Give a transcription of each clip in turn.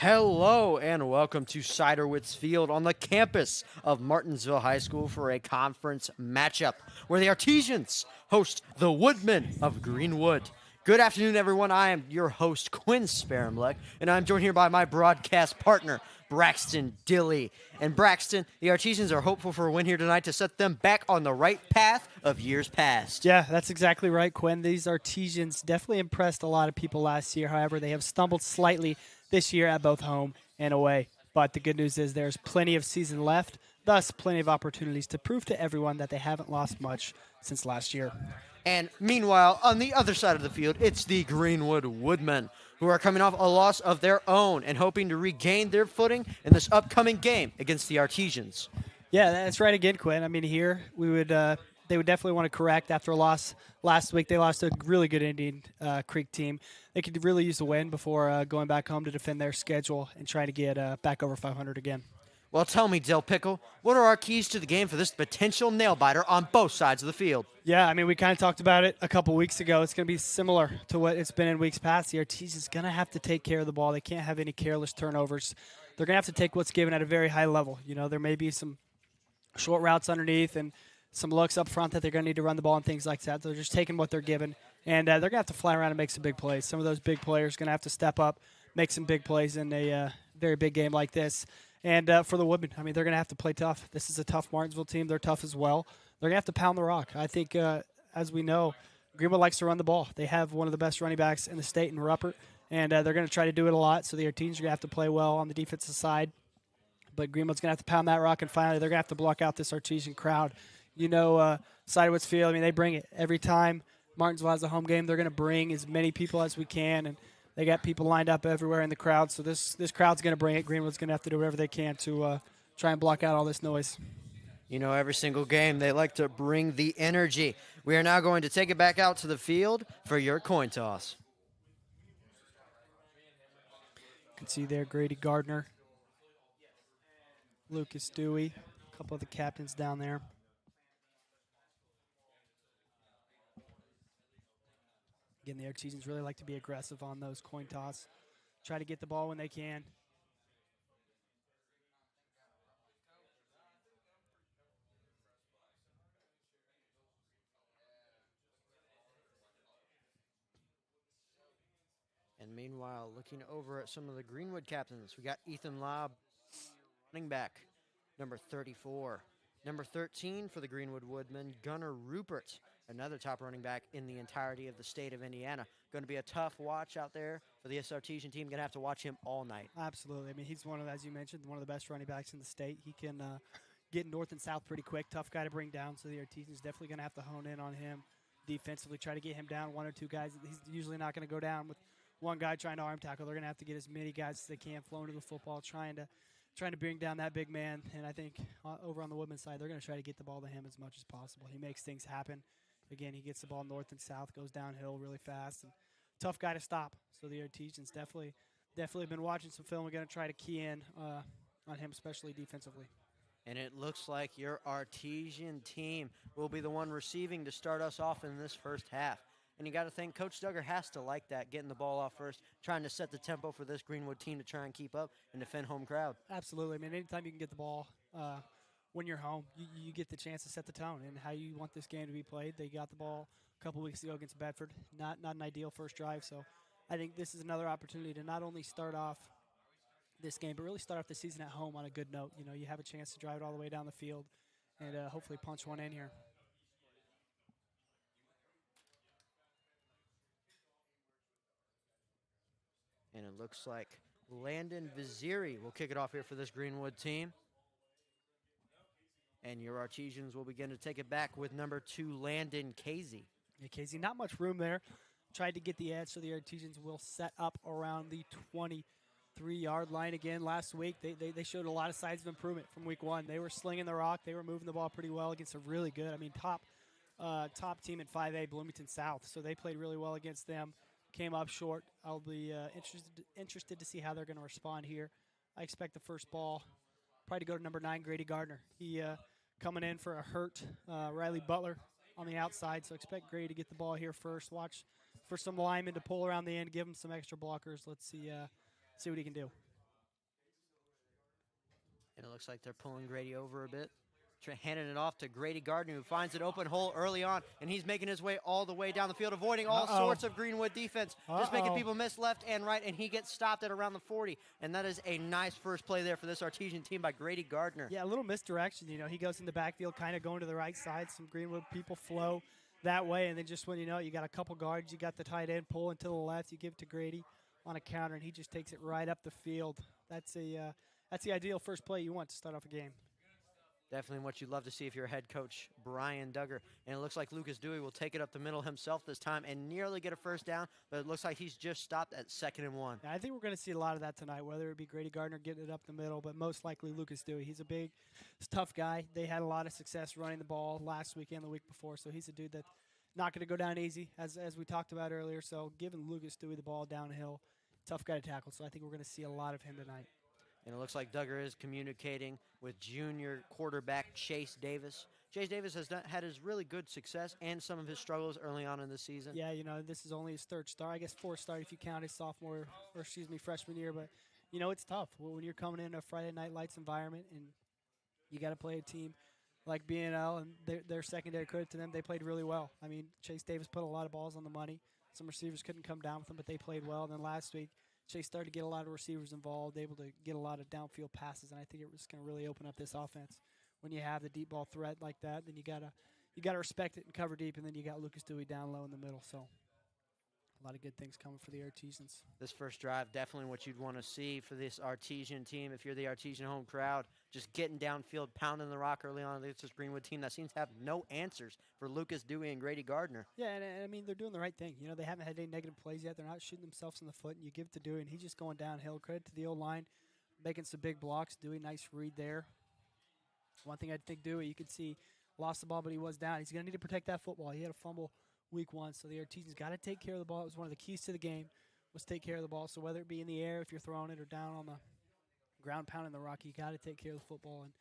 Hello and welcome to Ciderwitz Field on the campus of Martinsville High School for a conference matchup where the Artisians host the Woodmen of Greenwood. Good afternoon, everyone. I am your host, Quinn Sparenbleck, and I'm joined here by my broadcast partner, Braxton Dilly. And Braxton, the Artesians are hopeful for a win here tonight to set them back on the right path of years past. Yeah, that's exactly right, Quinn. These Artesians definitely impressed a lot of people last year. However, they have stumbled slightly this year at both home and away. But the good news is there's plenty of season left, thus plenty of opportunities to prove to everyone that they haven't lost much since last year. And meanwhile, on the other side of the field, it's the Greenwood Woodmen, who are coming off a loss of their own and hoping to regain their footing in this upcoming game against the Artesians. Yeah, that's right again, Quinn. I mean, here they would definitely want to correct after a loss last week. They lost to a really good Indian Creek team. They could really use a win before going back home to defend their schedule and try to get back over 500 again. Well, tell me, Del Pickle, what are our keys to the game for this potential nail-biter on both sides of the field? Yeah, I mean, we kind of talked about it a couple weeks ago. It's going to be similar to what it's been in weeks past. The Artesians going to have to take care of the ball. They can't have any careless turnovers. They're going to have to take what's given at a very high level. You know, there may be some short routes underneath and some looks up front that they're going to need to run the ball and things like that. They're just taking what they're given, and they're going to have to fly around and make some big plays. Some of those big players are going to have to step up, make some big plays in a very big game like this. And for the Woodmen, I mean, they're going to have to play tough. This is a tough Martinsville team. They're tough as well. They're going to have to pound the rock. I think, as we know, Greenwood likes to run the ball. They have one of the best running backs in the state in Ruppert, and they're going to try to do it a lot. So the Artesians are going to have to play well on the defensive side. But Greenwood's going to have to pound that rock, and finally they're going to have to block out this Artesian crowd. You know, Ciderwitz Field, I mean, they bring it. Every time Martinsville has a home game, they're going to bring as many people as we can, and they got people lined up everywhere in the crowd. So this crowd's going to bring it. Greenwood's going to have to do whatever they can to try and block out all this noise. You know, every single game, they like to bring the energy. We are now going to take it back out to the field for your coin toss. You can see there Grady Gardner, Lucas Dewey, a couple of the captains down there. Again, the Artesians really like to be aggressive on those coin toss. Try to get the ball when they can. And meanwhile, looking over at some of the Greenwood captains, we got Ethan Lobb, running back, number 34. Number 13 for the Greenwood Woodmen, Gunnar Rupert, another top running back in the entirety of the state of Indiana. Going to be a tough watch out there for the Artesian team. Going to have to watch him all night. Absolutely. I mean, he's one of, as you mentioned, one of the best running backs in the state. He can get north and south pretty quick. Tough guy to bring down, so the Artesians definitely going to have to hone in on him defensively, try to get him down, one or two guys. He's usually not going to go down with one guy trying to arm tackle. They're going to have to get as many guys as they can flowing to the football, trying to bring down that big man. And I think over on the Woodman's side, they're going to try to get the ball to him as much as possible. He makes things happen. Again, he gets the ball north and south, goes downhill really fast, and tough guy to stop. So the Artesians definitely been watching some film. We're going to try to key in on him, especially defensively. And it looks like your Artesian team will be the one receiving to start us off in this first half. And you got to think Coach Duggar has to like that, getting the ball off first, trying to set the tempo for this Greenwood team to try and keep up and defend home crowd. Absolutely. I mean, anytime you can get the ball when you're home, you get the chance to set the tone and how you want this game to be played. They got the ball a couple weeks ago against Bedford. Not an ideal first drive. So I think this is another opportunity to not only start off this game, but really start off the season at home on a good note. You know, you have a chance to drive it all the way down the field and hopefully punch one in here. And it looks like Landon Viziri will kick it off here for this Greenwood team. And your Artesians will begin to take it back with number 2, Landon Casey. Yeah, Casey, not much room there. Tried to get the edge, so the Artesians will set up around the 23-yard line again. Last week, they showed a lot of signs of improvement from week 1. They were slinging the rock. They were moving the ball pretty well against a really good, top team in 5A, Bloomington South. So they played really well against them. Came up short. I'll be interested to see how they're going to respond here. I expect the first ball probably to go to number 9, Grady Gardner. He coming in for a hurt Riley Butler on the outside, so expect Grady to get the ball here first. Watch for some linemen to pull around the end, give him some extra blockers. Let's see what he can do. And it looks like they're pulling Grady over a bit. Handing it off to Grady Gardner, who finds an open hole early on, and he's making his way all the way down the field, avoiding all sorts of Greenwood defense, just making people miss left and right, and he gets stopped at around the 40. And that is a nice first play there for this Artesian team by Grady Gardner. Yeah, a little misdirection. You know, he goes in the backfield, kind of going to the right side. Some Greenwood people flow that way, and then just when you know it, you got a couple guards, you got the tight end pulling to the left, you give it to Grady on a counter, and he just takes it right up the field. That's the ideal first play you want to start off a game. Definitely what you'd love to see if you're head coach Brian Duggar. And it looks like Lucas Dewey will take it up the middle himself this time and nearly get a first down, but it looks like he's just stopped at 2nd and 1. Yeah, I think we're going to see a lot of that tonight, whether it be Grady Gardner getting it up the middle, but most likely Lucas Dewey. He's a big, tough guy. They had a lot of success running the ball last week and the week before, so he's a dude that's not going to go down easy, as we talked about earlier. So giving Lucas Dewey the ball downhill, tough guy to tackle, so I think we're going to see a lot of him tonight. And it looks like Duggar is communicating with junior quarterback Chase Davis. Chase Davis has had his really good success and some of his struggles early on in the season. Yeah, you know, this is only his 3rd start. I guess 4th start if you count his freshman year. But, you know, it's tough when you're coming in a Friday Night Lights environment and you got to play a team like BNL, and their secondary, credit to them, they played really well. I mean, Chase Davis put a lot of balls on the money. Some receivers couldn't come down with them, but they played well. And then last week, Chase started to get a lot of receivers involved, able to get a lot of downfield passes, and I think it was going to really open up this offense. When you have the deep ball threat like that, then you gotta respect it and cover deep, and then you got Lucas Dewey down low in the middle. So a lot of good things coming for the Artesians. This first drive, definitely what you'd want to see for this Artesian team. If you're the Artesian home crowd, just getting downfield, pounding the rock early on against this Greenwood team that seems to have no answers for Lucas Dewey and Grady Gardner. Yeah, and I mean, they're doing the right thing. You know, they haven't had any negative plays yet. They're not shooting themselves in the foot, and you give it to Dewey, and he's just going downhill. Credit to the O-line, making some big blocks. Dewey, nice read there. One thing I think Dewey, you could see, lost the ball, but he was down. He's going to need to protect that football. He had a fumble week 1, so the Artesians got to take care of the ball. It was one of the keys to the game, was take care of the ball. So whether it be in the air, if you're throwing it, or down on the ground pounding the rock, you got to take care of the football and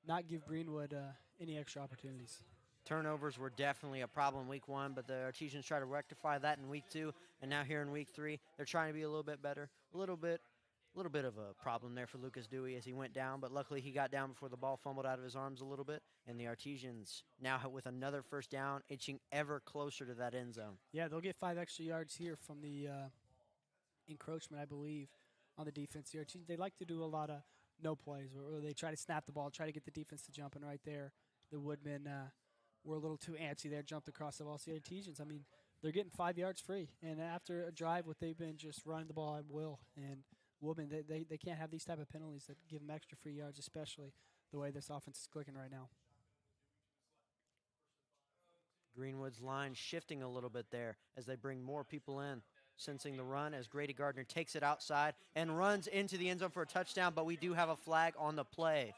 not give Greenwood any extra opportunities. Turnovers were definitely a problem week 1, but the Artesians try to rectify that in week 2, and now here in week 3, they're trying to be a little bit better. A little bit of a problem there for Lucas Dewey as he went down, but luckily he got down before the ball fumbled out of his arms a little bit, and the Artesians now with another first down, inching ever closer to that end zone. Yeah, they'll get 5 extra yards here from the encroachment, I believe, on the defense. The Artesians, they like to do a lot of no plays, where they try to snap the ball, try to get the defense to jumping right there. The Woodmen were a little too antsy there, jumped across the ball. So the Artesians, I mean, they're getting 5 yards free, and after a drive, what they've been just running the ball at will, and Woodmen, they can't have these type of penalties that give them extra free yards, especially the way this offense is clicking right now. Greenwood's line shifting a little bit there as they bring more people in, sensing the run as Grady Gardner takes it outside and runs into the end zone for a touchdown, but we do have a flag on the play.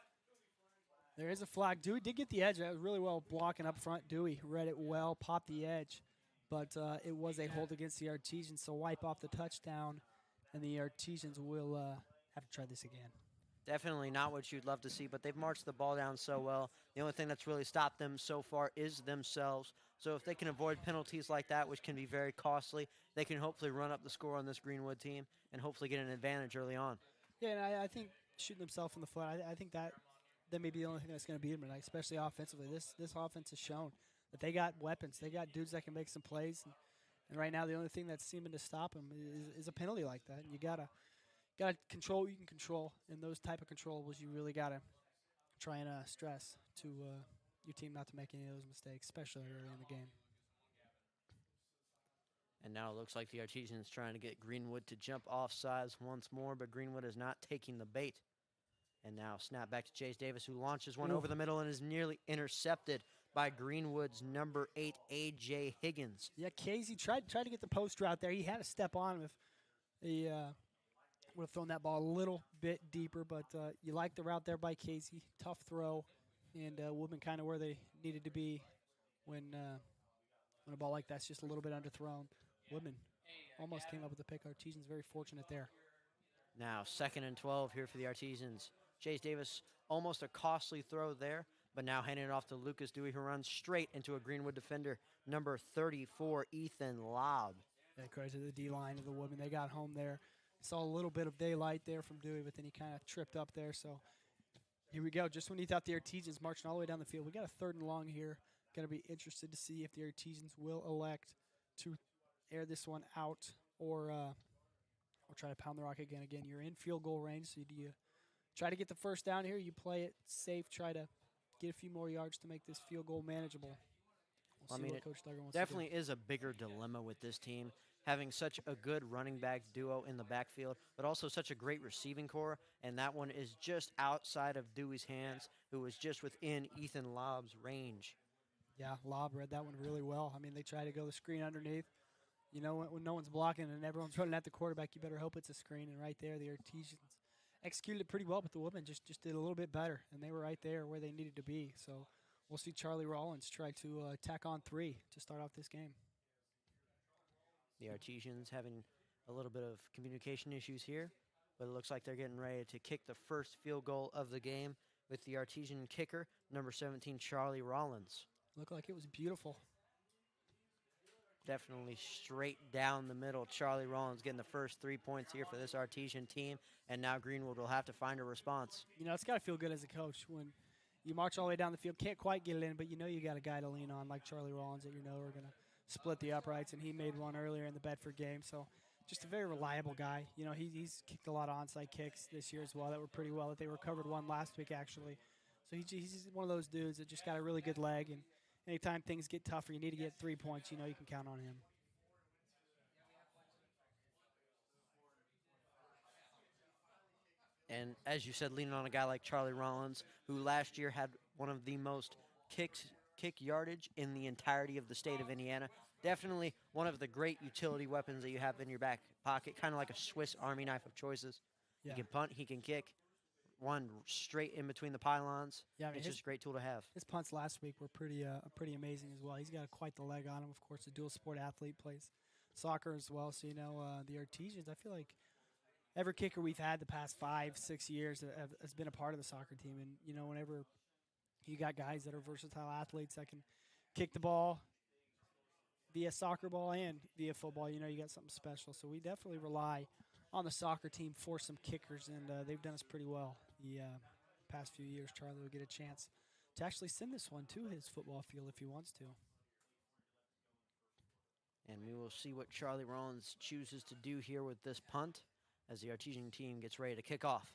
There is a flag. Dewey did get the edge. That was really well blocking up front. Dewey read it well, popped the edge, but it was a hold against the Artesians, so wipe off the touchdown, and the Artesians will have to try this again. Definitely not what you'd love to see, but they've marched the ball down so well. The only thing that's really stopped them so far is themselves. So if they can avoid penalties like that, which can be very costly, they can hopefully run up the score on this Greenwood team and hopefully get an advantage early on. Yeah, and I think shooting themselves in the foot, I think that may be the only thing that's going to beat them tonight, especially offensively. This offense has shown that they got weapons. They got dudes that can make some plays. And right now, the only thing that's seeming to stop them is a penalty like that. And you gotta control what you can control. And those type of controllables, you really gotta try and stress to your team not to make any of those mistakes, especially early in the game. And now it looks like the Artesians trying to get Greenwood to jump off sides once more, but Greenwood is not taking the bait. And now snap back to Chase Davis, who launches one over the middle and is nearly intercepted by Greenwood's number 8, A.J. Higgins. Yeah, Casey tried to get the poster out there. He had to step on him if he would have thrown that ball a little bit deeper, but you like the route there by Casey. Tough throw, and Woodman kind of where they needed to be when a ball like that's just a little bit underthrown. Woodman almost came up with a pick. Artesians very fortunate there. Now 2nd and 12 here for the Artesians. Chase Davis, almost a costly throw there, but now handing it off to Lucas Dewey, who runs straight into a Greenwood defender, number 34, Ethan Lobb. Yeah, credit to the D-line of the Woodmen. They got home there. Saw a little bit of daylight there from Dewey, but then he kind of tripped up there. So Here we go. Just when you thought the Artesians marching all the way down the field, we got a 3rd and long here. Going to be interested to see if the Artesians will elect to air this one out or try to pound the rock again. Again, you're in field goal range, so do you try to get the first down here? You play it safe, try to get a few more yards to make this field goal manageable. We'll see what Coach Duggar wants to do. Definitely is a bigger dilemma with this team, having such a good running back duo in the backfield, but also such a great receiving core, and that one is just outside of Dewey's hands, who was just within Ethan Lobb's range. Yeah, Lobb read that one really well. I mean, they try to go the screen underneath. You know, when no one's blocking and everyone's running at the quarterback, you better hope it's a screen. And right there, the Artesians executed it pretty well, but the women just did a little bit better, and they were right there where they needed to be. So we'll see Charlie Rollins try to tack on 3 to start off this game. The Artesians having a little bit of communication issues here, but it looks like they're getting ready to kick the first field goal of the game with the Artesian kicker, number 17, Charlie Rollins. Looked like it was beautiful. Definitely straight down the middle. Charlie Rollins getting the first 3 points here for this Artesian team, and now Greenwood will have to find a response. You know, it's got to feel good as a coach when you march all the way down the field, can't quite get it in, but you know you got a guy to lean on like Charlie Rollins that you know are going to split the uprights, and he made one earlier in the Bedford game. So just a very reliable guy. You know, he's kicked a lot of onside kicks this year as well that were pretty well. That they recovered one last week, actually. So he's one of those dudes that just got a really good leg, and anytime things get tougher, you need to get 3 points, you know you can count on him. And as you said, leaning on a guy like Charlie Rollins, who last year had one of the most kick yardage in the entirety of the state of Indiana. Definitely one of the great utility weapons that you have in your back pocket, kind of like a Swiss Army knife of choices. Yeah. He can punt, he can kick, one straight in between the pylons. Yeah, I mean, it's just a great tool to have. His punts last week were pretty amazing as well. He's got quite the leg on him. Of course, a dual sport athlete, plays soccer as well. So, you know, the Artesians, I feel like every kicker we've had the past 5-6 years has been a part of the soccer team. And, you know, whenever you got guys that are versatile athletes that can kick the ball via soccer ball and via football, you know, you got something special. So we definitely rely on the soccer team for some kickers, and they've done us pretty well the past few years. Charlie will get a chance to actually send this one to his football field if he wants to. And we will see what Charlie Rollins chooses to do here with this punt as the Artesian team gets ready to kick off.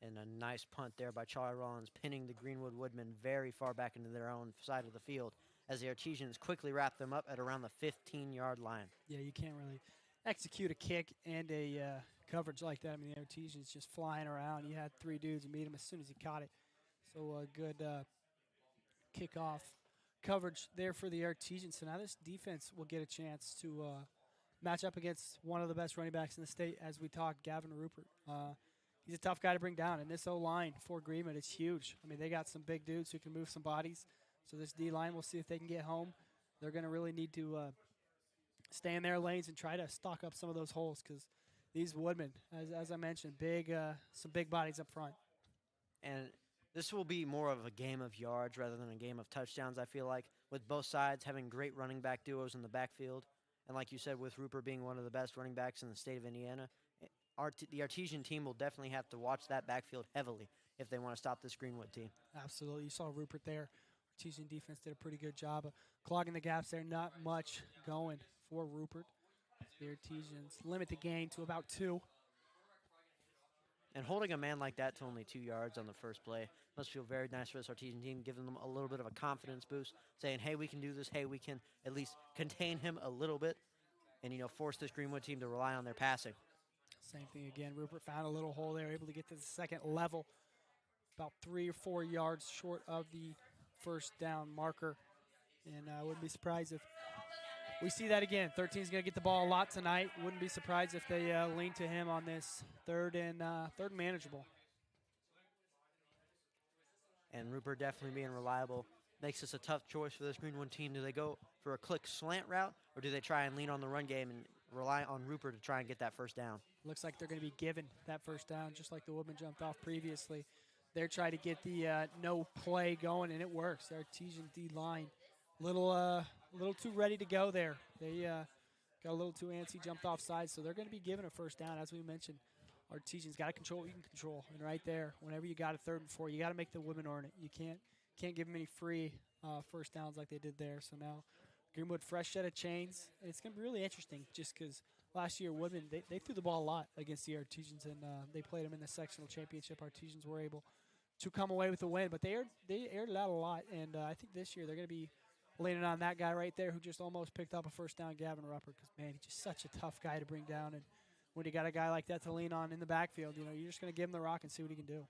And a nice punt there by Charlie Rollins, pinning the Greenwood Woodmen very far back into their own side of the field as the Artesians quickly wrap them up at around the 15-yard line. Yeah, you can't really execute a kick and a coverage like that. I mean, the Artesians just flying around. You had 3 dudes meet him as soon as he caught it. So a good kickoff coverage there for the Artesians. So now this defense will get a chance to match up against one of the best running backs in the state, as we talked, Gavin Rupert. He's a tough guy to bring down, and this O-line for Greenwood is huge. I mean, they got some big dudes who can move some bodies. So this D-line, we'll see if they can get home. They're going to really need to stay in their lanes and try to stock up some of those holes because these Woodmen, as I mentioned, some big bodies up front. And this will be more of a game of yards rather than a game of touchdowns, I feel like, with both sides having great running back duos in the backfield. And like you said, with Rupert being one of the best running backs in the state of Indiana, the Artesian team will definitely have to watch that backfield heavily if they want to stop this Greenwood team. Absolutely. You saw Rupert there. Artesian defense did a pretty good job of clogging the gaps there. Not much going for Rupert. The Artesians limit the gain to about 2. And holding a man like that to only 2 yards on the first play must feel very nice for this Artesian team, giving them a little bit of a confidence boost, saying, hey, we can do this. Hey, we can at least contain him a little bit and, you know, force this Greenwood team to rely on their passing. Same thing again. Rupert found a little hole there, able to get to the second level, about 3 or 4 yards short of the first down marker. And I wouldn't be surprised if we see that again. 13 is going to get the ball a lot tonight. Wouldn't be surprised if they lean to him on this third and manageable. And Rupert definitely being reliable makes this a tough choice for this Greenwood team. Do they go for a click slant route, or do they try and lean on the run game and rely on Rupert to try and get that first down? Looks like they're going to be given that first down, just like the Woodmen jumped off previously. They're trying to get the no play going, and it works. The Artesian D-line, little too ready to go there. They got a little too antsy, jumped off sides, so they're going to be given a first down, as we mentioned. Artesians got to control what you can control. And right there, whenever you got a 3rd and 4, you got to make the women earn it. You can't give them any free first downs like they did there. So now Greenwood, fresh set of chains. It's going to be really interesting just because last year Woodman, they threw the ball a lot against the Artesians, and they played them in the sectional championship. Artesians were able to come away with the win, but they aired it out a lot, and I think this year they're going to be leaning on that guy right there who just almost picked up a first down, Gavin Ruppert, because, man, he's just such a tough guy to bring down, and when you got a guy like that to lean on in the backfield, you're just going to give him the rock and see what he can do.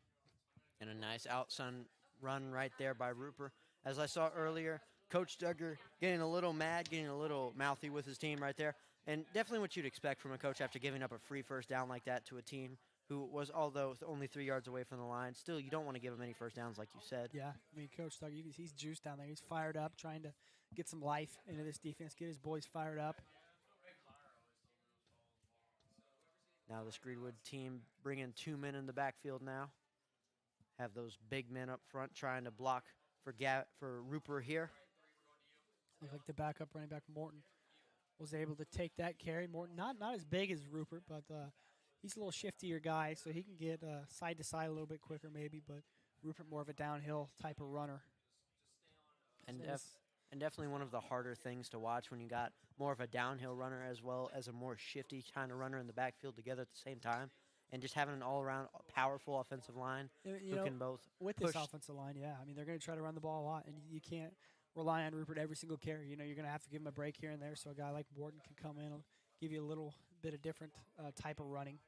And a nice outside run right there by Rupert. As I saw earlier, Coach Duggar getting a little mad, getting a little mouthy with his team right there. And definitely what you'd expect from a coach after giving up a free first down like that to a team who was, although only 3 yards away from the line, still you don't want to give them any first downs like you said. Yeah, I mean, Coach Duggar, he's juiced down there. He's fired up, trying to get some life into this defense, get his boys fired up. Now this Greenwood team bringing 2 men in the backfield now. Have those big men up front trying to block for Rupert here. Look like the backup running back Morton was able to take that carry. Morton, not as big as Rupert, but he's a little shiftier guy, so he can get side to side a little bit quicker maybe, but Rupert more of a downhill type of runner. And definitely one of the harder things to watch when you got more of a downhill runner as well as a more shifty kind of runner in the backfield together at the same time. And just having an all-around powerful offensive line who can both with push. This offensive line, yeah. I mean, they're going to try to run the ball a lot, and you can't rely on Rupert every single carry. You're going to have to give him a break here and there so a guy like Morton can come in and give you a little bit of different type of running.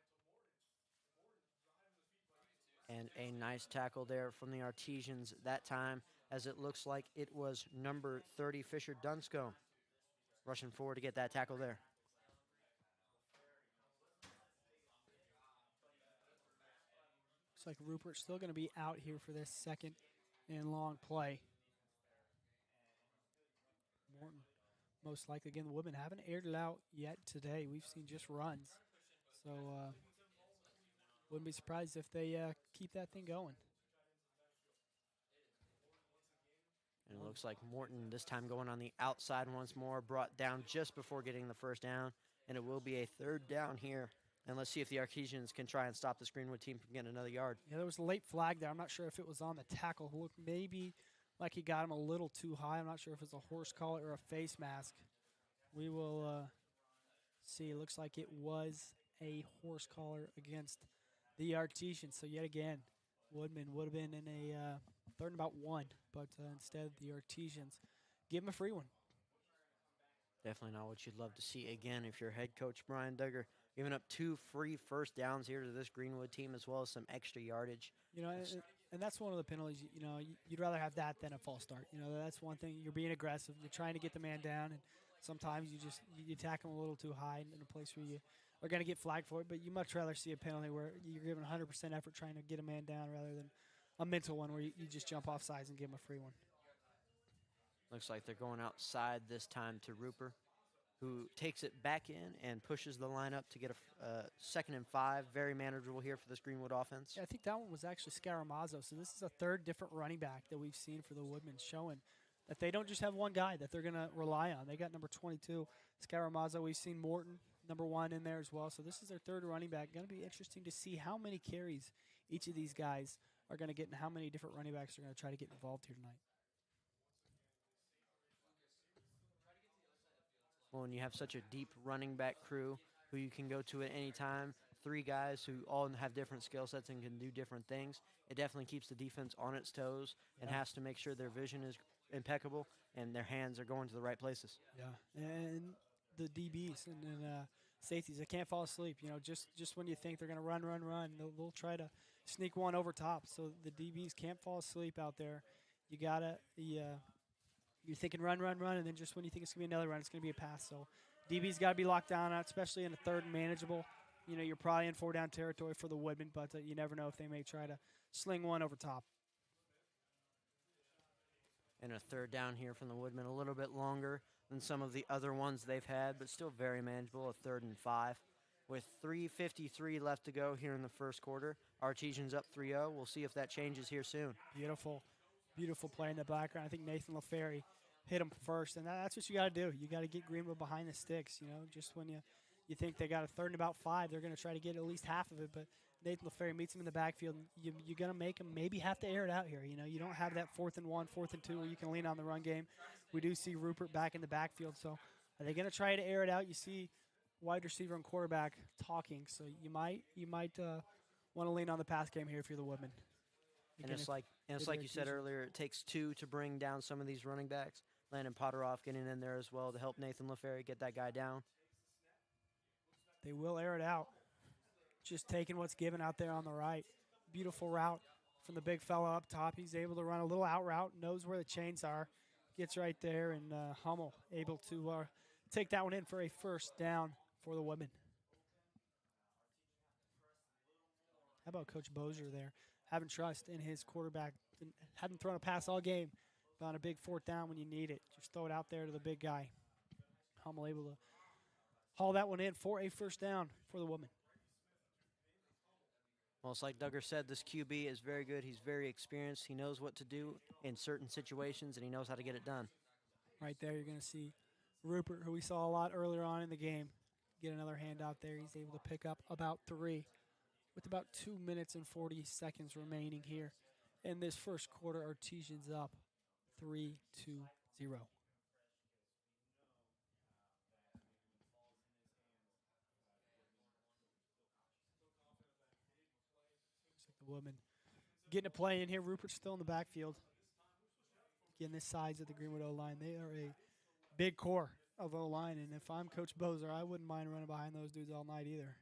And a nice tackle there from the Artesians that time, as it looks like it was number 30, Fisher Dunscombe, rushing forward to get that tackle there. Looks like Rupert's still going to be out here for this 2nd and long play. Morton, most likely, again, the women haven't aired it out yet today. We've seen just runs. So wouldn't be surprised if they keep that thing going. And it looks like Morton this time going on the outside once more, brought down just before getting the first down. And it will be a 3rd down here. And let's see if the Artesians can try and stop this Greenwood team from getting another yard. Yeah, there was a late flag there. I'm not sure if it was on the tackle. It looked maybe like he got him a little too high. I'm not sure if it's a horse collar or a face mask. We will see. It looks like it was a horse collar against the Artesians. So yet again, Woodman would have been in a 3rd and about 1, but instead the Artesians give him a free one. Definitely not what you'd love to see again if you're head coach Brian Duggar, giving up 2 free first downs here to this Greenwood team as well as some extra yardage. And that's one of the penalties. You'd rather have that than a false start. That's one thing. You're being aggressive. You're trying to get the man down, and sometimes you attack him a little too high in a place where you are going to get flagged for it. But you much rather see a penalty where you're giving 100% effort trying to get a man down rather than a mental one where you just jump off sides and give him a free one. Looks like they're going outside this time to Rupert, who takes it back in and pushes the line up to get a 2nd and 5. Very manageable here for this Greenwood offense. Yeah, I think that one was actually Scaramazzo. So this is a 3rd different running back that we've seen for the Woodmen, showing that they don't just have one guy that they're going to rely on. They got number 22, Scaramazzo. We've seen Morton, number 1, in there as well. So this is their 3rd running back. Going to be interesting to see how many carries each of these guys are going to get and how many different running backs are going to try to get involved here tonight. Well, when you have such a deep running back crew who you can go to at any time, 3 guys who all have different skill sets and can do different things, it definitely keeps the defense on its toes and has to make sure their vision is impeccable and their hands are going to the right places. Yeah, and the DBs and safeties, they can't fall asleep. Just when you think they're going to run, they'll try to sneak one over top. So the DBs can't fall asleep out there. You got to you're thinking run, and then just when you think it's going to be another run, it's going to be a pass. So DB's got to be locked down, especially in a 3rd and manageable. You're probably in 4-down territory for the Woodmen, but you never know if they may try to sling one over top. And a 3rd down here from the Woodmen, a little bit longer than some of the other ones they've had, but still very manageable, a 3rd and 5. With 3:53 left to go here in the 1st quarter, Artesians up 3-0. We'll see if that changes here soon. Beautiful play in the background. I think Nathan LaFerry hit him first, and that's what you got to do. You got to get Greenwood behind the sticks. Just when you You think they got a third and about 5. They're going to try to get at least half of it, but Nathan LaFerry meets him in the backfield. You're going to make him maybe have to air it out here. You don't have that 4th and 1, 4th and 2 where you can lean on the run game. We do see Rupert back in the backfield, so are they going to try to air it out? You see wide receiver and quarterback talking, so you might want to lean on the pass game here if you're the Woodmen. And it's like you said earlier, it takes 2 to bring down some of these running backs. Landon Potteroff getting in there as well to help Nathan LaFerry get that guy down. They will air it out. Just taking what's given out there on the right. Beautiful route from the big fella up top. He's able to run a little out route, knows where the chains are, gets right there, and Hummel able to take that one in for a first down for the Woodmen. How about Coach Bozier there? Having trust in his quarterback. Hadn't thrown a pass all game, but on a big 4th down when you need it. Just throw it out there to the big guy. Hummel able to haul that one in for a first down for the Woodmen. Well, it's like Duggar said, this QB is very good. He's very experienced. He knows what to do in certain situations, and he knows how to get it done. Right there, you're going to see Rupert, who we saw a lot earlier on in the game, get another handout there. He's able to pick up about 3 with about 2 minutes and 40 seconds remaining here in this first quarter. Artisians up 3-0. Looks like the Woodmen getting a play in here. Rupert's still in the backfield. Again, this sides of the Greenwood O-line, they are a big core of O-line, and if I'm Coach Bozer, I wouldn't mind running behind those dudes all night either.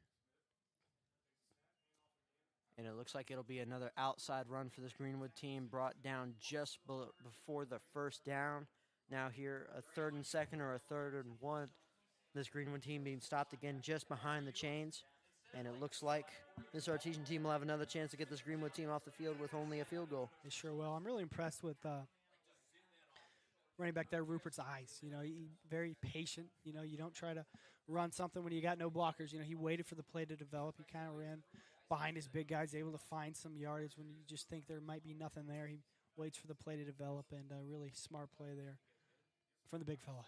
And it looks like it'll be another outside run for this Greenwood team, brought down just before the first down. Now here, a 3rd and 2 or a 3rd and 1. This Greenwood team being stopped again just behind the chains. And it looks like this Artesian team will have another chance to get this Greenwood team off the field with only a field goal. They sure will. I'm really impressed with running back there, Rupert's eyes. Very patient. You don't try to run something when you got no blockers. He waited for the play to develop. He kind of ran behind his big guys, able to find some yardage when you just think there might be nothing there. He waits for the play to develop, and a really smart play there from the big fella.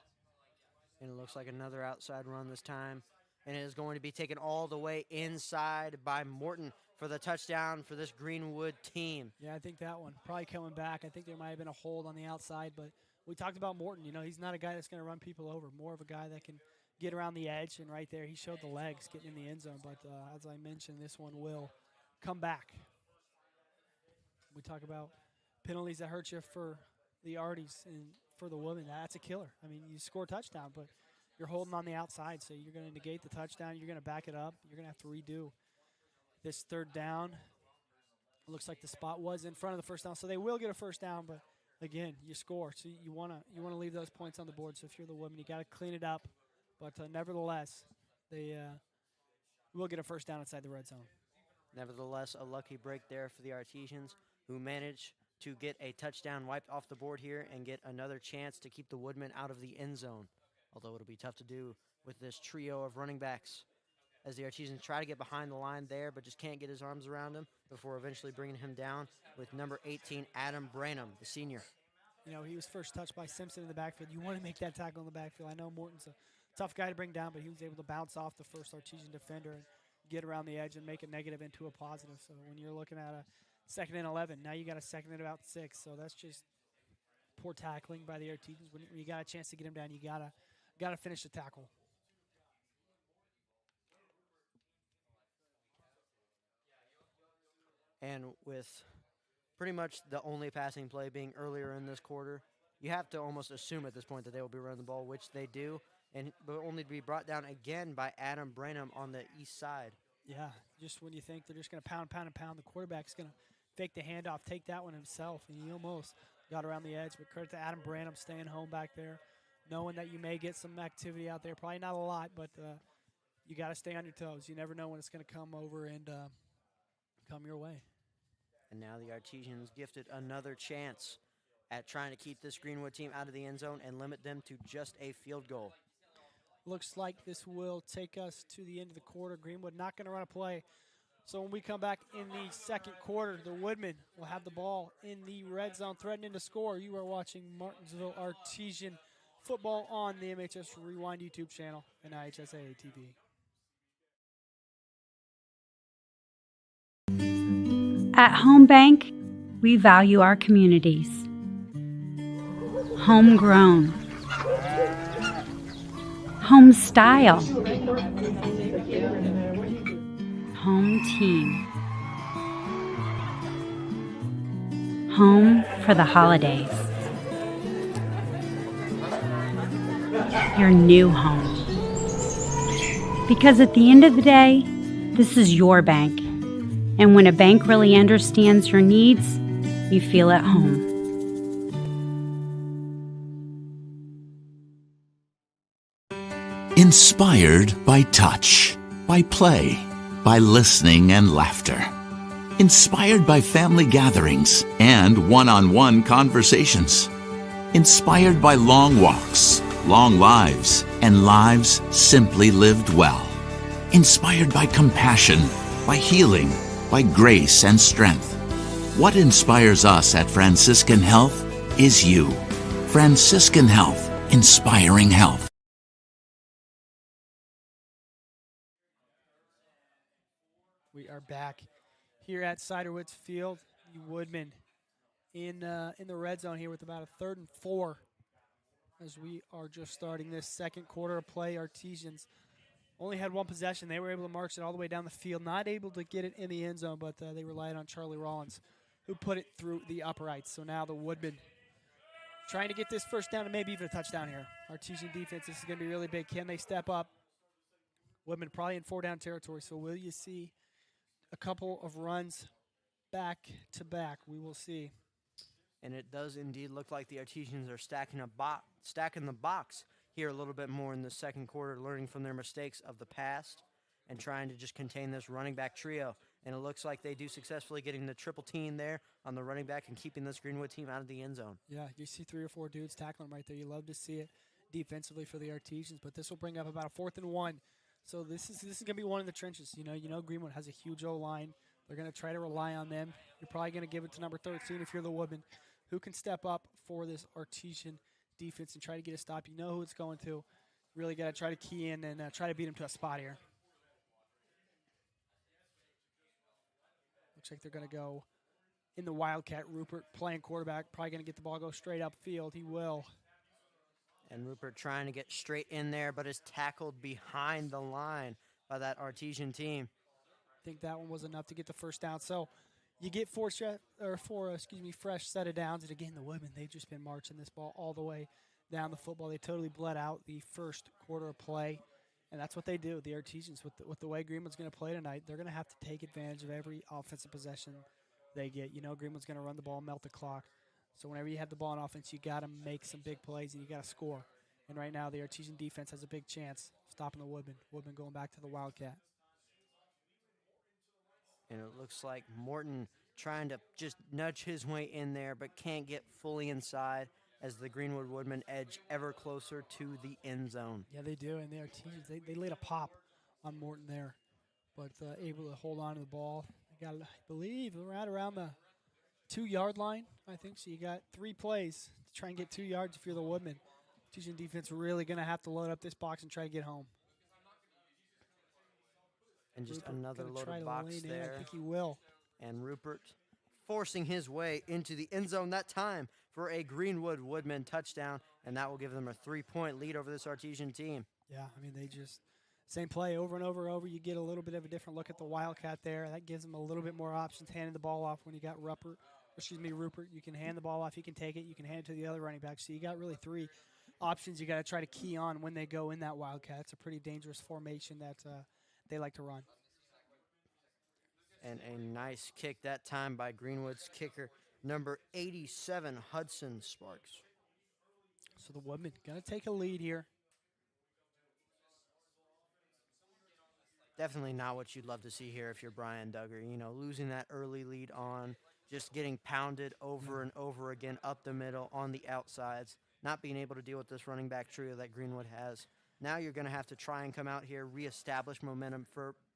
And it looks like another outside run this time. And it is going to be taken all the way inside by Morton for the touchdown for this Greenwood team. Yeah, I think that one probably coming back. I think there might have been a hold on the outside, but we talked about Morton. He's not a guy that's going to run people over, more of a guy that can get around the edge, and right there he showed the legs getting in the end zone. But as I mentioned, this one will come back. We talk about penalties that hurt you for the Arties and for the Women. That's a killer. I mean, you score a touchdown, but you're holding on the outside, so you're going to negate the touchdown. You're going to back it up. You're going to have to redo this 3rd down. It looks like the spot was in front of the first down, so they will get a first down. But again, you score, so you want to leave those points on the board. So if you're the Women, you got to clean it up. But nevertheless, they will get a first down inside the red zone. Nevertheless, a lucky break there for the Artesians, who managed to get a touchdown wiped off the board here and get another chance to keep the Woodmen out of the end zone. Although it'll be tough to do with this trio of running backs, as the Artesians try to get behind the line there, but just can't get his arms around him before eventually bringing him down with number 18, Adam Branham, the senior. He was first touched by Simpson in the backfield. You want to make that tackle in the backfield. I know Morton's a tough guy to bring down, but he was able to bounce off the first Artesian defender and get around the edge and make a negative into a positive. So when you're looking at a 2nd and 11, now you got a 2nd and about 6. So that's just poor tackling by the Artesians. When you got a chance to get him down, you gotta finish the tackle. And with pretty much the only passing play being earlier in this quarter, you have to almost assume at this point that they will be running the ball, which they do, and but only to be brought down again by Adam Branham on the east side. Yeah, just when you think they're just going to pound, the quarterback's going to fake the handoff, take that one himself, and he almost got around the edge. But credit to Adam Branham staying home back there, knowing that you may get some activity out there. Probably not a lot, but you got to stay on your toes. You never know when it's going to come over and come your way. And now the Artesians gifted another chance at trying to keep this Greenwood team out of the end zone and limit them to just a field goal. Looks like this will take us to the end of the quarter. Greenwood not going to run a play. So when we come back in the second quarter, the Woodmen will have the ball in the red zone, threatening to score. You are watching Martinsville Artesian football on the MHS Rewind YouTube channel and IHSAA TV. At Home Bank, we value our communities. Homegrown. Home style. Home team. Home for the holidays. Your new home. Because at the end of the day, this is your bank. And when a bank really understands your needs, you feel at home. Inspired by touch, by play, by listening and laughter. Inspired by family gatherings and one-on-one conversations. Inspired by long walks, long lives, and lives simply lived well. Inspired by compassion, by healing, by grace and strength. What inspires us at Franciscan Health is you. Franciscan Health, inspiring health. We are back here at Ciderwoods Field. The Woodmen in the red zone here with about a 3rd and 4 as we are just starting this second quarter of play. Artisians only had one possession. They were able to march it all the way down the field, not able to get it in the end zone, but they relied on Charlie Rollins, who put it through the uprights. So now the Woodmen trying to get this first down and maybe even a touchdown here. Artesian defense, this is going to be really big. Can they step up? Woodmen probably in 4-down territory, so will you see a couple of runs back to back? We will see. And it does indeed look like the Artesians are stacking the box here a little bit more in the second quarter, learning from their mistakes of the past and trying to just contain this running back trio. And it looks like they do successfully, getting the triple team there on the running back and keeping this Greenwood team out of the end zone. Yeah, you see 3 or 4 dudes tackling right there. You love to see it defensively for the Artesians, but this will bring up about a 4th and 1. So this is going to be one in the trenches. You know, Greenwood has a huge O-line. They're going to try to rely on them. You're probably going to give it to number 13 if you're the Woodmen, who can step up for this Artesian defense and try to get a stop. You know who it's going to. Really got to try to key in and try to beat him to a spot here. Looks like they're going to go in the Wildcat. Rupert playing quarterback, probably going to get the ball, go straight upfield. He will. And Rupert trying to get straight in there, but is tackled behind the line by that Artesian team. I think that one was enough to get the first down. So you get four fresh set of downs. And again, the Woodmen, they've just been marching this ball all the way down the football. They totally bled out the first quarter of play, and that's what they do. The Artesians, with the way Greenwood's going to play tonight, they're going to have to take advantage of every offensive possession they get. You know, Greenwood's going to run the ball, melt the clock. So whenever you have the ball on offense, you got to make some big plays and you got to score. And right now, the Artesian defense has a big chance of stopping the Woodmen. Woodmen going back to the Wildcat. And it looks like Morton trying to just nudge his way in there, but can't get fully inside as the Greenwood Woodmen edge ever closer to the end zone. Yeah, they do. And the Artesians, they laid a pop on Morton there, but able to hold on to the ball. They got, I believe, around the 2-yard line, I think. So you got 3 plays to try and get 2 yards if you're the Woodmen. Artesian defense really going to have to load up this box and try to get home. And just Rupert another loaded box there. I think he will. And Rupert forcing his way into the end zone that time for a Greenwood Woodmen touchdown, and that will give them a 3-point lead over this Artesian team. Yeah, I mean, they just same play over and over and over. You get a little bit of a different look at the Wildcat there. That gives them a little bit more options handing the ball off when you got Rupert. You can hand the ball off. You can take it. You can hand it to the other running back. So you got really 3 options you got to try to key on when they go in that Wildcat. It's a pretty dangerous formation that they like to run. And a nice kick that time by Greenwood's kicker, number 87, Hudson Sparks. So the Woodmen going to take a lead here. Definitely not what you'd love to see here if you're Brian Duggar. You know, losing that early lead on, just getting pounded over and over again up the middle on the outsides, not being able to deal with this running back trio that Greenwood has. Now you're going to have to try and come out here, reestablish momentum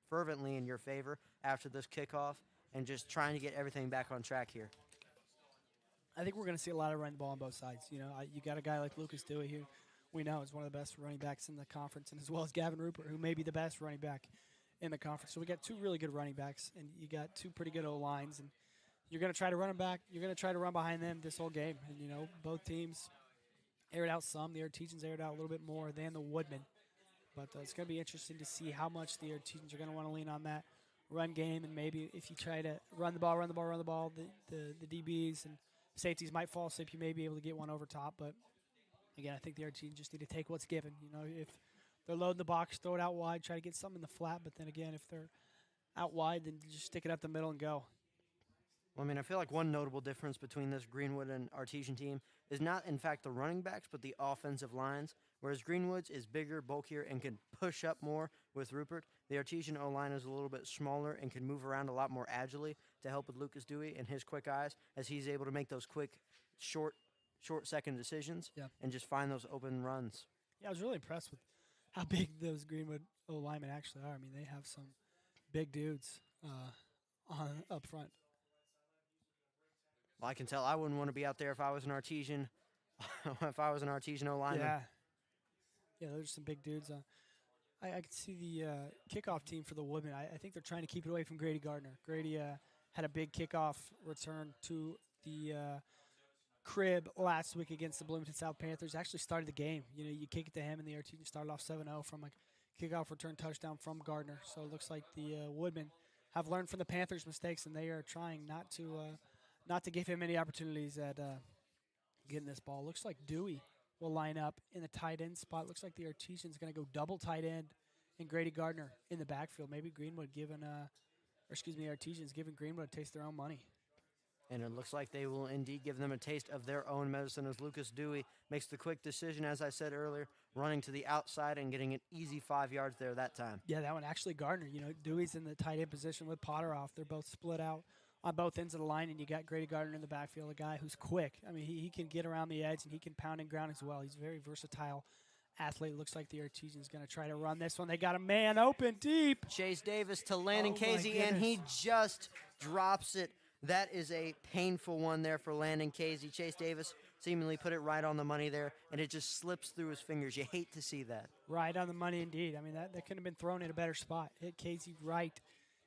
fervently in your favor after this kickoff, and just trying to get everything back on track here. I think we're going to see a lot of running the ball on both sides. You know, you got a guy like Lucas Dewey, who we know is one of the best running backs in the conference, and as well as Gavin Rupert, who may be the best running back in the conference. So we got 2 really good running backs, and you got 2 pretty good O-lines. And you're going to try to run them back. You're going to try to run behind them this whole game. And, both teams aired out some. The Artesians aired out a little bit more than the Woodmen. But it's going to be interesting to see how much the Artesians are going to want to lean on that run game. And maybe if you try to run the ball, the DBs and safeties might fall asleep. You may be able to get one over top. But, again, I think the Artesians just need to take what's given. If they're loading the box, throw it out wide, try to get something in the flat. But then, again, if they're out wide, then just stick it up the middle and go. Well, I feel like one notable difference between this Greenwood and Artesian team is not, in fact, the running backs, but the offensive lines. Whereas Greenwood's is bigger, bulkier, and can push up more with Rupert, the Artesian O-line is a little bit smaller and can move around a lot more agilely to help with Lucas Dewey and his quick eyes, as he's able to make those quick, short-second decisions and just find those open runs. Yeah, I was really impressed with how big those Greenwood O-linemen actually are. They have some big dudes up front. Well, I can tell I wouldn't want to be out there if I was an Artesian. If I was an Artesian O-lineman. Yeah, those are some big dudes. I could see the kickoff team for the Woodmen. I think they're trying to keep it away from Grady Gardner. Grady had a big kickoff return to the crib last week against the Bloomington South Panthers. Actually started the game. You kick it to him, and the Artesians started off 7-0 from a kickoff return touchdown from Gardner. So it looks like the Woodmen have learned from the Panthers' mistakes, and they are trying not to give him any opportunities at getting this ball. Looks like Dewey will line up in the tight end spot. Looks like the Artesians going to go double tight end and Grady Gardner in the backfield. Maybe Greenwood the Artesians giving Greenwood a taste of their own money. And it looks like they will indeed give them a taste of their own medicine as Lucas Dewey makes the quick decision, as I said earlier, running to the outside and getting an easy 5 yards there that time. Yeah, that one actually Gardner. Dewey's in the tight end position with Potter off. They're both split out on both ends of the line, and you got Grady Gardner in the backfield, a guy who's quick. He can get around the edge, and he can pound and ground as well. He's a very versatile athlete. Looks like the Artesians going to try to run this one. They got a man open deep. Chase Davis to Landon Casey, and he just drops it. That is a painful one there for Landon Casey. Chase Davis seemingly put it right on the money there, and it just slips through his fingers. You hate to see that. Right on the money indeed. That couldn't have been thrown in a better spot. Hit Casey right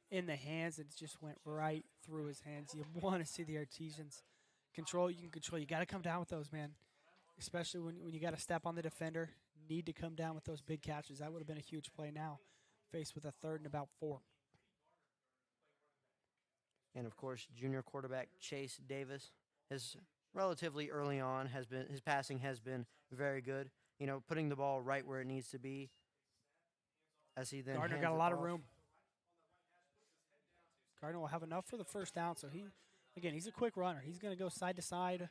in the hands. It just went right through his hands. You want to see the Artesians control. You can control. You got to come down with those, man. Especially when you got to step on the defender. Need to come down with those big catches. That would have been a huge play now. Faced with a 3rd and about 4. And, of course, junior quarterback Chase Davis has relatively early on his passing has been very good. Putting the ball right where it needs to be. As he then Gardner got a lot of room. Gardner will have enough for the first down. So he's a quick runner. He's going to go side to side,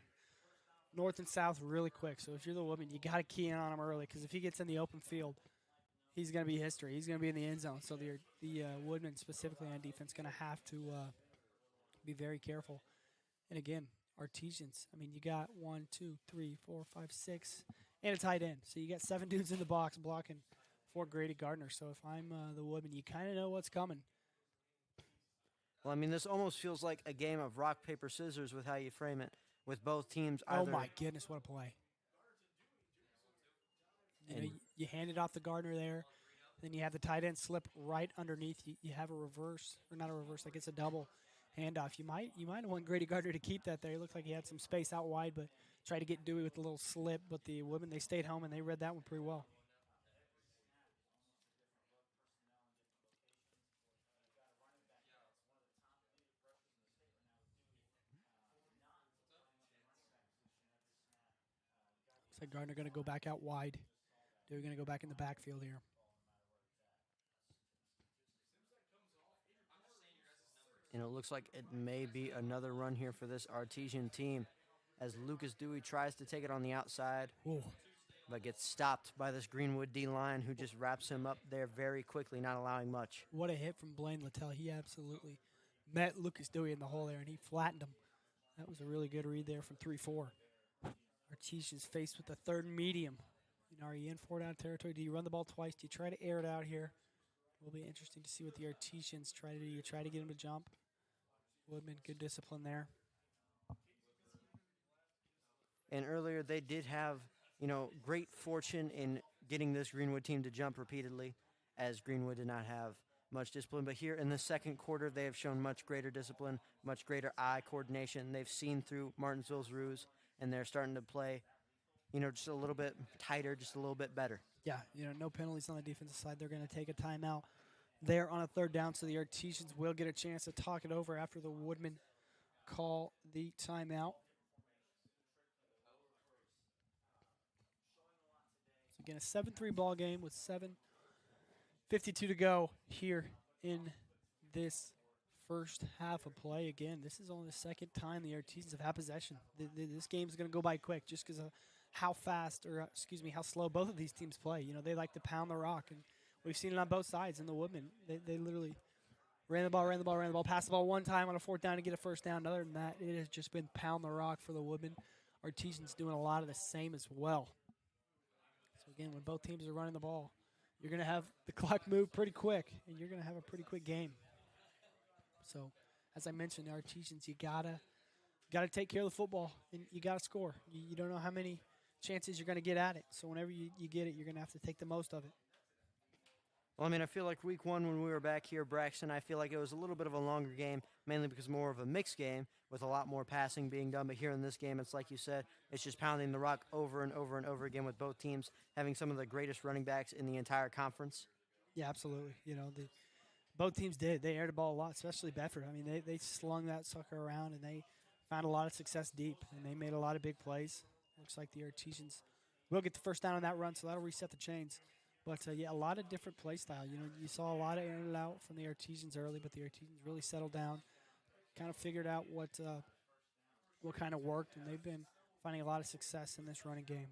north and south really quick. So if you're the Woodmen, you got to key in on him early, because if he gets in the open field, he's going to be history. He's going to be in the end zone. So the Woodmen, specifically on defense, going to have to be very careful. And again, Artesians. You got 1, 2, 3, 4, 5, 6, and a tight end. So you got 7 dudes in the box blocking for Grady Gardner. So if I'm the Woodmen, you kind of know what's coming. Well, this almost feels like a game of rock, paper, scissors with how you frame it, with both teams either. Oh, my goodness, what a play. You hand it off to Gardner there. Then you have the tight end slip right underneath. You have a reverse, or not a reverse, like it's a double handoff. You might want Grady Gardner to keep that there. It looked like he had some space out wide, but tried to get Dewey with a little slip. But the Women, they stayed home, and they read that one pretty well. Looks like Gardner going to go back out wide. Dewey going to go back in the backfield here. And it looks like it may be another run here for this Artesian team, as Lucas Dewey tries to take it on the outside, but gets stopped by this Greenwood D-line, who just wraps him up there very quickly, not allowing much. What a hit from Blaine Littell. He absolutely met Lucas Dewey in the hole there, and he flattened him. That was a really good read there from 3-4. Artesians faced with the 3rd and medium. Are you in 4 down territory? Do you run the ball twice? Do you try to air it out here? It will be interesting to see what the Artesians try to do. You try to get him to jump. Woodman, good discipline there. And earlier they did have, great fortune in getting this Greenwood team to jump repeatedly, as Greenwood did not have much discipline. But here in the second quarter, they have shown much greater discipline, much greater eye coordination. They've seen through Martinsville's ruse, and they're starting to play, just a little bit tighter, just a little bit better. Yeah, no penalties on the defensive side. They're going to take a timeout there on a third down, so the Artesians will get a chance to talk it over after the Woodmen call the timeout. So again, a 7-3 ball game with 7:52 to go here in this first half of play. Again, this is only the second time the Artesians have had possession. This game is going to go by quick just because of how slow both of these teams play. They like to pound the rock, and we've seen it on both sides. In the Woodmen, they literally ran the ball, passed the ball one time on a fourth down to get a first down. Other than that, it has just been pound the rock for the Woodmen. Artesians doing a lot of the same as well. So again, when both teams are running the ball, you're going to have the clock move pretty quick, and you're going to have a pretty quick game. So, as I mentioned, the Artesians, you gotta take care of the football, and you gotta score. You don't know how many chances you're going to get at it. So whenever you get it, you're going to have to take the most of it. Well, I feel like week one when we were back here, Braxton, I feel like it was a little bit of a longer game, mainly because more of a mixed game with a lot more passing being done. But here in this game, it's like you said, it's just pounding the rock over and over and over again with both teams having some of the greatest running backs in the entire conference. Yeah, absolutely. Both teams did. They aired the ball a lot, especially Bedford. They slung that sucker around, and they found a lot of success deep, and they made a lot of big plays. Looks like the Artesians will get the first down on that run, so that'll reset the chains. But, a lot of different play style. You saw a lot of in and out from the Artesians early, but the Artesians really settled down, kind of figured out what kind of worked, and they've been finding a lot of success in this running game.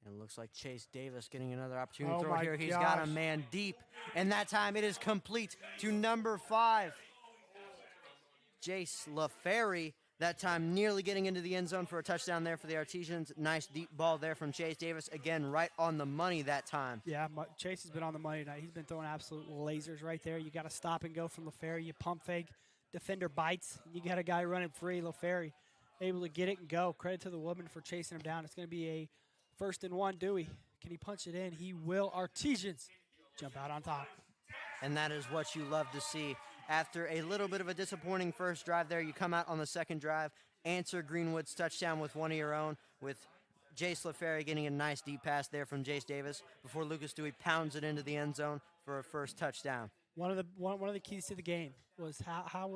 And it looks like Chase Davis getting another opportunity to throw my here. He's gosh. got a man deep, and that time it is complete to number 5. Jace LaFerry, that time nearly getting into the end zone for a touchdown there for the Artesians. Nice deep ball there from Chase Davis. Again, right on the money that time. Yeah, Chase has been on the money tonight. He's been throwing absolute lasers right there. You got to stop and go from LaFerry. You pump fake, defender bites. You got a guy running free. LaFerry able to get it and go. Credit to the Woodmen for chasing him down. It's going to be a 1st and 1. Dewey, can he punch it in? He will. Artesians jump out on top. And that is what you love to see. After a little bit of a disappointing first drive there, you come out on the second drive, answer Greenwood's touchdown with one of your own, with Jace LaFerry getting a nice deep pass there from Jace Davis before Lucas Dewey pounds it into the end zone for a first touchdown. One of the keys to the game was how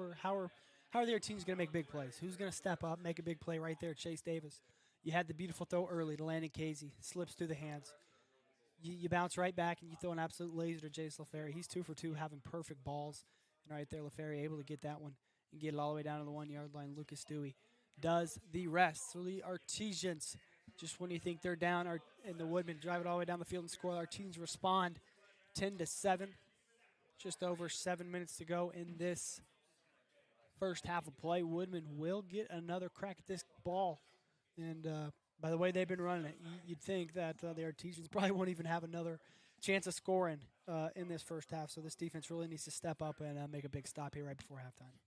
are their teams going to make big plays? Who's going to step up, make a big play right there? Chase Davis. You had the beautiful throw early to Landon Casey. Slips through the hands. You bounce right back, and you throw an absolute laser to Jace LaFerry. He's 2 for 2, having perfect balls. And right there, LaFerry able to get that one and get it all the way down to the 1-yard line. Lucas Dewey does the rest. So the Artesians, just when you think they're down, and the Woodmen drive it all the way down the field and score, the Artesians respond 10-7. Just over 7 minutes to go in this first half of play. Woodmen will get another crack at this ball. And by the way they've been running it, you'd think that the Artesians probably won't even have another chance of scoring in this first half. So this defense really needs to step up and make a big stop here right before halftime.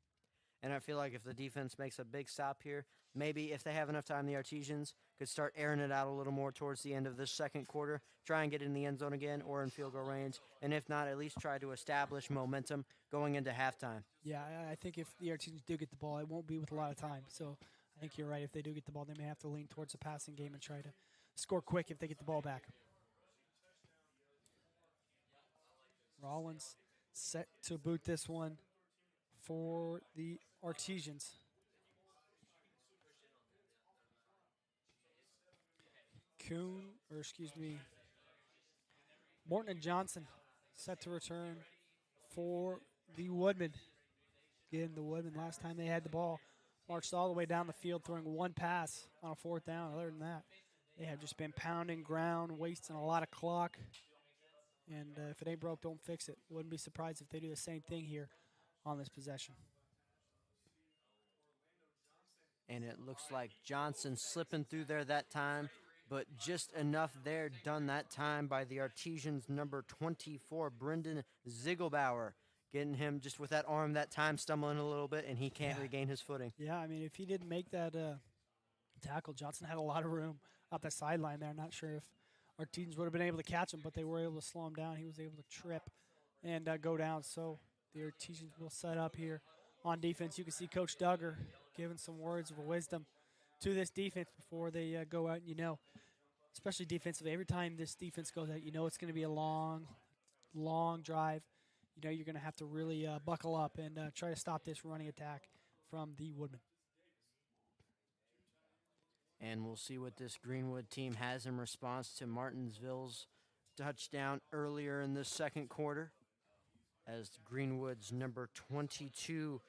And I feel like if the defense makes a big stop here, maybe if they have enough time, the Artesians could start airing it out a little more towards the end of this second quarter, try and get in the end zone again or in field goal range, and if not, at least try to establish momentum going into halftime. Yeah, I think if the Artesians do get the ball, it won't be with a lot of time. So I think you're right. If they do get the ball, they may have to lean towards the passing game and try to score quick if they get the ball back. Rollins set to boot this one for the Artesians. Morton and Johnson set to return for the Woodmen. Again, the Woodmen, last time they had the ball, marched all the way down the field, throwing one pass on a fourth down. Other than that, they have just been pounding ground, wasting a lot of clock. And if it ain't broke, don't fix it. Wouldn't be surprised if they do the same thing here on this possession. And it looks like Johnson slipping through there that time, but just enough there done that time by the Artesians number 24, Brendan Ziegelbauer. getting him just with that arm that time stumbling a little bit, and he can't regain his footing. Yeah, I mean, if he didn't make that tackle, Johnson had a lot of room out the sideline there. Not sure if Artisians would have been able to catch him, but they were able to slow him down. He was able to trip and go down. So the Artisians will set up here on defense. You can see Coach Duggar giving some words of wisdom to this defense before they go out. And especially defensively, every time this defense goes out, it's going to be a long drive. You're going to have to really buckle up and try to stop this running attack from the Woodmen. And we'll see what this Greenwood team has in response to Martinsville's touchdown earlier in the second quarter, as Greenwood's number 22,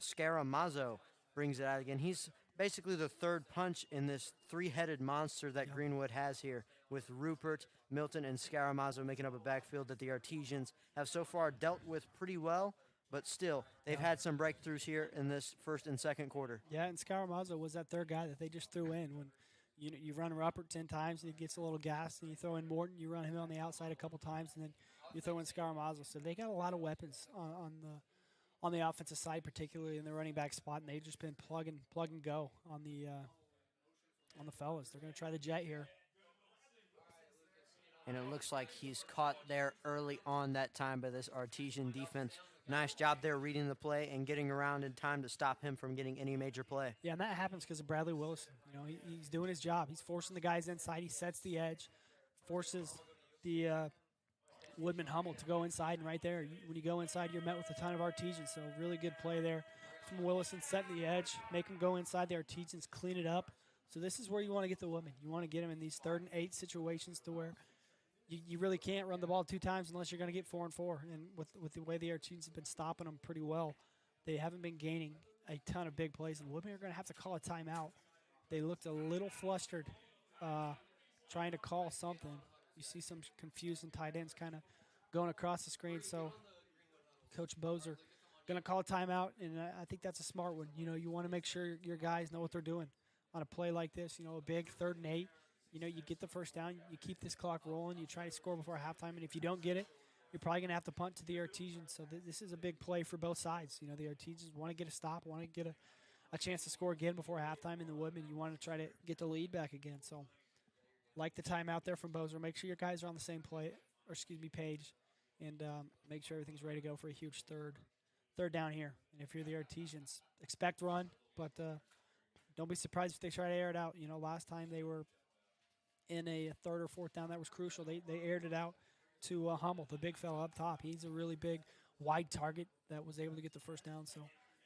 Scaramazzo, brings it out again. He's basically the third punch in this three-headed monster that Greenwood has here, with Rupert, Milton, and Scaramazzo making up a backfield that the Artisians have so far dealt with pretty well. But still, they've had some breakthroughs here in this first and second quarter. Yeah, and Scaramazzo was that third guy that they just threw in. When you run Rupert 10 times and he gets a little gas, and you throw in Morton, you run him on the outside a couple times, and then you throw in Scaramazzo. So they got a lot of weapons on the offensive side, particularly in the running back spot, and they've just been plug and go on the fellas. They're going to try the jet here. And it looks like he's caught there early on that time by this Artesian defense. Nice job there reading the play and getting around in time to stop him from getting any major play. Yeah, and that happens because of Bradley Willison. He's doing his job. He's forcing the guys inside. He sets the edge, forces the Woodman Hummel to go inside, and right there, when you go inside, you're met with a ton of Artesians. So really good play there from Willison, setting the edge, make them go inside. The Artesians clean it up. So this is where you want to get the Woodmen. You want to get them in these 3rd and 8 situations to where you really can't run the ball 2 times unless you're going to get 4 and 4. And with the way the Artesians have been stopping them pretty well, they haven't been gaining a ton of big plays. And the Woodmen are going to have to call a timeout. They looked a little flustered trying to call something. You see some confused tight ends kind of going across the screen. So Coach Bozer going to call a timeout, and I think that's a smart one. You want to make sure your guys know what they're doing on a play like this. A big 3rd and 8. You get the first down, you keep this clock rolling, you try to score before halftime, and if you don't get it, you're probably going to have to punt to the Artesians. So this is a big play for both sides. The Artesians want to get a stop, want to get a chance to score again before halftime, and the Woodmen, you want to try to get the lead back again. So like the timeout there from Bozer. Make sure your guys are on the same page, and make sure everything's ready to go for a huge third down here. And if you're the Artesians, expect run, but don't be surprised if they try to air it out. Last time they were in a 3rd or 4th down, that was crucial. They aired it out to Hummel, the big fella up top. He's a really big, wide target that was able to get the first down. So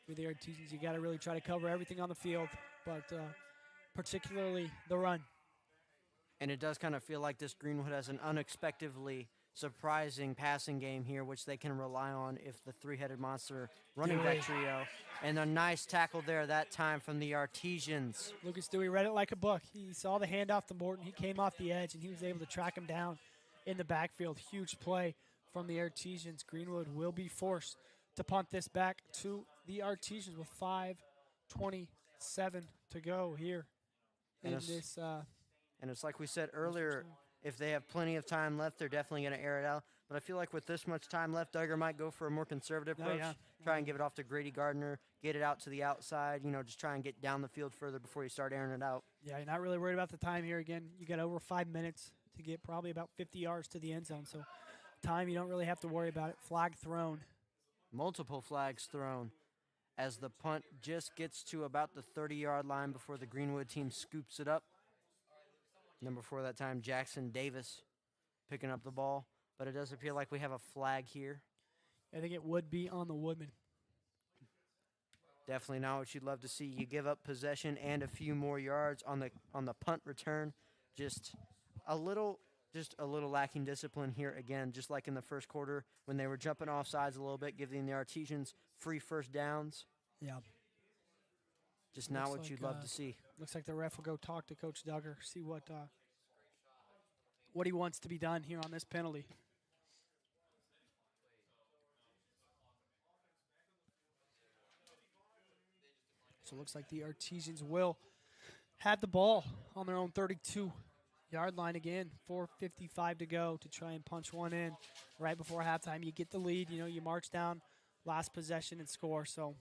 for the Artesians, you got to really try to cover everything on the field, but particularly the run. And it does kind of feel like this Greenwood has an unexpectedly surprising passing game here, which they can rely on if the three-headed monster running back trio. And a nice tackle there that time from the Artesians. Lucas Dewey read it like a book. He saw the handoff to Morton. He came off the edge, and he was able to track him down in the backfield. Huge play from the Artesians. Greenwood will be forced to punt this back to the Artesians with 5:27 to go here in this. And it's like we said earlier, if they have plenty of time left, they're definitely going to air it out. But I feel like with this much time left, Duggar might go for a more conservative approach. Try and give it off to Grady Gardner, get it out to the outside, just try and get down the field further before you start airing it out. Yeah, you're not really worried about the time here. Again, you got over 5 minutes to get probably about 50 yards to the end zone. So time, you don't really have to worry about it. Flag thrown. Multiple flags thrown as the punt just gets to about the 30-yard line before the Greenwood team scoops it up. Number 4 that time, Jackson Davis picking up the ball. But it does appear like we have a flag here. I think it would be on the Woodmen. Definitely not what you'd love to see. You give up possession and a few more yards on the punt return. Just a little lacking discipline here again, just like in the first quarter when they were jumping off sides a little bit, giving the Artesians free first downs. Yeah. Just not what you'd love to see. Looks like the ref will go talk to Coach Duggar, see what he wants to be done here on this penalty. So it looks like the Artesians will have the ball on their own 32 Yard line again, 4:55 to go to try and punch one in right before halftime. You get the lead, you march down last possession and score. So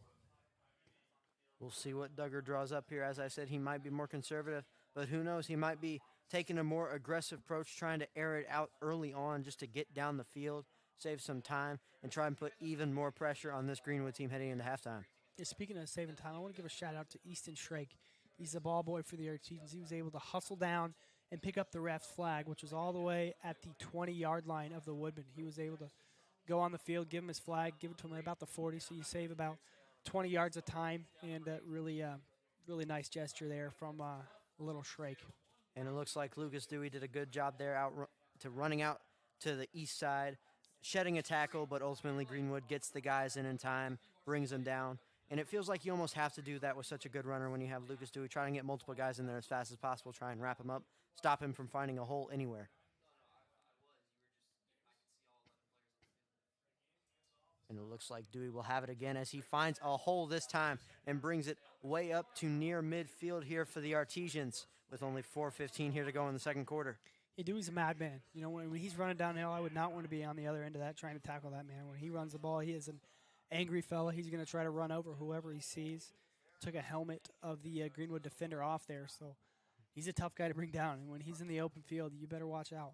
We'll see what Duggar draws up here. As I said, he might be more conservative, but who knows? He might be taking a more aggressive approach, trying to air it out early on just to get down the field, save some time, and try and put even more pressure on this Greenwood team heading into halftime. yeah, speaking of saving time, I want to give a shout out to Easton Shrake. He's the ball boy for the Artesians. He was able to hustle down and pick up the ref's flag, which was all the way at the 20-yard line of the Woodmen. He was able to go on the field, give him his flag, give it to him at about the 40, so you save about 20 yards of time, and really nice gesture there from little Shrake. And it looks like Lucas Dewey did a good job there running out to the east side, shedding a tackle, but ultimately Greenwood gets the guys in time, brings them down. And it feels like you almost have to do that with such a good runner when you have Lucas Dewey. Try and get multiple guys in there as fast as possible, try and wrap him up, stop him from finding a hole anywhere. And it looks like Dewey will have it again as he finds a hole this time and brings it way up to near midfield here for the Artesians with only 4:15 here to go in the second quarter. Yeah, Dewey's a madman. When he's running downhill, I would not want to be on the other end of that trying to tackle that man. When he runs the ball, he is an angry fella. He's going to try to run over whoever he sees. Took a helmet of the Greenwood defender off there, so he's a tough guy to bring down. And when he's in the open field, you better watch out.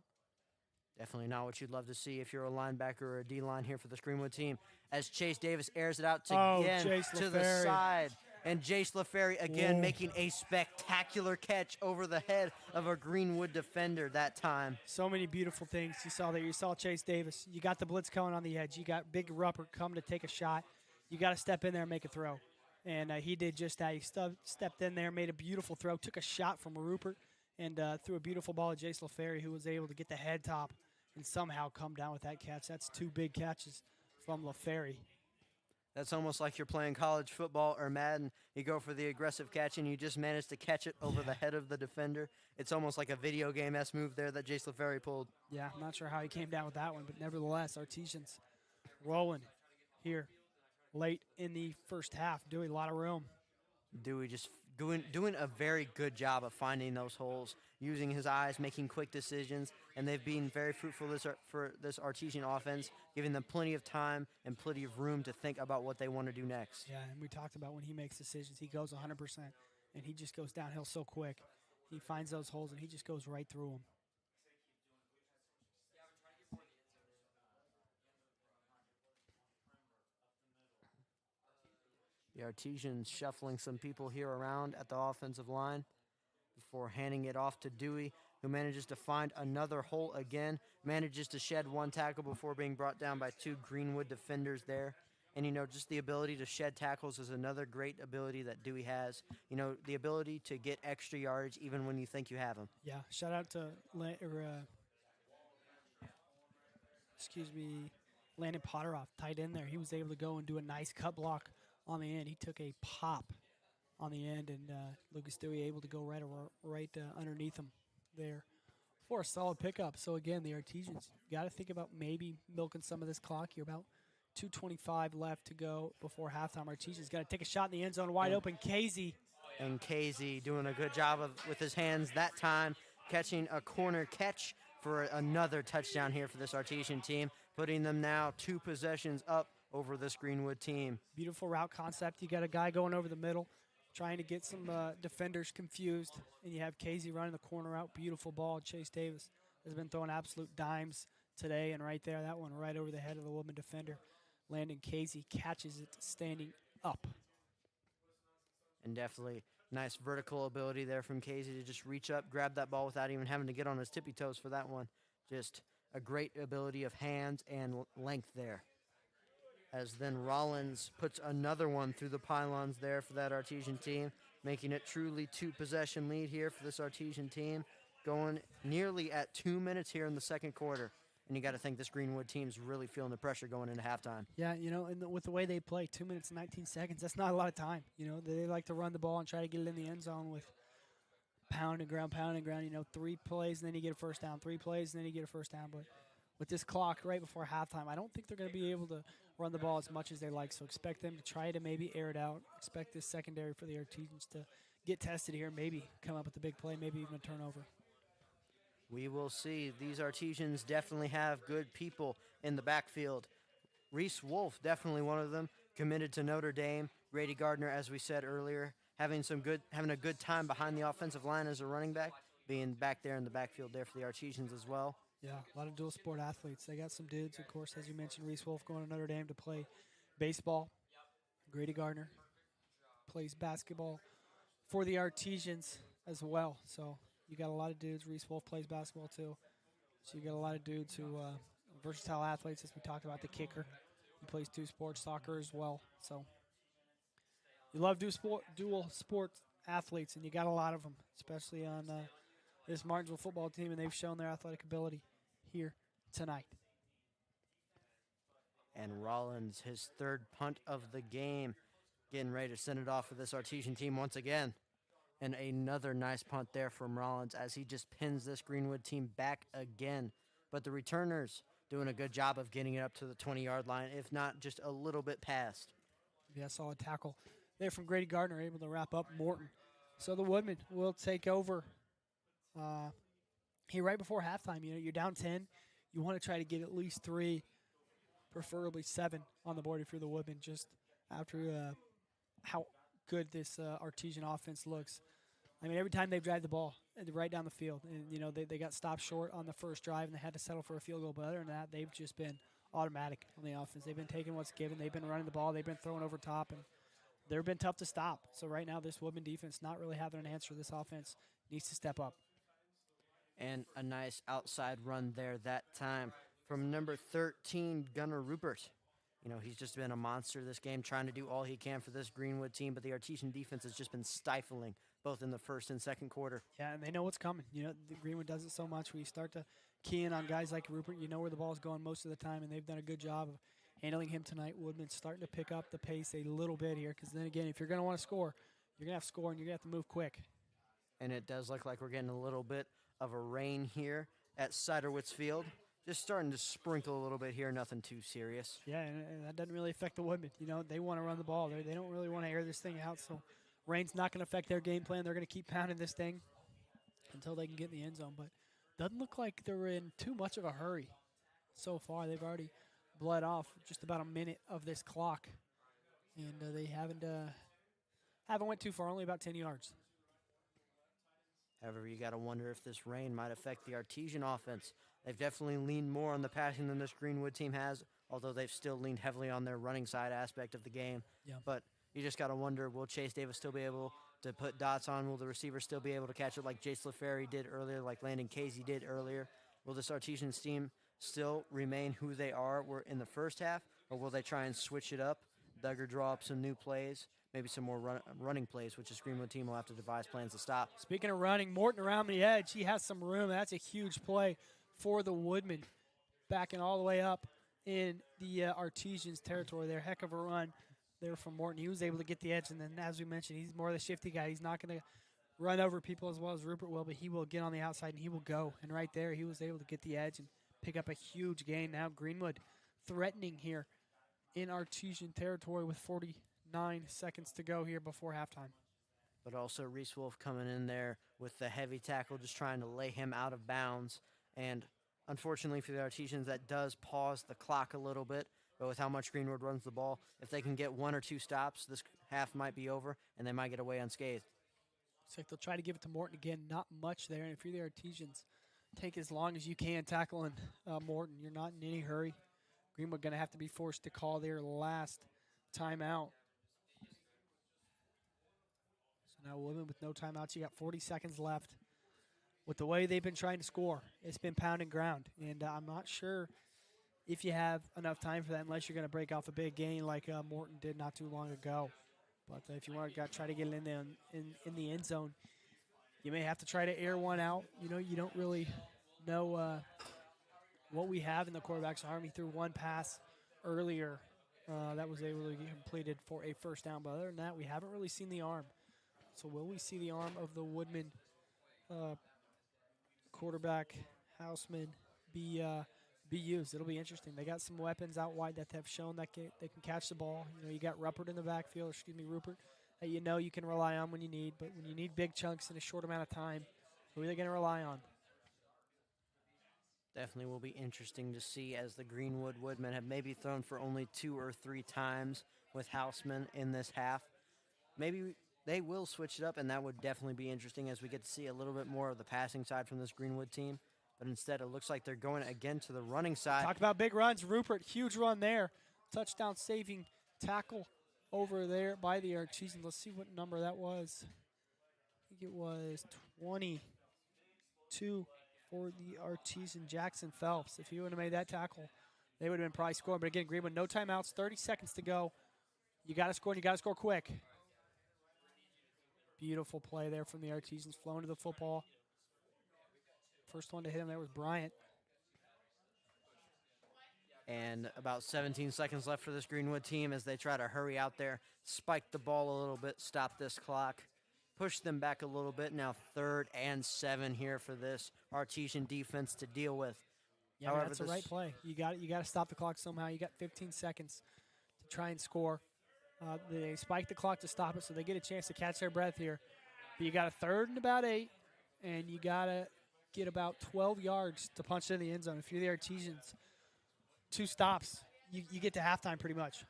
Definitely not what you'd love to see if you're a linebacker or a D-line here for this Greenwood team. As Chase Davis airs it out again to the side. And Jace LaFerry again making a spectacular catch over the head of a Greenwood defender that time. So many beautiful things you saw there. You saw Chase Davis. You got the blitz coming on the edge. You got Big Rupert coming to take a shot. You got to step in there and make a throw. And he did just that. He stepped in there, made a beautiful throw, took a shot from Rupert, and threw a beautiful ball at Jace LaFerry, who was able to get the head top and somehow come down with that catch. That's two big catches from LaFerry. That's almost like you're playing college football or Madden. You go for the aggressive catch, and you just manage to catch it over the head of the defender. It's almost like a video game-esque move there that Jace LaFerry pulled. Yeah, I'm not sure how he came down with that one, but nevertheless, Artesians rolling here late in the first half, doing a lot of room. Dewey just doing a very good job of finding those holes, using his eyes, making quick decisions, and they've been very fruitful for this Artesian offense, giving them plenty of time and plenty of room to think about what they want to do next. Yeah, and we talked about when he makes decisions, he goes 100%, and he just goes downhill so quick. He finds those holes, and he just goes right through them. The Artesians shuffling some people here around at the offensive line before handing it off to Dewey, who manages to find another hole again, manages to shed one tackle before being brought down by two Greenwood defenders there. And, just the ability to shed tackles is another great ability that Dewey has. The ability to get extra yards even when you think you have them. Yeah, shout out to Landon Potteroff, tight end there. He was able to go and do a nice cut block on the end. He took a pop on the end, and Lucas Dewey able to go right underneath him there for a solid pickup. So, again, the Artesians got to think about maybe milking some of this clock here. About 2:25 left to go before halftime. Artesians got to take a shot in the end zone, wide open. Casey. And Casey doing a good job with his hands that time, catching a corner catch for another touchdown here for this Artesian team, putting them now 2 possessions up over this Greenwood team. Beautiful route concept. You got a guy going over the middle, trying to get some defenders confused, and you have Casey running the corner out. Beautiful ball. Chase Davis has been throwing absolute dimes today, and right there, that one right over the head of the Woodman defender. Landon Casey catches it standing up. And definitely nice vertical ability there from Casey to just reach up, grab that ball without even having to get on his tippy toes for that one. Just a great ability of hands and length there. As then Rollins puts another one through the pylons there for that Artesian team, making it truly 2-possession lead here for this Artesian team, going nearly at 2 minutes here in the second quarter. And you got to think this Greenwood team's really feeling the pressure going into halftime. Yeah, and with the way they play, 2 minutes and 19 seconds, that's not a lot of time. They like to run the ball and try to get it in the end zone with pound and ground. 3 plays and then you get a first down, 3 plays and then you get a first down. But with this clock right before halftime, I don't think they're going to be able to run the ball as much as they like. So expect them to try to maybe air it out. Expect this secondary for the Artesians to get tested here, maybe come up with a big play, maybe even a turnover. We will see. These Artesians definitely have good people in the backfield. Reese Wolf, definitely one of them, committed to Notre Dame. Grady Gardner, as we said earlier, having a good time behind the offensive line as a running back, being back there in the backfield there for the Artesians as well. Yeah, a lot of dual sport athletes. They got some dudes, of course, as you mentioned, Reese Wolf going to Notre Dame to play baseball. Grady Gardner plays basketball for the Artesians as well. So you got a lot of dudes. Reese Wolf plays basketball too. So you got a lot of dudes who versatile athletes, as we talked about. The kicker, he plays two sports, soccer as well. So you love dual sport athletes, and you got a lot of them, especially on this Martinsville football team, and they've shown their athletic ability here tonight. And Rollins, his third punt of the game, getting ready to send it off for this Artesian team once again. And another nice punt there from Rollins as he just pins this Greenwood team back again. But the returners doing a good job of getting it up to the 20-yard line, if not just a little bit past. Yeah, solid tackle there from Grady Gardner, able to wrap up Morton. So the Woodmen will take over here right before halftime. You know, you're down 10. You want to try to get at least 3, preferably 7 on the board if you're the Woodmen, just after how good this Artesian offense looks. I mean, every time they've driven the ball right down the field, and, you know, they got stopped short on the first drive, and they had to settle for a field goal. But other than that, they've just been automatic on the offense. They've been taking what's given. They've been running the ball. They've been throwing over top, and they've been tough to stop. So right now, this Woodman defense not really having an answer. This offense needs to step up. And a nice outside run there that time from number 13, Gunnar Rupert. You know, he's just been a monster this game, trying to do all he can for this Greenwood team, but the Artesian defense has just been stifling both in the first and second quarter. Yeah, and they know what's coming. You know, the Greenwood does it so much. When you start to key in on guys like Rupert, you know where the ball's going most of the time, and they've done a good job of handling him tonight. Woodman's starting to pick up the pace a little bit here, because then again, if you're going to want to score, you're going to have to score, and you're going to have to move quick. And it does look like we're getting a little bit of a rain here at Ciderwitz Field. Just starting to sprinkle a little bit here, nothing too serious. Yeah, and that doesn't really affect the Woodmen. You know, they want to run the ball. They don't really want to air this thing out, so rain's not going to affect their game plan. They're going to keep pounding this thing until they can get in the end zone. But doesn't look like they're in too much of a hurry so far. They've already bled off just about a minute of this clock, and they haven't went too far, only about 10 yards. However, you got to wonder if this rain might affect the Artesian offense. They've definitely leaned more on the passing than this Greenwood team has, although they've still leaned heavily on their running side aspect of the game. Yeah. But you just got to wonder, will Chase Davis still be able to put dots on? Will the receiver still be able to catch it like Jace LaFerry did earlier, like Landon Casey did earlier? Will this Artesian team still remain who they were in the first half, or will they try and switch it up, Duggar draw up some new plays, maybe some more running plays, which this Greenwood team will have to devise plans to stop? Speaking of running, Morton around the edge. He has some room. That's a huge play for the Woodmen, backing all the way up in the Artesians territory there. Heck of a run there from Morton. He was able to get the edge, and then, as we mentioned, he's more of the shifty guy. He's not going to run over people as well as Rupert will, but he will get on the outside, and he will go. And right there, he was able to get the edge and pick up a huge gain. Now Greenwood threatening here in Artesian territory with 49 seconds to go here before halftime. But also Reese Wolf coming in there with the heavy tackle, just trying to lay him out of bounds. And unfortunately for the Artesians, that does pause the clock a little bit. But with how much Greenwood runs the ball, if they can get 1 or 2 stops, this half might be over, and they might get away unscathed. Looks like they'll try to give it to Morton again. Not much there. And if you're the Artesians, take as long as you can tackling Morton. You're not in any hurry. Greenwood going to have to be forced to call their last timeout. So now Woodman with no timeouts. You got 40 seconds left. With the way they've been trying to score, it's been pound and ground. And I'm not sure if you have enough time for that unless you're going to break off a big gain like Morton did not too long ago. But if you want to try to get it in the end zone, you may have to try to air one out. You know, you don't really know what we have in the quarterback's arm. He threw one pass earlier that was able to get completed for a first down. But other than that, we haven't really seen the arm. So will we see the arm of the Woodman quarterback, Houseman, be used? It'll be interesting. They got some weapons out wide that have shown that they can catch the ball. You know, you got Rupert in the backfield, Rupert, that you know you can rely on when you need. But when you need big chunks in a short amount of time, who are they going to rely on? Definitely will be interesting to see as the Greenwood Woodmen have maybe thrown for only 2 or 3 times with Houseman in this half. Maybe they will switch it up, and that would definitely be interesting as we get to see a little bit more of the passing side from this Greenwood team. But instead, it looks like they're going again to the running side. Talk about big runs. Rupert, huge run there. Touchdown saving tackle over there by the Artesians. Let's see what number that was. I think it was 22 for the Artesian, Jackson Phelps. If he would have made that tackle, they would have been probably scoring. But again, Greenwood, no timeouts, 30 seconds to go. You got to score, and you got to score quick. Beautiful play there from the Artesians, flowing to the football. First one to hit him there was Bryant. And about 17 seconds left for this Greenwood team as they try to hurry out there, spike the ball a little bit, stop this clock, push them back a little bit. Now 3rd and 7 here for this Artesian defense to deal with. Yeah, however, that's the right play. You got to stop the clock somehow. You got 15 seconds to try and score. They spike the clock to stop it, so they get a chance to catch their breath here. But you got a 3rd and about 8, and you got to get about 12 yards to punch in the end zone. If you're the Artesians, 2 stops, you get to halftime pretty much.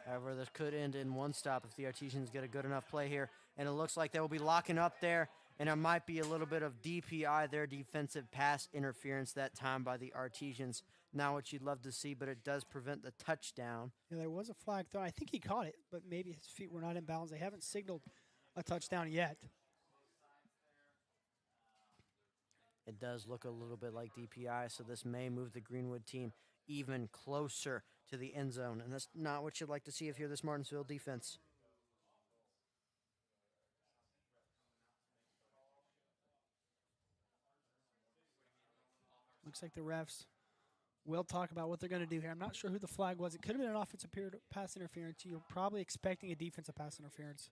However, this could end in 1 stop if the Artesians get a good enough play here. And it looks like they will be locking up there, and it might be a little bit of DPI there, defensive pass interference that time by the Artesians. Not what you'd love to see, but it does prevent the touchdown. Yeah, there was a flag thrown. I think he caught it, but maybe his feet were not in bounds. They haven't signaled a touchdown yet. It does look a little bit like DPI, so this may move the Greenwood team even closer to the end zone, and that's not what you'd like to see if you're this Martinsville defense. Looks like the refs will talk about what they're going to do here. I'm not sure who the flag was. It could have been an offensive pass interference. You're probably expecting a defensive pass interference,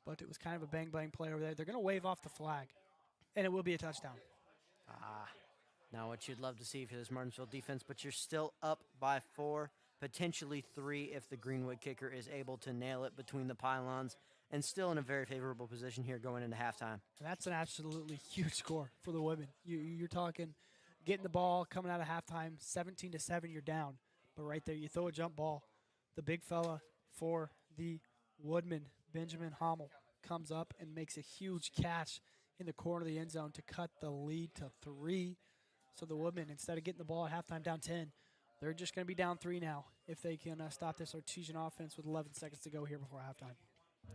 but it was kind of a bang-bang play over there. They're going to wave off the flag, and it will be a touchdown. Now what you'd love to see for this Martinsville defense, but you're still up by 4, potentially 3 if the Greenwood kicker is able to nail it between the pylons, and still in a very favorable position here going into halftime. And that's an absolutely huge score for the women. You're talking getting the ball coming out of halftime, 17-7, you're down. But right there, you throw a jump ball. The big fella for the Woodman, Benjamin Hommel, comes up and makes a huge catch in the corner of the end zone to cut the lead to 3. So the Woodmen, instead of getting the ball at halftime down 10, they're just going to be down 3 now if they can stop this Artesian offense with 11 seconds to go here before halftime.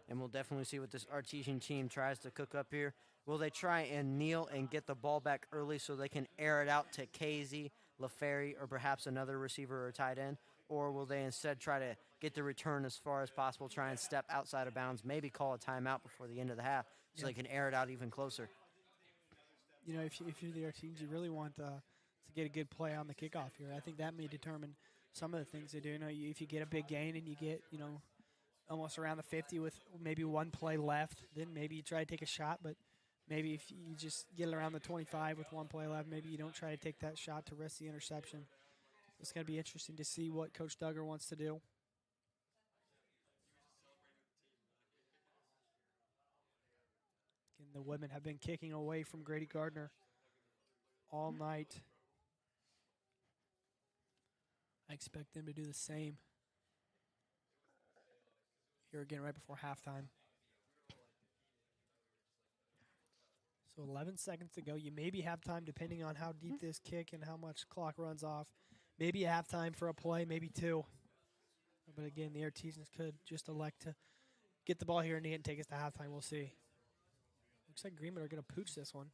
And we'll definitely see what this Artesian team tries to cook up here. Will they try and kneel and get the ball back early so they can air it out to Casey, LaFerry, or perhaps another receiver or tight end? Or will they instead try to get the return as far as possible, try and step outside of bounds, maybe call a timeout before the end of the half so they can air it out even closer? You know, if you're the Artesians, you really want to get a good play on the kickoff here. I think that may determine some of the things they do. You know, if you get a big gain and you get, almost around the 50 with maybe 1 play left, then maybe you try to take a shot. But maybe if you just get around the 25 with 1 play left, maybe you don't try to take that shot to risk the interception. It's going to be interesting to see what Coach Duggar wants to do. Again, the women have been kicking away from Grady Gardner all night. I expect them to do the same here again right before halftime. So 11 seconds to go. You maybe have time, depending on how deep this kick and how much clock runs off. Maybe you have time for a play, maybe 2. But again, the Artesians could just elect to get the ball here and take us to halftime. We'll see. Looks like Greenwood are going to pooch this one.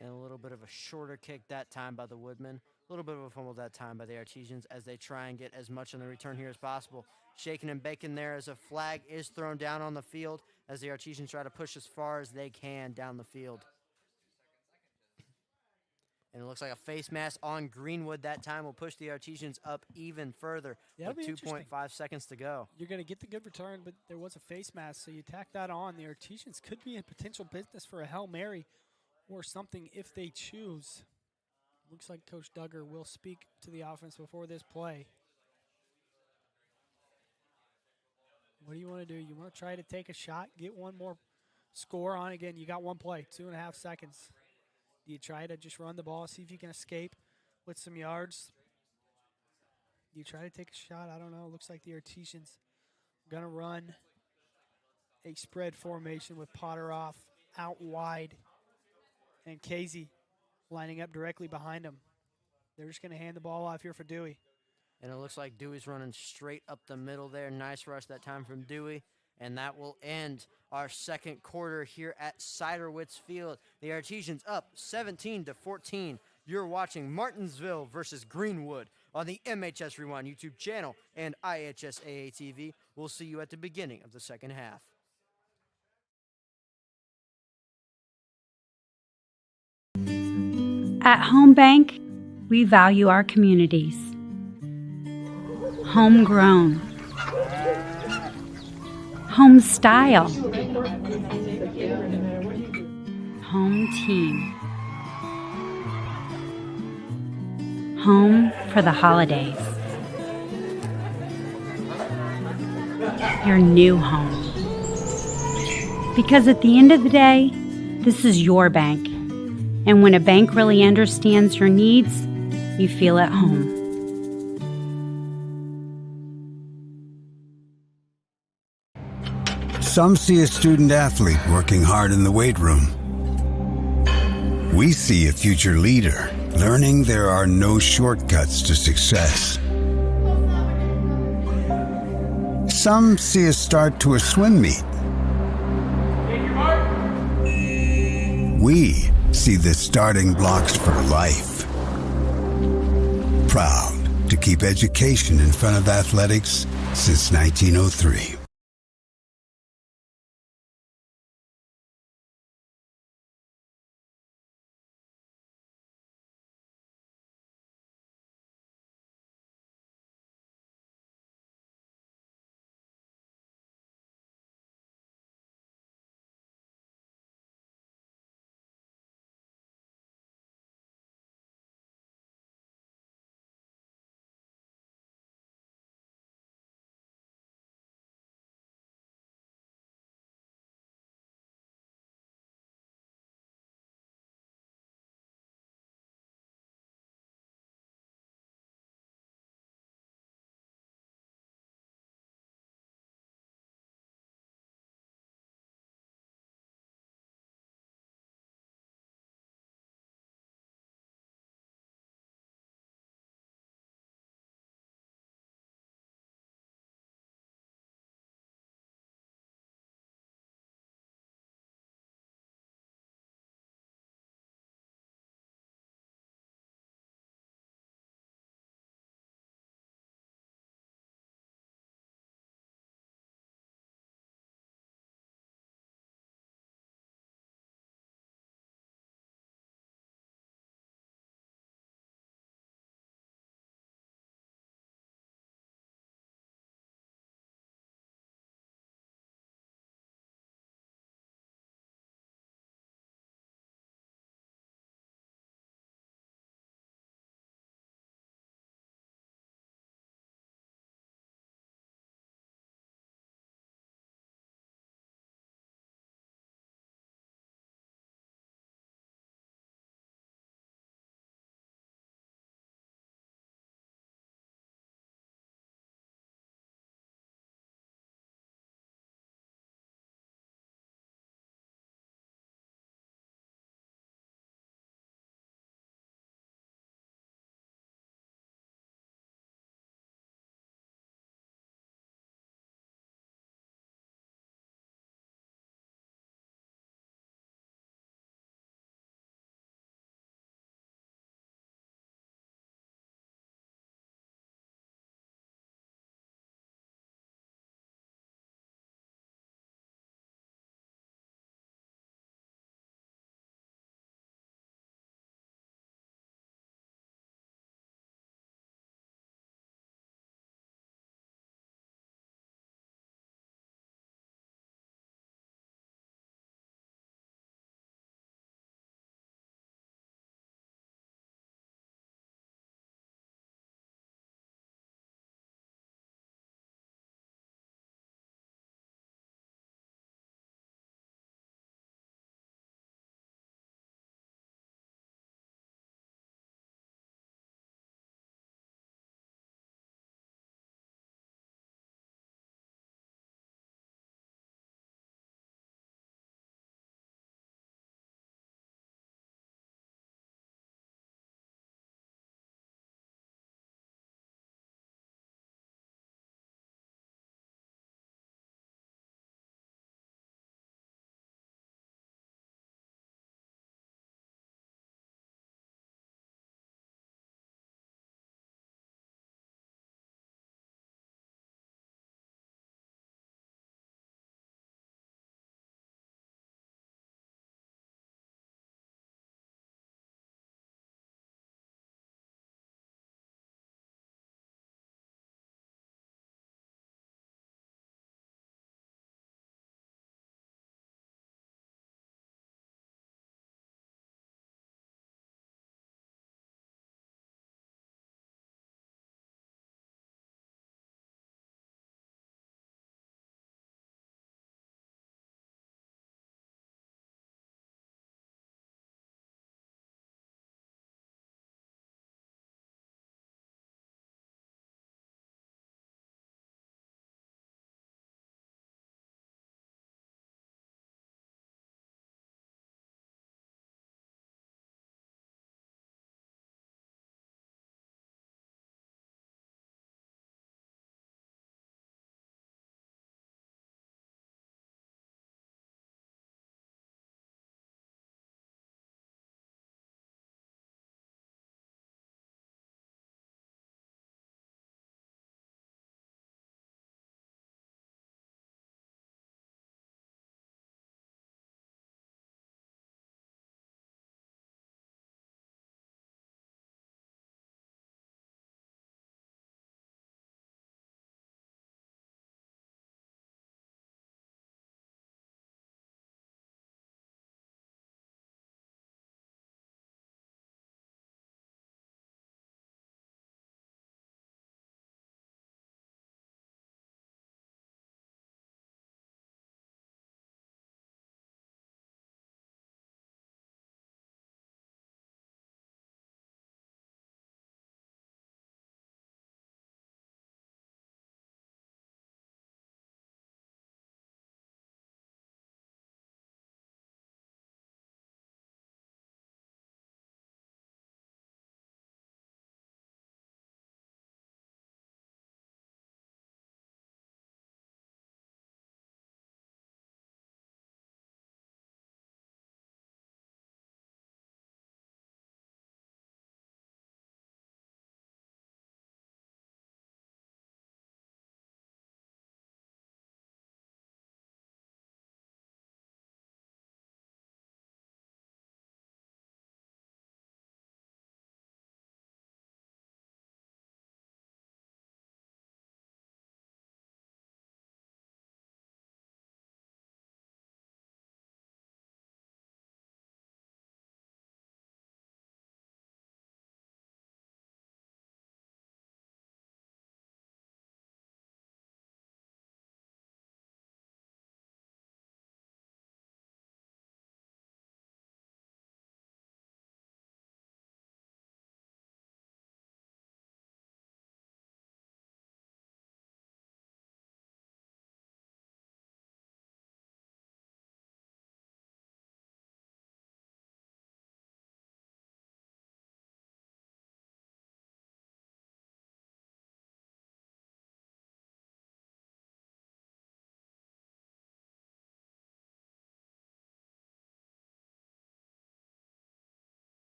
And a little bit of a shorter kick that time by the Woodmen. A little bit of a fumble that time by the Artesians as they try and get as much on the return here as possible. Shaking and baking there as a flag is thrown down on the field as the Artesians try to push as far as they can down the field. And it looks like a face mask on Greenwood that time will push the Artesians up even further with 2.5 seconds to go. You're going to get the good return, but there was a face mask, so you tack that on. The Artesians could be in potential business for a Hail Mary or something if they choose. Looks like Coach Duggar will speak to the offense before this play. What do you want to do? You want to try to take a shot, get one more score on. Again, you got one play, 2.5 seconds. Do you try to just run the ball, see if you can escape with some yards? Do you try to take a shot? I don't know. It looks like the Artisians going to run a spread formation with Potter off out wide and Casey lining up directly behind him. They're just going to hand the ball off here for Dewey. And it looks like Dewey's running straight up the middle there. Nice rush that time from Dewey. And that will end our second quarter here at Ciderwitz Field. The Artesians up 17-14. You're watching Martinsville versus Greenwood on the MHS Rewind YouTube channel and IHS AATV. We'll see you at the beginning of the second half. At Home Bank, we value our communities. Homegrown, home style, home team, home for the holidays, your new home. Because at the end of the day, this is your bank. And when a bank really understands your needs, you feel at home. Some see a student athlete working hard in the weight room. We see a future leader learning there are no shortcuts to success. Some see a start to a swim meet. We see the starting blocks for life. Proud to keep education in front of athletics since 1903.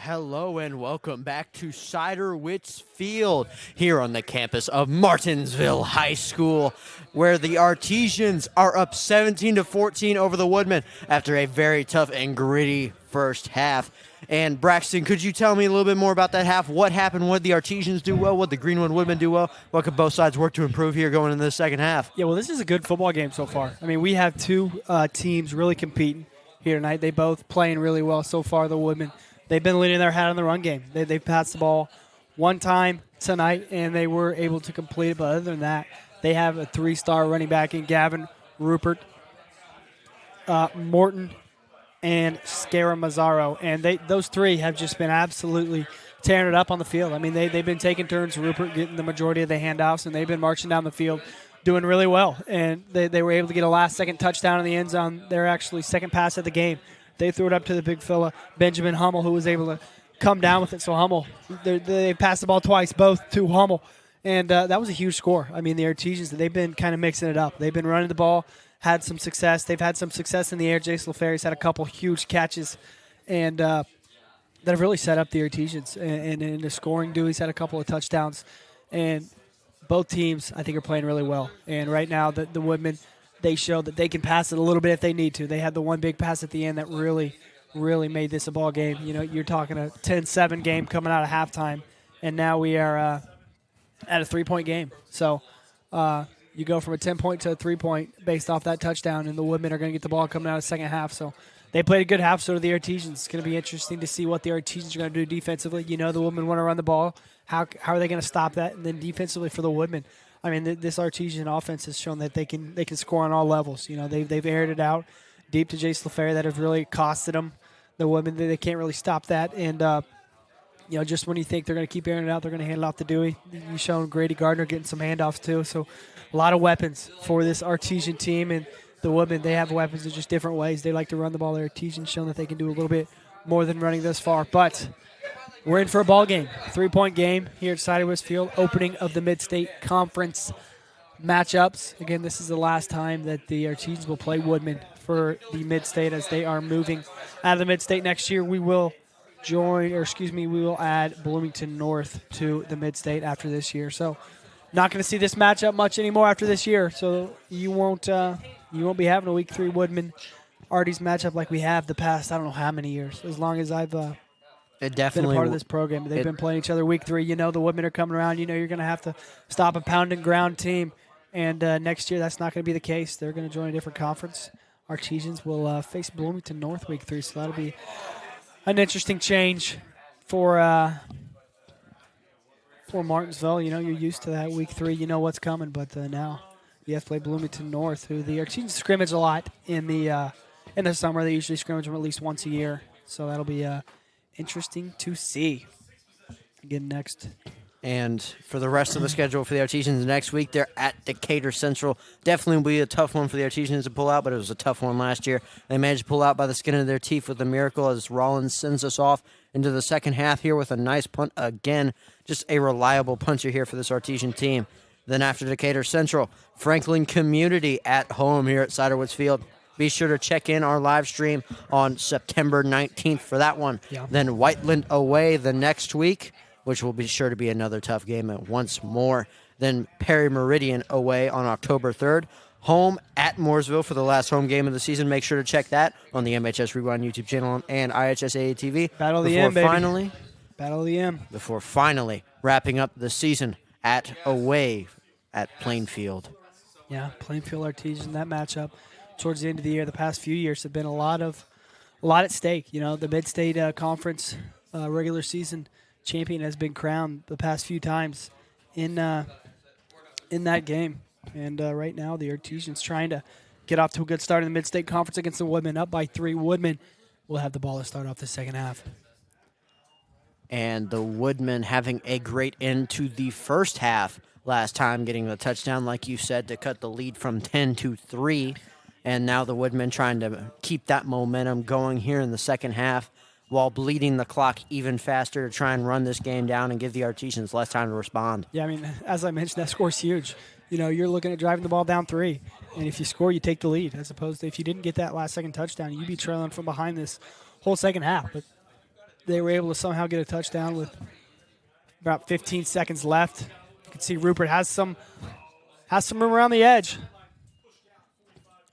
Hello and welcome back to Cider-Wits Field here on the campus of Martinsville High School, where the Artisians are up 17-14 over the Woodmen after a very tough and gritty first half. And Braxton, could you tell me a little bit more about that half? What happened? What did the Artisians do well? What did the Greenwood Woodmen do well? What could both sides work to improve here going into the second half? Yeah, well, this is a good football game so far. I mean, we have two teams really competing here tonight. They both playing really well so far, the Woodmen. They've been leading their hat on the run game. They've passed the ball one time tonight, and they were able to complete it. But other than that, they have a three-star running back in Gavin, Rupert, Morton, and Scaramazaro. And those three have just been absolutely tearing it up on the field. I mean, they've been taking turns, Rupert getting the majority of the handoffs, and they've been marching down the field doing really well. And they were able to get a last-second touchdown in the end zone. Their actually second pass of the game. They threw it up to the big fella, Benjamin Hummel, who was able to come down with it. So Hummel, they passed the ball twice, both to Hummel. And that was a huge score. I mean, the Artisians, they've been kind of mixing it up. They've been running the ball, had some success. They've had some success in the air. Jace LaFerry's had a couple huge catches and that have really set up the Artisians. And in the scoring, Dewey's had a couple of touchdowns. And both teams, I think, are playing really well. And right now, the Woodmen, they show that they can pass it a little bit if they need to. They had the one big pass at the end that really, really made this a ball game. You know, you're talking a 10-7 game coming out of halftime, and now we are at a 3-point game. So you go from a 10-point to a 3-point based off that touchdown, and the Woodmen are going to get the ball coming out of the second half. So they played a good half, so do the Artisians. It's going to be interesting to see what the Artisians are going to do defensively. You know, the Woodmen want to run the ball. How are they going to stop that? And then defensively for the Woodmen, I mean, this Artesian offense has shown that they can score on all levels. You know, they've aired it out deep to Jace LaFerry that have really costed them. The Woodmen, they can't really stop that. And, you know, just when you think they're going to keep airing it out, they're going to hand it off to Dewey. You've shown Grady Gardner getting some handoffs too. So a lot of weapons for this Artesian team. And the Woodmen, they have weapons in just different ways. They like to run the ball. The Artesians shown that they can do a little bit more than running this far. But we're in for a ball game, 3-point game here at Cider-Wits Field, opening of the Mid-State Conference matchups. Again, this is the last time that the Artesians will play Woodmen for the Mid-State as they are moving out of the Mid-State next year. We will we will add Bloomington North to the Mid-State after this year. So not going to see this matchup much anymore after this year. So you won't be having a Week 3 Woodmen Arties matchup like we have the past, I don't know how many years, as long as I've It definitely been a part of this program. They've been playing each other Week 3. You know the Woodmen are coming around. You know you're going to have to stop a pound and ground team. And next year that's not going to be the case. They're going to join a different conference. Artesians will face Bloomington North Week 3, so that'll be an interesting change for Martinsville. You know you're used to that Week 3. You know what's coming, but now you have to play Bloomington North, who the Artesians scrimmage a lot in the summer. They usually scrimmage them at least once a year, so that'll be interesting to see. Again, next. And for the rest of the schedule for the Artesians next week, they're at Decatur Central. Definitely will be a tough one for the Artesians to pull out, but it was a tough one last year. They managed to pull out by the skin of their teeth with a miracle as Rollins sends us off into the second half here with a nice punt again. Just a reliable puncher here for this Artesian team. Then after Decatur Central, Franklin Community at home here at Cider-Wits Field. Be sure to check in our live stream on September 19th for that one. Yeah. Then Whiteland away the next week, which will be sure to be another tough game once more. Then Perry Meridian away on October 3rd. Home at Mooresville for the last home game of the season. Make sure to check that on the MHS Rewind YouTube channel and IHSAA TV. Battle of the M, baby. Battle of the M. Before finally wrapping up the season away at Plainfield. Yeah, Plainfield Artesian, that matchup towards the end of the year, the past few years have been a lot at stake. You know, the Mid-State Conference regular season champion has been crowned the past few times in that game. And right now, the Artesians trying to get off to a good start in the Mid-State Conference against the Woodmen, up by 3. Woodmen will have the ball to start off the second half. And the Woodmen having a great end to the first half last time, getting the touchdown, like you said, to cut the lead from 10-3. And now the Woodmen trying to keep that momentum going here in the second half while bleeding the clock even faster to try and run this game down and give the Artesians less time to respond. Yeah, I mean, as I mentioned, that score's huge. You know, you're looking at driving the ball down 3, and if you score, you take the lead, as opposed to if you didn't get that last-second touchdown, you'd be trailing from behind this whole second half. But they were able to somehow get a touchdown with about 15 seconds left. You can see Rupert has some room around the edge.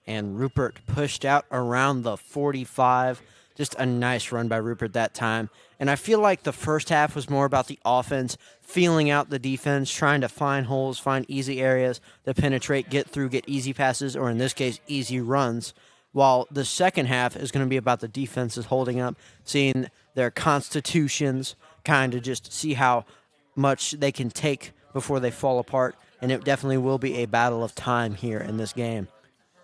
And Rupert pushed out around the 45. Just a nice run by Rupert that time. And I feel like the first half was more about the offense, feeling out the defense, trying to find holes, find easy areas to penetrate, get through, get easy passes, or in this case, easy runs. While the second half is going to be about the defenses holding up, seeing their constitutions, kind of just see how much they can take before they fall apart. And it definitely will be a battle of time here in this game.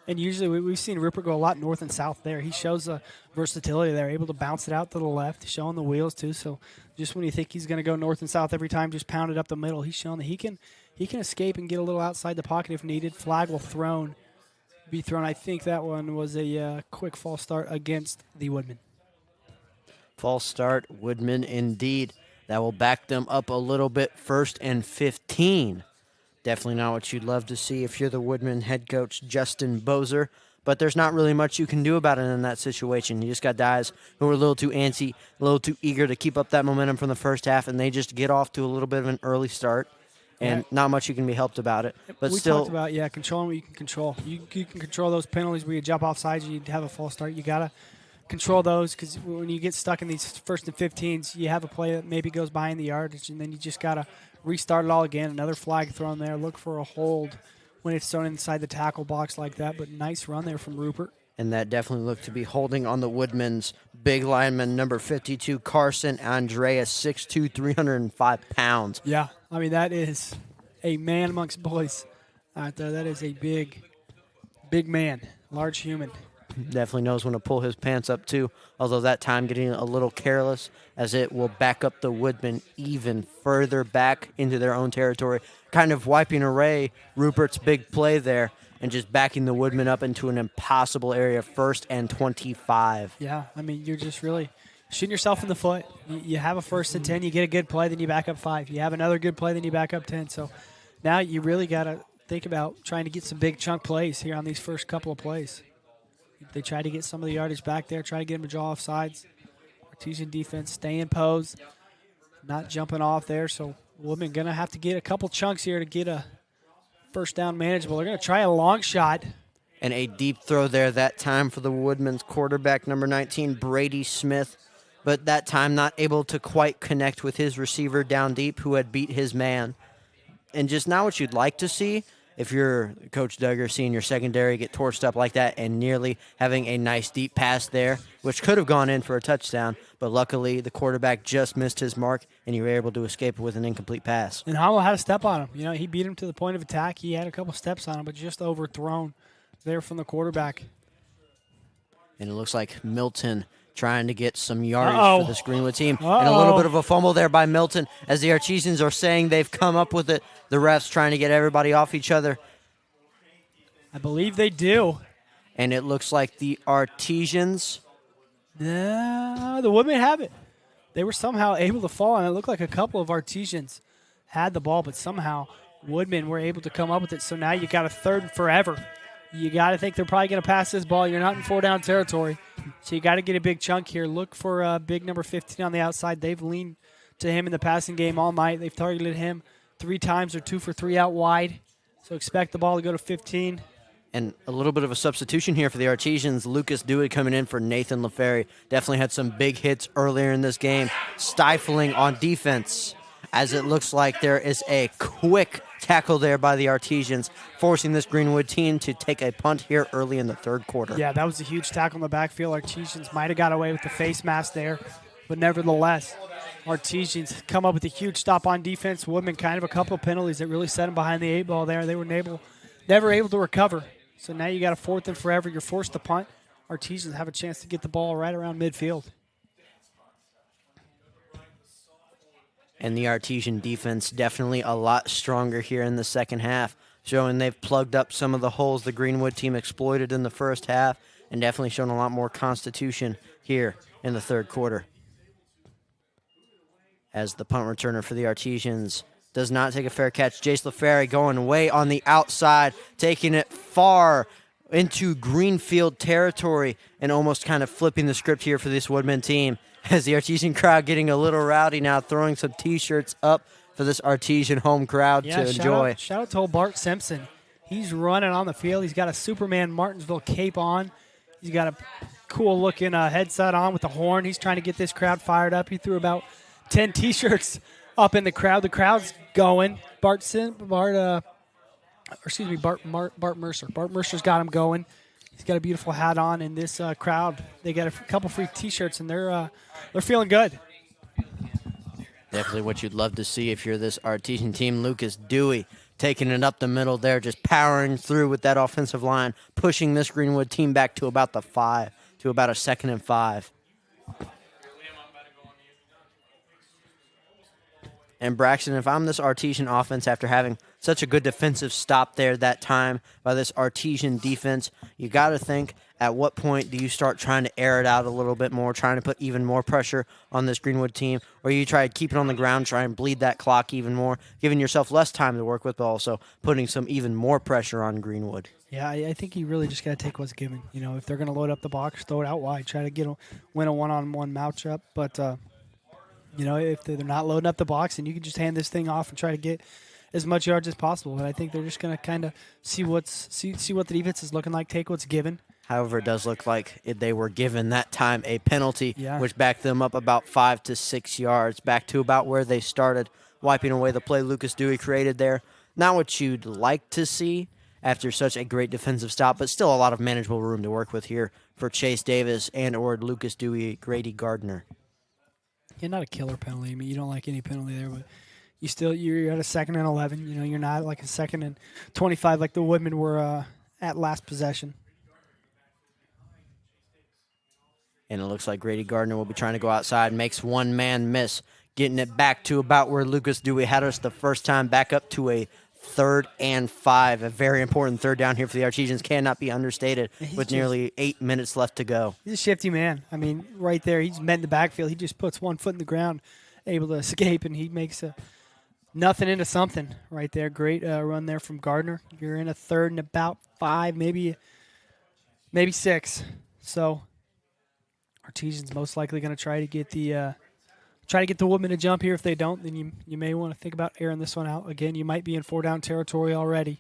And usually we've seen Rupert go a lot north and south there. He shows the versatility there, able to bounce it out to the left, showing the wheels too. So just when you think he's going to go north and south every time, just pound it up the middle. He's showing that he can escape and get a little outside the pocket if needed. Flag will be thrown. I think that one was a quick false start against the Woodmen. False start, Woodmen indeed. That will back them up a little bit. 1st and 15. Definitely not what you'd love to see if you're the Woodmen head coach, Justin Bozer. But there's not really much you can do about it in that situation. You just got guys who are a little too antsy, a little too eager to keep up that momentum from the first half, and they just get off to a little bit of an early start. And not much you can be helped about it. But we still, talked about, controlling what you can control. You can control those penalties where you jump off sides and you have a false start. You got to control those because when you get stuck in these 1st and 15s, you have a play that maybe goes behind the yardage, and then you just got to restart it all again. Another flag thrown there. Look for a hold when it's thrown inside the tackle box like that. But nice run there from Rupert. And that definitely looked to be holding on the Woodmen's big lineman, number 52, Carson Andreas, 6'2", 305 pounds. Yeah, I mean, that is a man amongst boys out there. That is a big man, large human. Definitely knows when to pull his pants up, too, although that time getting a little careless as it will back up the Woodmen even further back into their own territory, kind of wiping away Rupert's big play there and just backing the Woodmen up into an impossible area, 1st and 25. Yeah, I mean, you're just really shooting yourself in the foot. You have a 1st and 10, you get a good play, then you back up 5. You have another good play, then you back up 10. So now you really got to think about trying to get some big chunk plays here on these first couple of plays. They try to get some of the yardage back there, try to get them to draw off sides. Artesian defense staying posed, not jumping off there. So Woodmen going to have to get a couple chunks here to get a first down manageable. They're going to try a long shot. And a deep throw there that time for the Woodmen's quarterback, number 19, Brady Smith. But that time not able to quite connect with his receiver down deep who had beat his man. And just not what you'd like to see if you're Coach Duggar, seeing your secondary get torched up like that and nearly having a nice deep pass there, which could have gone in for a touchdown, but luckily the quarterback just missed his mark and you were able to escape with an incomplete pass. And Howell had a step on him. You know, he beat him to the point of attack. He had a couple steps on him, but just overthrown there from the quarterback. And it looks like Milton trying to get some yardage for this Greenwood team. And a little bit of a fumble there by Milton as the Artesians are saying they've come up with it. The refs trying to get everybody off each other. I believe they do. And it looks like the Artesians. No, the Woodmen have it. They were somehow able to fall, and it looked like a couple of Artesians had the ball, but somehow Woodmen were able to come up with it. So now you got a 3rd and forever. You got to think they're probably going to pass this ball. You're not in 4-down territory. So you got to get a big chunk here. Look for big number 15 on the outside. They've leaned to him in the passing game all night. They've targeted him 3 times. They're 2 for 3 out wide. So expect the ball to go to 15. And a little bit of a substitution here for the Artesians. Lucas Dewey coming in for Nathan LaFerry. Definitely had some big hits earlier in this game, stifling on defense, as it looks like there is a quick tackle there by the Artesians, forcing this Greenwood team to take a punt here early in the 3rd quarter. Yeah, that was a huge tackle in the backfield. Artesians might have got away with the face mask there, but nevertheless, Artesians come up with a huge stop on defense. Woodmen kind of a couple of penalties that really set them behind the 8 ball there. They were never able to recover. So now you got a 4th and forever. You're forced to punt. Artesians have a chance to get the ball right around midfield. And the Artesian defense definitely a lot stronger here in the second half, showing they've plugged up some of the holes the Greenwood team exploited in the first half and definitely shown a lot more constitution here in the 3rd quarter. As the punt returner for the Artesians does not take a fair catch. Jace LaFerry going way on the outside, taking it far into Greenfield territory and almost kind of flipping the script here for this Woodmen team. As the Artesian crowd getting a little rowdy now, throwing some T-shirts up for this Artesian home crowd to enjoy. Shout out to old Bart Simpson. He's running on the field. He's got a Superman Martinsville cape on. He's got a cool-looking headset on with the horn. He's trying to get this crowd fired up. He threw about 10 T-shirts up in the crowd. The crowd's going. Bart Mercer. Bart Mercer's got him going. He's got a beautiful hat on, and this crowd, they got a couple free T-shirts, and they're feeling good. Definitely what you'd love to see if you're this Artesian team. Lucas Dewey taking it up the middle there, just powering through with that offensive line, pushing this Greenwood team back to about the 5, to about a 2nd and 5. And Braxton, if I'm this Artesian offense after having such a good defensive stop there that time by this Artesian defense, you got to think, at what point do you start trying to air it out a little bit more, trying to put even more pressure on this Greenwood team, or you try to keep it on the ground, try and bleed that clock even more, giving yourself less time to work with, but also putting some even more pressure on Greenwood? Yeah, I think you really just got to take what's given. You know, if they're going to load up the box, throw it out wide, try to win a one-on-one matchup, but you know, if they're not loading up the box, and you can just hand this thing off and try to get as much yards as possible. And I think they're just going to kind of see what the defense is looking like, take what's given. However, it does look like they were given that time a penalty, which backed them up about 5 to 6 yards, back to about where they started, wiping away the play Lucas Dewey created there. Not what you'd like to see after such a great defensive stop, but still a lot of manageable room to work with here for Chase Davis and or Lucas Dewey, Grady Gardner. Yeah, not a killer penalty. I mean, you don't like any penalty there, but you're at a 2nd and 11. You know, you're not like a 2nd and 25 like the Woodmen were at last possession. And it looks like Grady Gardner will be trying to go outside, makes one man miss, getting it back to about where Lucas Dewey had us the first time, back up to a 3rd and 5. A very important third down here for the Artesians, cannot be understated with nearly 8 minutes left to go. He's a shifty man. I mean, right there, he's met in the backfield. He just puts one foot in the ground, able to escape, and he makes nothing into something right there. Great run there from Gardner. You're in a 3rd and about 5, maybe 6. So Artesians most likely going to try to get the Woodmen to jump here. If they don't, then you may want to think about airing this one out. Again, you might be in 4-down territory already.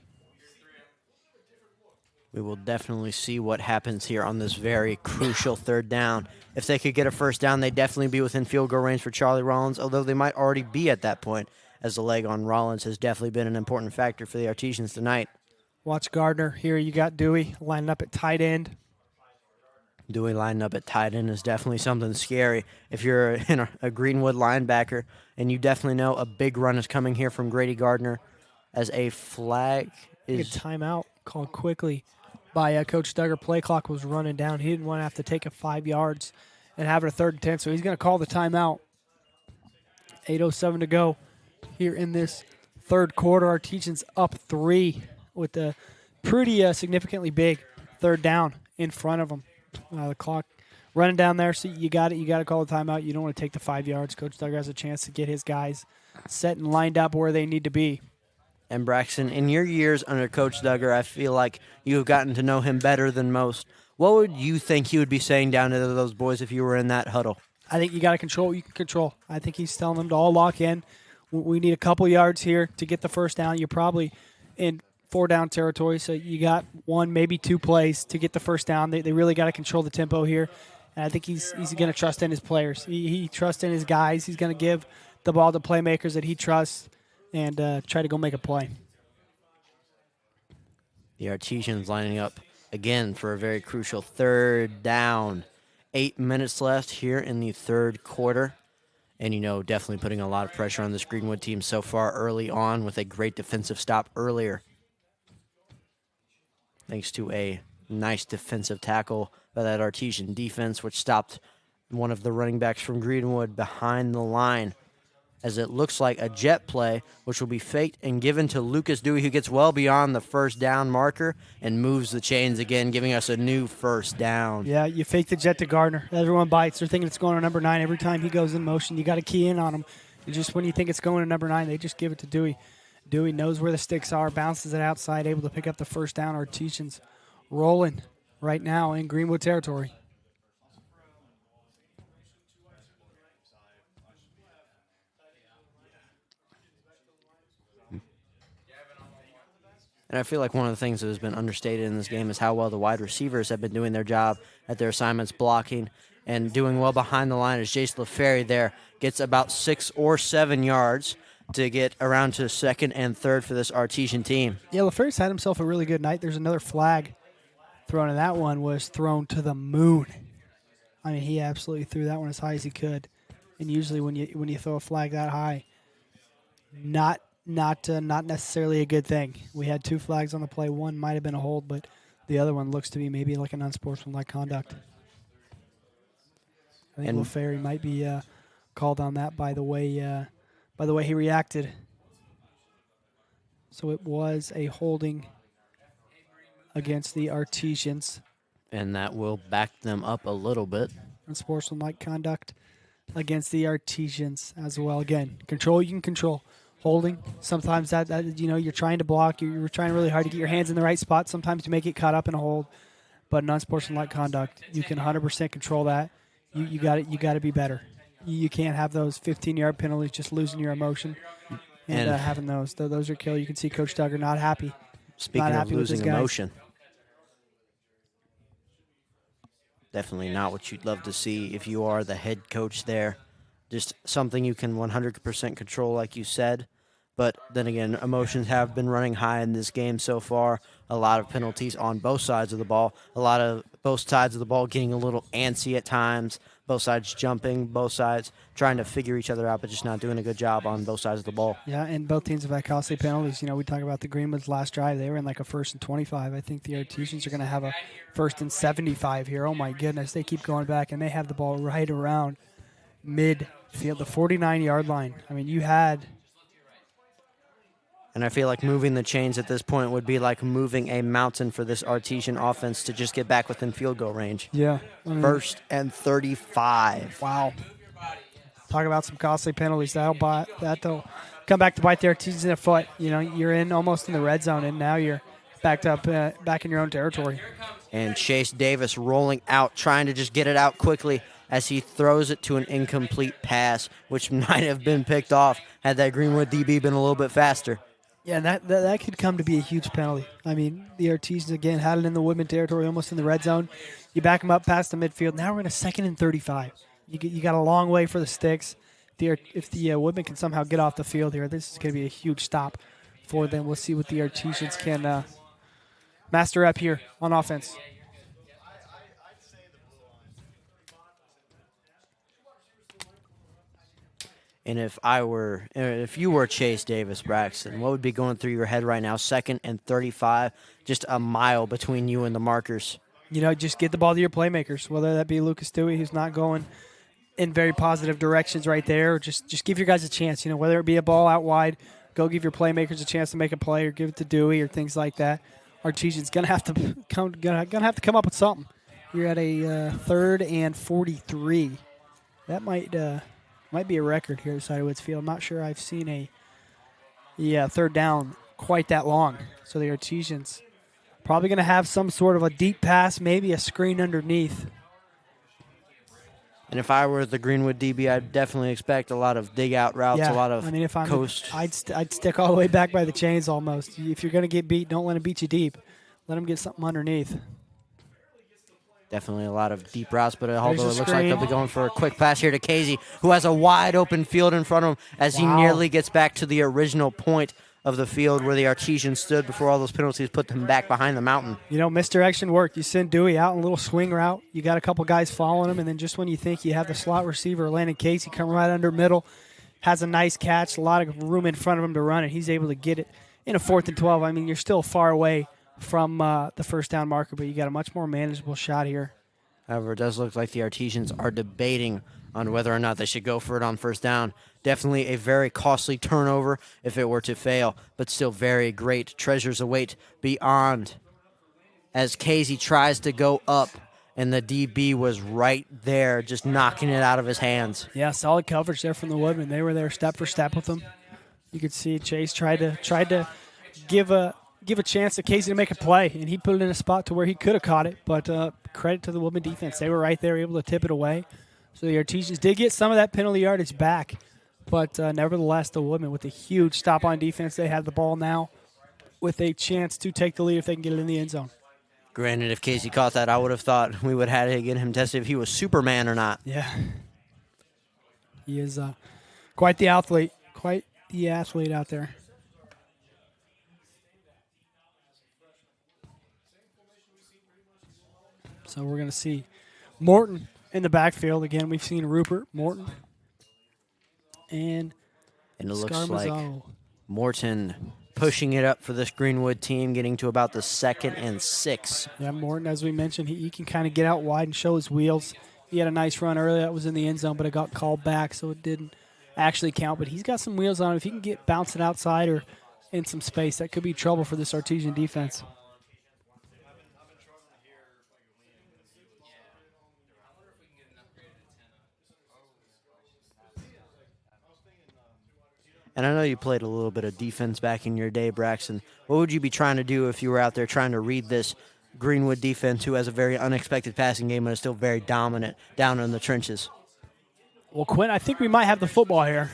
We will definitely see what happens here on this very crucial 3rd down. If they could get a 1st down, they'd definitely be within field goal range for Charlie Rollins, although they might already be at that point, as the leg on Rollins has definitely been an important factor for the Artesians tonight. Watch Gardner. Here you got Dewey lining up at tight end. Dewey lining up at tight end is definitely something scary. If you're a Greenwood linebacker, and you definitely know a big run is coming here from Grady Gardner, as a flag is... A timeout called quickly by Coach Duggar. Play clock was running down. He didn't want to have to take it 5 yards and have it a 3rd and 10, so he's going to call the timeout. 8:07 to go here in this 3rd quarter. Artesians up 3 with a pretty significantly big 3rd down in front of them. The clock running down there, so you got to call a timeout. You don't want to take the 5 yards. Coach Duggar has a chance to get his guys set and lined up where they need to be. And Braxton, in your years under Coach Duggar, I feel like you have gotten to know him better than most. What would you think he would be saying down to those boys if you were in that huddle? I think you got to control what you can control. I think he's telling them to all lock in. We need a couple yards here to get the 1st down. You're probably in 4-down territory, so you got 1, maybe 2 plays to get the 1st down. They really got to control the tempo here, and I think he's going to trust in his players. He trusts in his guys. He's going to give the ball to playmakers that he trusts and try to go make a play. The Artesians lining up again for a very crucial 3rd down. 8 minutes left here in the 3rd quarter. And, definitely putting a lot of pressure on this Greenwood team so far early on with a great defensive stop earlier. Thanks to a nice defensive tackle by that Artesian defense, which stopped one of the running backs from Greenwood behind the line, as it looks like a jet play, which will be faked and given to Lucas Dewey, who gets well beyond the 1st down marker and moves the chains again, giving us a new 1st down. Yeah, you fake the jet to Gardner. Everyone bites. They're thinking it's going to number 9. Every time he goes in motion, you got to key in on him. And just when you think it's going to number 9, they just give it to Dewey. Dewey knows where the sticks are, bounces it outside, able to pick up the 1st down. Artesians rolling right now in Greenwood territory. And I feel like one of the things that has been understated in this game is how well the wide receivers have been doing their job at their assignments, blocking and doing well behind the line as Jace LaFerry there gets about 6 or 7 yards to get around to second and third for this Artesian team. Yeah, LaFerry's had himself a really good night. There's another flag thrown, and that one was thrown to the moon. I mean, he absolutely threw that one as high as he could. And usually when you throw a flag that high, not necessarily a good thing. We had 2 flags on the play. One might have been a hold, but the other one looks to be maybe like an unsportsmanlike conduct. I think LaFerry might be called on that by the way he reacted. So it was a holding against the Artesians. And that will back them up a little bit. Unsportsmanlike conduct against the Artesians as well. Again, control you can control. Holding, sometimes that you're trying to block, you're trying really hard to get your hands in the right spot. Sometimes you may get caught up in a hold, but an unsportsmanlike conduct, you can 100% control that. You got to be better. You can't have those 15-yard penalties, just losing your emotion and having those. Those are kill. You can see Coach Duggar not happy. Speaking of losing emotion, definitely not what you'd love to see if you are the head coach there. Just something you can 100% control, like you said. But then again, emotions have been running high in this game so far. A lot of penalties on both sides of the ball. A lot of both sides of the ball getting a little antsy at times. Both sides jumping, both sides trying to figure each other out, but just not doing a good job on both sides of the ball. Yeah, and both teams have had costly penalties. We talk about the Greenwood's last drive. They were in like a 1st and 25. I think the Artesians are going to have a 1st and 75 here. Oh, my goodness. They keep going back, and they have the ball right around midfield, the 49-yard line. I mean, you had... And I feel like moving the chains at this point would be like moving a mountain for this Artesian offense to just get back within field goal range. Yeah. 1st and 35. Wow. Talk about some costly penalties. That'll come back to bite the Artesians in the foot. You're in almost in the red zone, and now you're back in your own territory. And Chase Davis rolling out, trying to just get it out quickly as he throws it to an incomplete pass, which might have been picked off had that Greenwood DB been a little bit faster. Yeah, that could come to be a huge penalty. I mean, the Artesians, again, had it in the Woodman territory, almost in the red zone. You back them up past the midfield. Now we're in a 2nd and 35. You got a long way for the sticks. If the Woodman can somehow get off the field here, this is going to be a huge stop for them. We'll see what the Artesians can master up here on offense. And if you were Chase Davis, Braxton, what would be going through your head right now? 2nd and 35, just a mile between you and the markers. Just get the ball to your playmakers, whether that be Lucas Dewey, who's not going in very positive directions right there, or just give your guys a chance. Whether it be a ball out wide, go give your playmakers a chance to make a play, or give it to Dewey, or things like that. Artesian's gonna have to come up with something. You're at a 3rd and 43. That might be a record here at Cider Woods Field. I'm not sure I've seen a 3rd down quite that long. So the Artesians probably going to have some sort of a deep pass, maybe a screen underneath. And if I were the Greenwood DB, I'd definitely expect a lot of dig-out routes, a lot of coast. I'd stick all the way back by the chains almost. If you're going to get beat, don't let them beat you deep. Let them get something underneath. Definitely a lot of deep routes, but although it looks like they'll be going for a quick pass here to Casey, who has a wide open field in front of him as he nearly gets back to the original point of the field where the Artesians stood before all those penalties put them back behind the mountain. Misdirection worked. You send Dewey out in a little swing route. You got a couple guys following him, and then just when you think you have the slot receiver, Landon Casey, come right under middle, has a nice catch, a lot of room in front of him to run, and he's able to get it in a 4th and 12. I mean, you're still far away from the 1st down marker, but you got a much more manageable shot here. However, it does look like the Artesians are debating on whether or not they should go for it on 1st down. Definitely a very costly turnover if it were to fail, but still very great treasures await beyond as Casey tries to go up, and the DB was right there just knocking it out of his hands. Yeah, solid coverage there from the Woodmen. They were there step for step with him. You could see Chase tried to give a chance to Casey to make a play, and he put it in a spot to where he could have caught it, but credit to the Woodman defense. They were right there able to tip it away. So the Artesians did get some of that penalty yardage back, but nevertheless, the Woodmen with a huge stop on defense. They had the ball now with a chance to take the lead if they can get it in the end zone. Granted, if Casey caught that, I would have thought we would have had to get him tested if he was Superman or not. Yeah. He is quite the athlete. Quite the athlete out there. So we're going to see Morton in the backfield. Again, we've seen Rupert, Morton, and it looks like Scarmazzo. Morton pushing it up for this Greenwood team, getting to about the 2nd and 6. Yeah, Morton, as we mentioned, he can kind of get out wide and show his wheels. He had a nice run earlier that was in the end zone, but it got called back, so it didn't actually count. But he's got some wheels on him. If he can get bouncing outside or in some space, that could be trouble for this Artesian defense. And I know you played a little bit of defense back in your day, Braxton. What would you be trying to do if you were out there trying to read this Greenwood defense, who has a very unexpected passing game and is still very dominant down in the trenches? Well, Quinn, I think we might have the football here.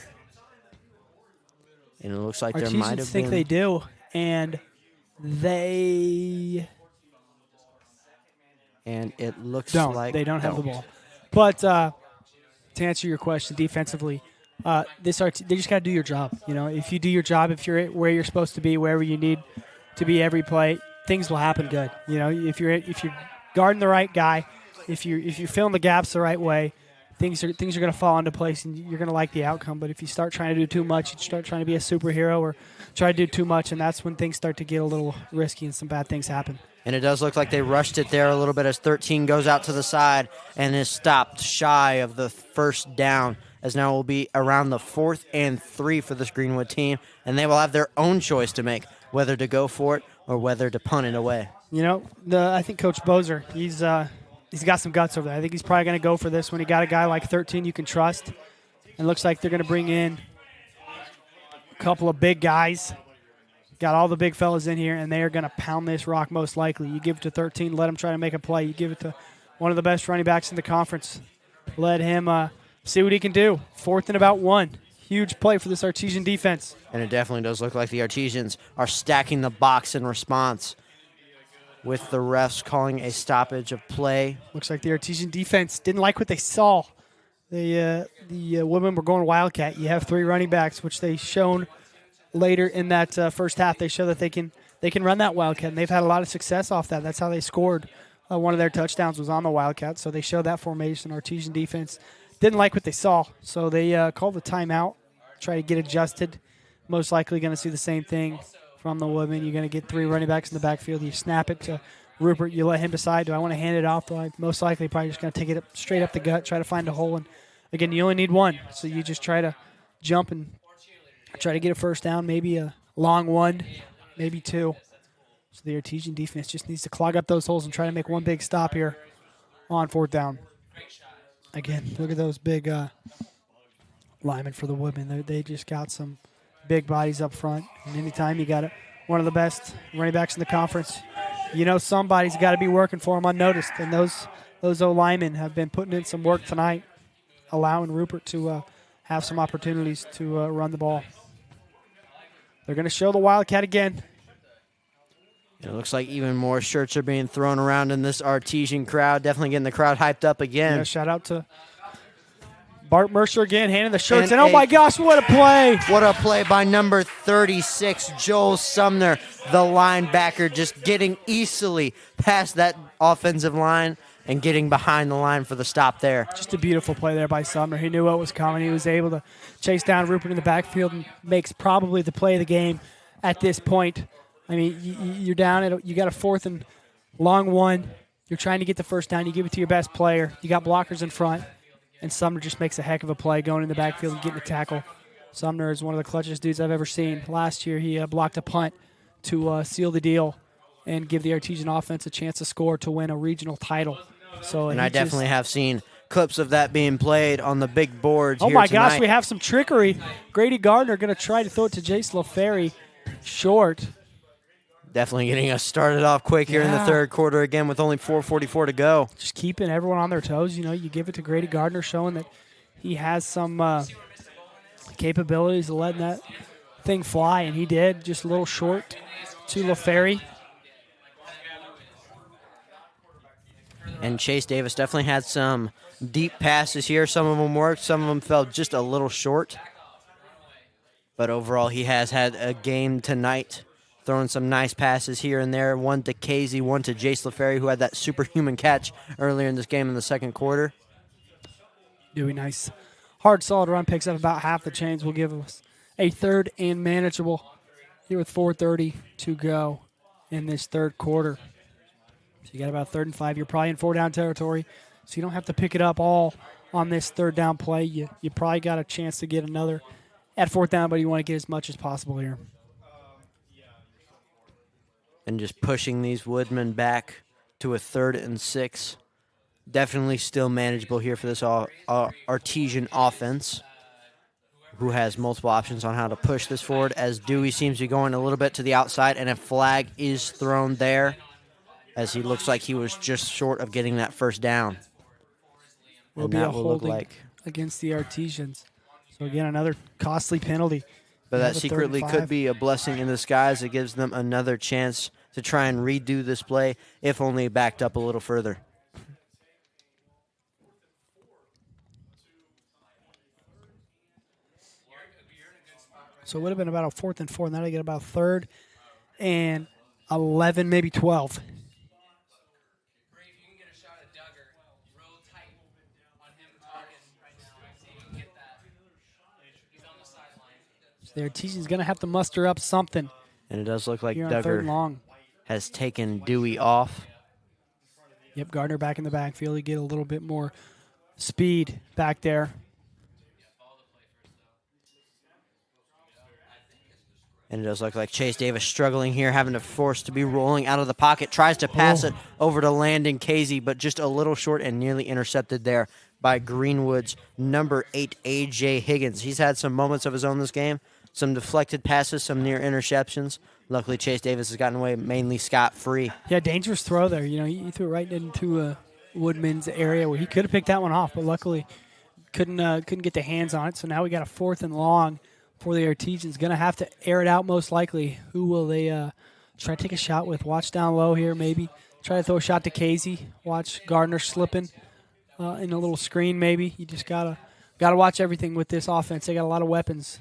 And it looks like there Artesians might have think been. they do, and they And it looks don't. like They don't have the ball. But to answer your question defensively, they just got to do your job. You know, if you do your job, if you're where you're supposed to be, wherever you need to be every play, things will happen good. You know, if you're guarding the right guy, if you're filling the gaps the right way, things are going to fall into place, and you're going to like the outcome. But if you start trying to do too much, you start trying to be a superhero or try to do too much, and that's when things start to get a little risky and some bad things happen. And it does look like they rushed it there a little bit as 13 goes out to the side and is stopped shy of the first down, as now will be around the 4th and 3 for this Greenwood team, and they will have their own choice to make, whether to go for it or whether to punt it away. You know, I think Coach Bozer, he's got some guts over there. I think he's probably going to go for this when he got a guy like 13 you can trust. And looks like they're going to bring in a couple of big guys. Got all the big fellas in here, and they are going to pound this rock most likely. You give it to 13, let him try to make a play. You give it to one of the best running backs in the conference. Let him see what he can do. 4th and about 1. Huge play for this Artesian defense. And it definitely does look like the Artesians are stacking the box in response, with the refs calling a stoppage of play. Looks like the Artesian defense didn't like what they saw. The women were going Wildcat. You have 3 running backs, which they shown later in that first half. They show that they can run that Wildcat, and they've had a lot of success off that. That's how they scored. One of their touchdowns was on the Wildcat, so they showed that formation. Artesian defense didn't like what they saw, so they called the timeout, try to get adjusted. Most likely going to see the same thing from the women. You're going to get 3 running backs in the backfield. You snap it to Rupert. You let him decide, do I want to hand it off? Do I most likely probably just going to take it straight up the gut, try to find a hole. And, again, you only need 1, so you just try to jump and try to get a first down, maybe a long 1, maybe 2. So the Artesian defense just needs to clog up those holes and try to make one big stop here on 4th down. Again, look at those big linemen for the women. They just got some big bodies up front. And anytime you got one of the best running backs in the conference, you know somebody's got to be working for them unnoticed. And those O-linemen have been putting in some work tonight, allowing Rupert to have some opportunities to run the ball. They're going to show the Wildcat again. It looks like even more shirts are being thrown around in this Artesian crowd. Definitely getting the crowd hyped up again. Yeah, shout out to Bart Mercer again, handing the shirts. And oh my gosh, what a play. What a play by number 36, Joel Sumner, the linebacker, just getting easily past that offensive line and getting behind the line for the stop there. Just a beautiful play there by Sumner. He knew what was coming. He was able to chase down Rupert in the backfield and makes probably the play of the game at this point. I mean, you're down. You got a 4th and long 1. You're trying to get the first down. You give it to your best player. You got blockers in front. And Sumner just makes a heck of a play going in the backfield and getting a tackle. Sumner is one of the clutchest dudes I've ever seen. Last year, he blocked a punt to seal the deal and give the Artesian offense a chance to score to win a regional title. So, and I definitely have seen clips of that being played on the big boards. Oh my gosh, we have some trickery. Grady Gardner going to try to throw it to Jace LaFerry short. Definitely getting us started off quick here in the third quarter again with only 4:44 to go. Just keeping everyone on their toes. You know, you give it to Grady Gardner, showing that he has some capabilities of letting that thing fly, and he did. Just a little short to LaFerry. And Chase Davis definitely had some deep passes here. Some of them worked. Some of them fell just a little short. But overall, he has had a game tonight, throwing some nice passes here and there. One to Casey, one to Jace LaFerry, who had that superhuman catch earlier in this game in the second quarter. Doing nice. Hard, solid run, picks up about half the chains. Will give us a third and manageable here with 4:30 to go in this third quarter. So you got about 3rd and 5. You're probably in 4-down territory, so you don't have to pick it up all on this 3rd down play. You probably got a chance to get another at 4th down, but you want to get as much as possible here. And just pushing these Woodmen back to a 3rd and 6. Definitely still manageable here for this Artesian offense, who has multiple options on how to push this forward, as Dewey seems to be going a little bit to the outside, and a flag is thrown there, as he looks like he was just short of getting that 1st down. Will be a holding against the Artesians. So again, another costly penalty. But that secretly could be a blessing in disguise. It gives them another chance to try and redo this play, if only backed up a little further. So it would have been about a 4th and 4. Now they get about 3rd and 11, maybe 12. So the Artesians going to have to muster up something. And it does look like here on 3rd and long. has taken Dewey off. Yep, Gardner back in the backfield. He get a little bit more speed back there. And it does look like Chase Davis struggling here, having to force to be rolling out of the pocket. Tries to pass it over to Landon Casey, but just a little short and nearly intercepted there by Greenwood's number 8, A.J. Higgins. He's had some moments of his own this game, some deflected passes, some near interceptions. Luckily, Chase Davis has gotten away mainly scot-free. Yeah, dangerous throw there. You know, he threw it right into Woodman's area where he could have picked that one off, but luckily couldn't get the hands on it. So now we got a 4th and long for the Artesians. Going to have to air it out most likely. Who will they try to take a shot with? Watch down low here maybe. Try to throw a shot to Casey. Watch Gardner slipping in a little screen maybe. You just got to watch everything with this offense. They got a lot of weapons.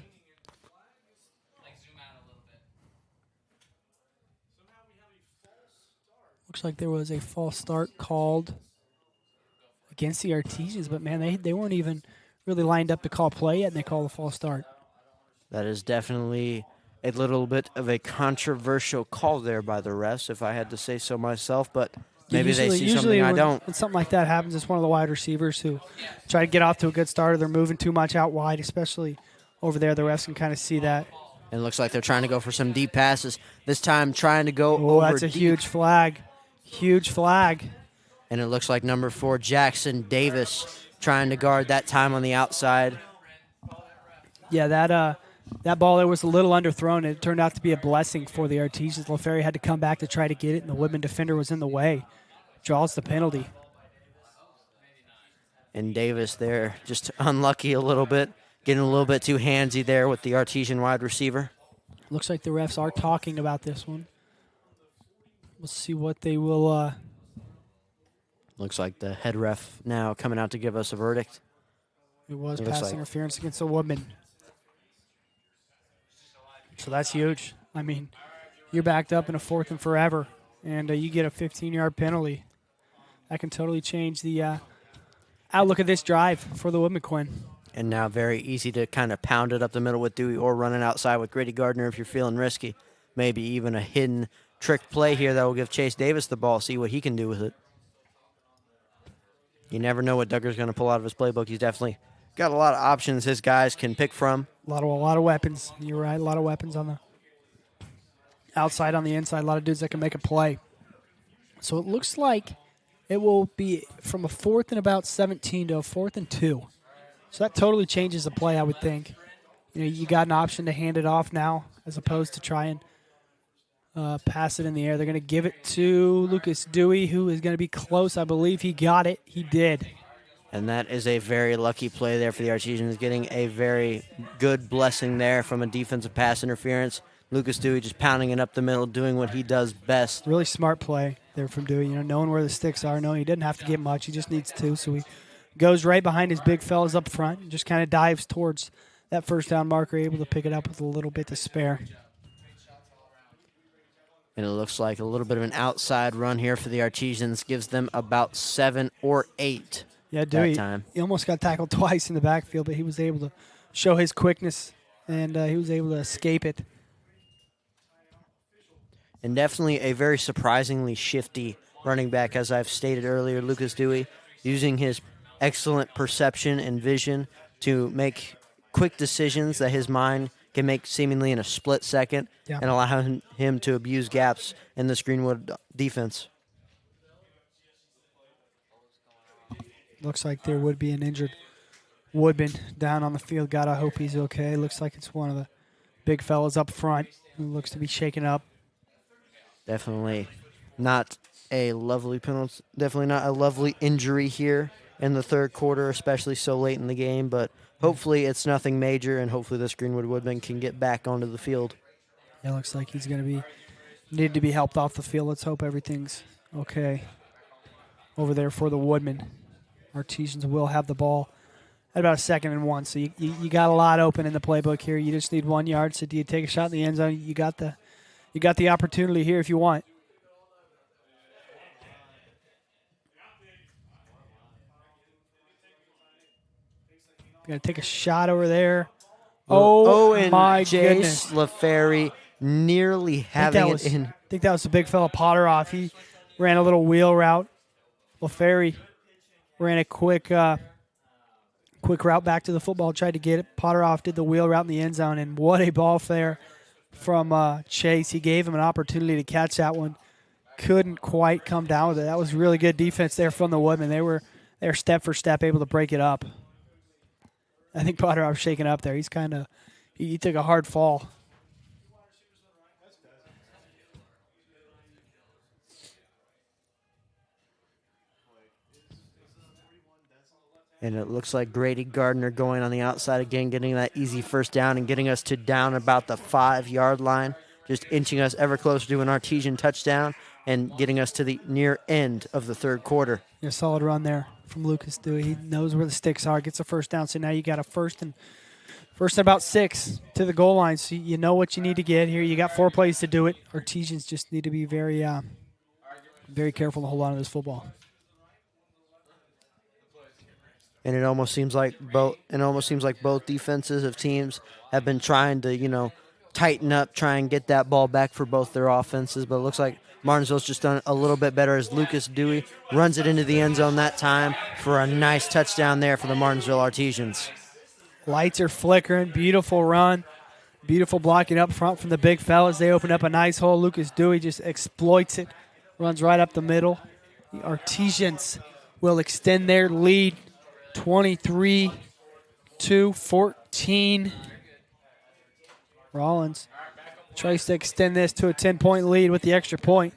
Looks like there was a false start called against the Artesians, but man, they weren't even really lined up to call play yet, and they call the false start. That is definitely a little bit of a controversial call there by the refs, if I had to say so myself, but maybe they see something I don't. When something like that happens, it's one of the wide receivers who try to get off to a good start, or they're moving too much out wide, especially over there. The refs can kind of see that. And it looks like they're trying to go for some deep passes. This time trying to go over that's a deep. huge flag. Huge flag. And it looks like number 4, Jackson Davis, trying to guard that time on the outside. Yeah, that ball there was a little underthrown. It turned out to be a blessing for the Artesians. LaFerry had to come back to try to get it, and the Woodman defender was in the way. Draws the penalty. And Davis there just unlucky a little bit, getting a little bit too handsy there with the Artesian wide receiver. Looks like the refs are talking about this one. We'll see what they will. Looks like the head ref now coming out to give us a verdict. It was pass interference against the Woodman. So that's huge. I mean, you're backed up in a 4th and forever, and you get a 15-yard penalty. That can totally change the outlook of this drive for the Woodman, Quinn. And now very easy to kind of pound it up the middle with Dewey or running outside with Grady Gardner if you're feeling risky. Maybe even a hidden trick play here that will give Chase Davis the ball, see what he can do with it. You never know what Duggar's going to pull out of his playbook. He's definitely got a lot of options his guys can pick from. A lot of weapons. You're right, a lot of weapons on the outside, on the inside, a lot of dudes that can make a play. So it looks like it will be from a 4th and about 17 to a 4th and 2. So that totally changes the play, I would think. You know, you got an option to hand it off now as opposed to try and pass it in the air. They're going to give it to Lucas Dewey, who is going to be close. I believe he got it. He did. And that is a very lucky play there for the Artesians, getting a very good blessing there from a defensive pass interference Lucas Dewey just pounding it up the middle, doing what he does best. Really smart play there from Dewey. Knowing where the sticks are, knowing he didn't have to get much. He just needs 2. So he goes right behind his big fellas up front and just kind of dives towards that first down marker, able to pick it up with a little bit to spare. And it looks like a little bit of an outside run here for the Artesians. Gives them about 7 or 8 Dewey, that time. He almost got tackled twice in the backfield, but he was able to show his quickness, and he was able to escape it. And definitely a very surprisingly shifty running back, as I've stated earlier. Lucas Dewey using his excellent perception and vision to make quick decisions that his mind can make seemingly in a split second and allow him to abuse gaps in this Greenwood defense. Looks like there would be an injured Woodman down on the field. God, I hope he's okay. Looks like it's one of the big fellas up front who looks to be shaken up. Definitely not a lovely penalty. Definitely not a lovely injury here in the third quarter, especially so late in the game. But hopefully it's nothing major, and hopefully this Greenwood Woodman can get back onto the field. It looks like he's going to need to be helped off the field. Let's hope everything's okay over there for the Woodman. Artesians will have the ball at about 2nd and 1. So you got a lot open in the playbook here. You just need 1 yard. So do you take a shot in the end zone? You got the opportunity here if you want. Got to take a shot over there. Oh and my Jace goodness. LaFerry nearly having it in. I think that was the big fella Potter off. He ran a little wheel route. LaFerry ran a quick route back to the football, tried to get it. Potter off did the wheel route in the end zone, and what a ball flare from Chase. He gave him an opportunity to catch that one. Couldn't quite come down with it. That was really good defense there from the Woodmen. They were step for step able to break it up. I think Potter was shaking up there. He's he took a hard fall. And it looks like Grady Gardner going on the outside again, getting that easy first down and getting us to down about the 5-yard line, just inching us ever closer to an Artesian touchdown and getting us to the near end of the third quarter. Yeah, solid run there from Lucas Dewey. He knows where the sticks are, gets a first down. So now you got a first and about 6 to the goal line. So you know what you need to get here. You got 4 plays to do it. Artesians just need to be very, very careful to hold on to this football. And it almost seems like both defenses of teams have been trying to, tighten up, try and get that ball back for both their offenses. But it looks like Martinsville's just done a little bit better as Lucas Dewey runs it into the end zone that time for a nice touchdown there for the Martinsville Artesians. Lights are flickering. Beautiful run. Beautiful blocking up front from the big fellas. They open up a nice hole. Lucas Dewey just exploits it. Runs right up the middle. The Artesians will extend their lead 23-14. Rollins tries to extend this to a 10-point lead with the extra point.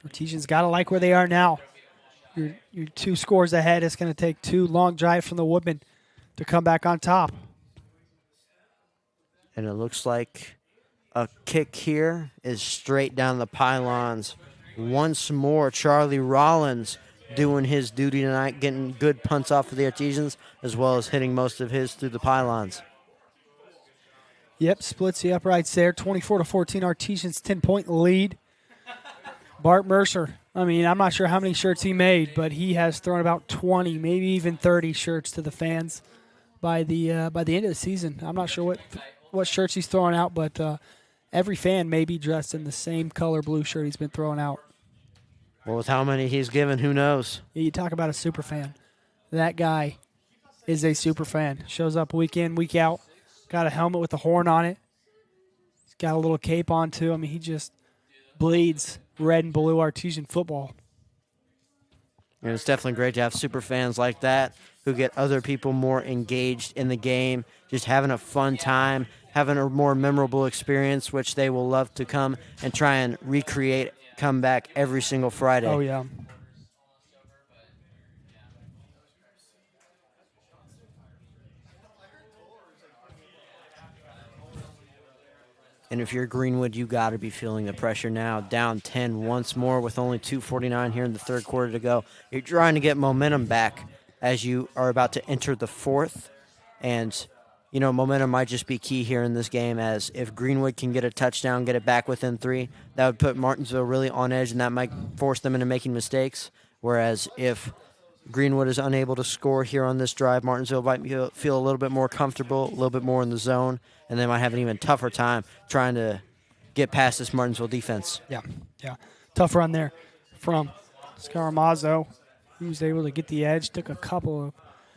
Artesians got to like where they are now. You're 2 scores ahead. It's going to take 2 long drives from the Woodmen to come back on top. And it looks like a kick here is straight down the pylons. Once more, Charlie Rollins doing his duty tonight, getting good punts off of the Artesians, as well as hitting most of his through the pylons. Yep, splits the uprights there. 24-14, Artesians 10-point lead. Bart Mercer, I'm not sure how many shirts he made, but he has thrown about 20, maybe even 30 shirts to the fans by the end of the season. I'm not sure what shirts he's throwing out, but every fan may be dressed in the same color blue shirt he's been throwing out. Well, with how many he's given, who knows? You talk about a super fan. That guy is a super fan. Shows up week in, week out. Got a helmet with a horn on it. He's got a little cape on, too. He just bleeds red and blue Artesian football. And it's definitely great to have super fans like that who get other people more engaged in the game, just having a fun time, having a more memorable experience, which they will love to come and try and recreate, come back every single Friday. Oh, yeah. And if you're Greenwood, you got to be feeling the pressure now. Down 10 once more with only 2:49 here in the third quarter to go. You're trying to get momentum back as you are about to enter the fourth. And, momentum might just be key here in this game, as if Greenwood can get a touchdown, get it back within 3, that would put Martinsville really on edge, and that might force them into making mistakes. Whereas if Greenwood is unable to score here on this drive, Martinsville might feel a little bit more comfortable, a little bit more in the zone, and they might have an even tougher time trying to get past this Martinsville defense. Yeah. Tough run there from Scaramazzo. He was able to get the edge, took a couple of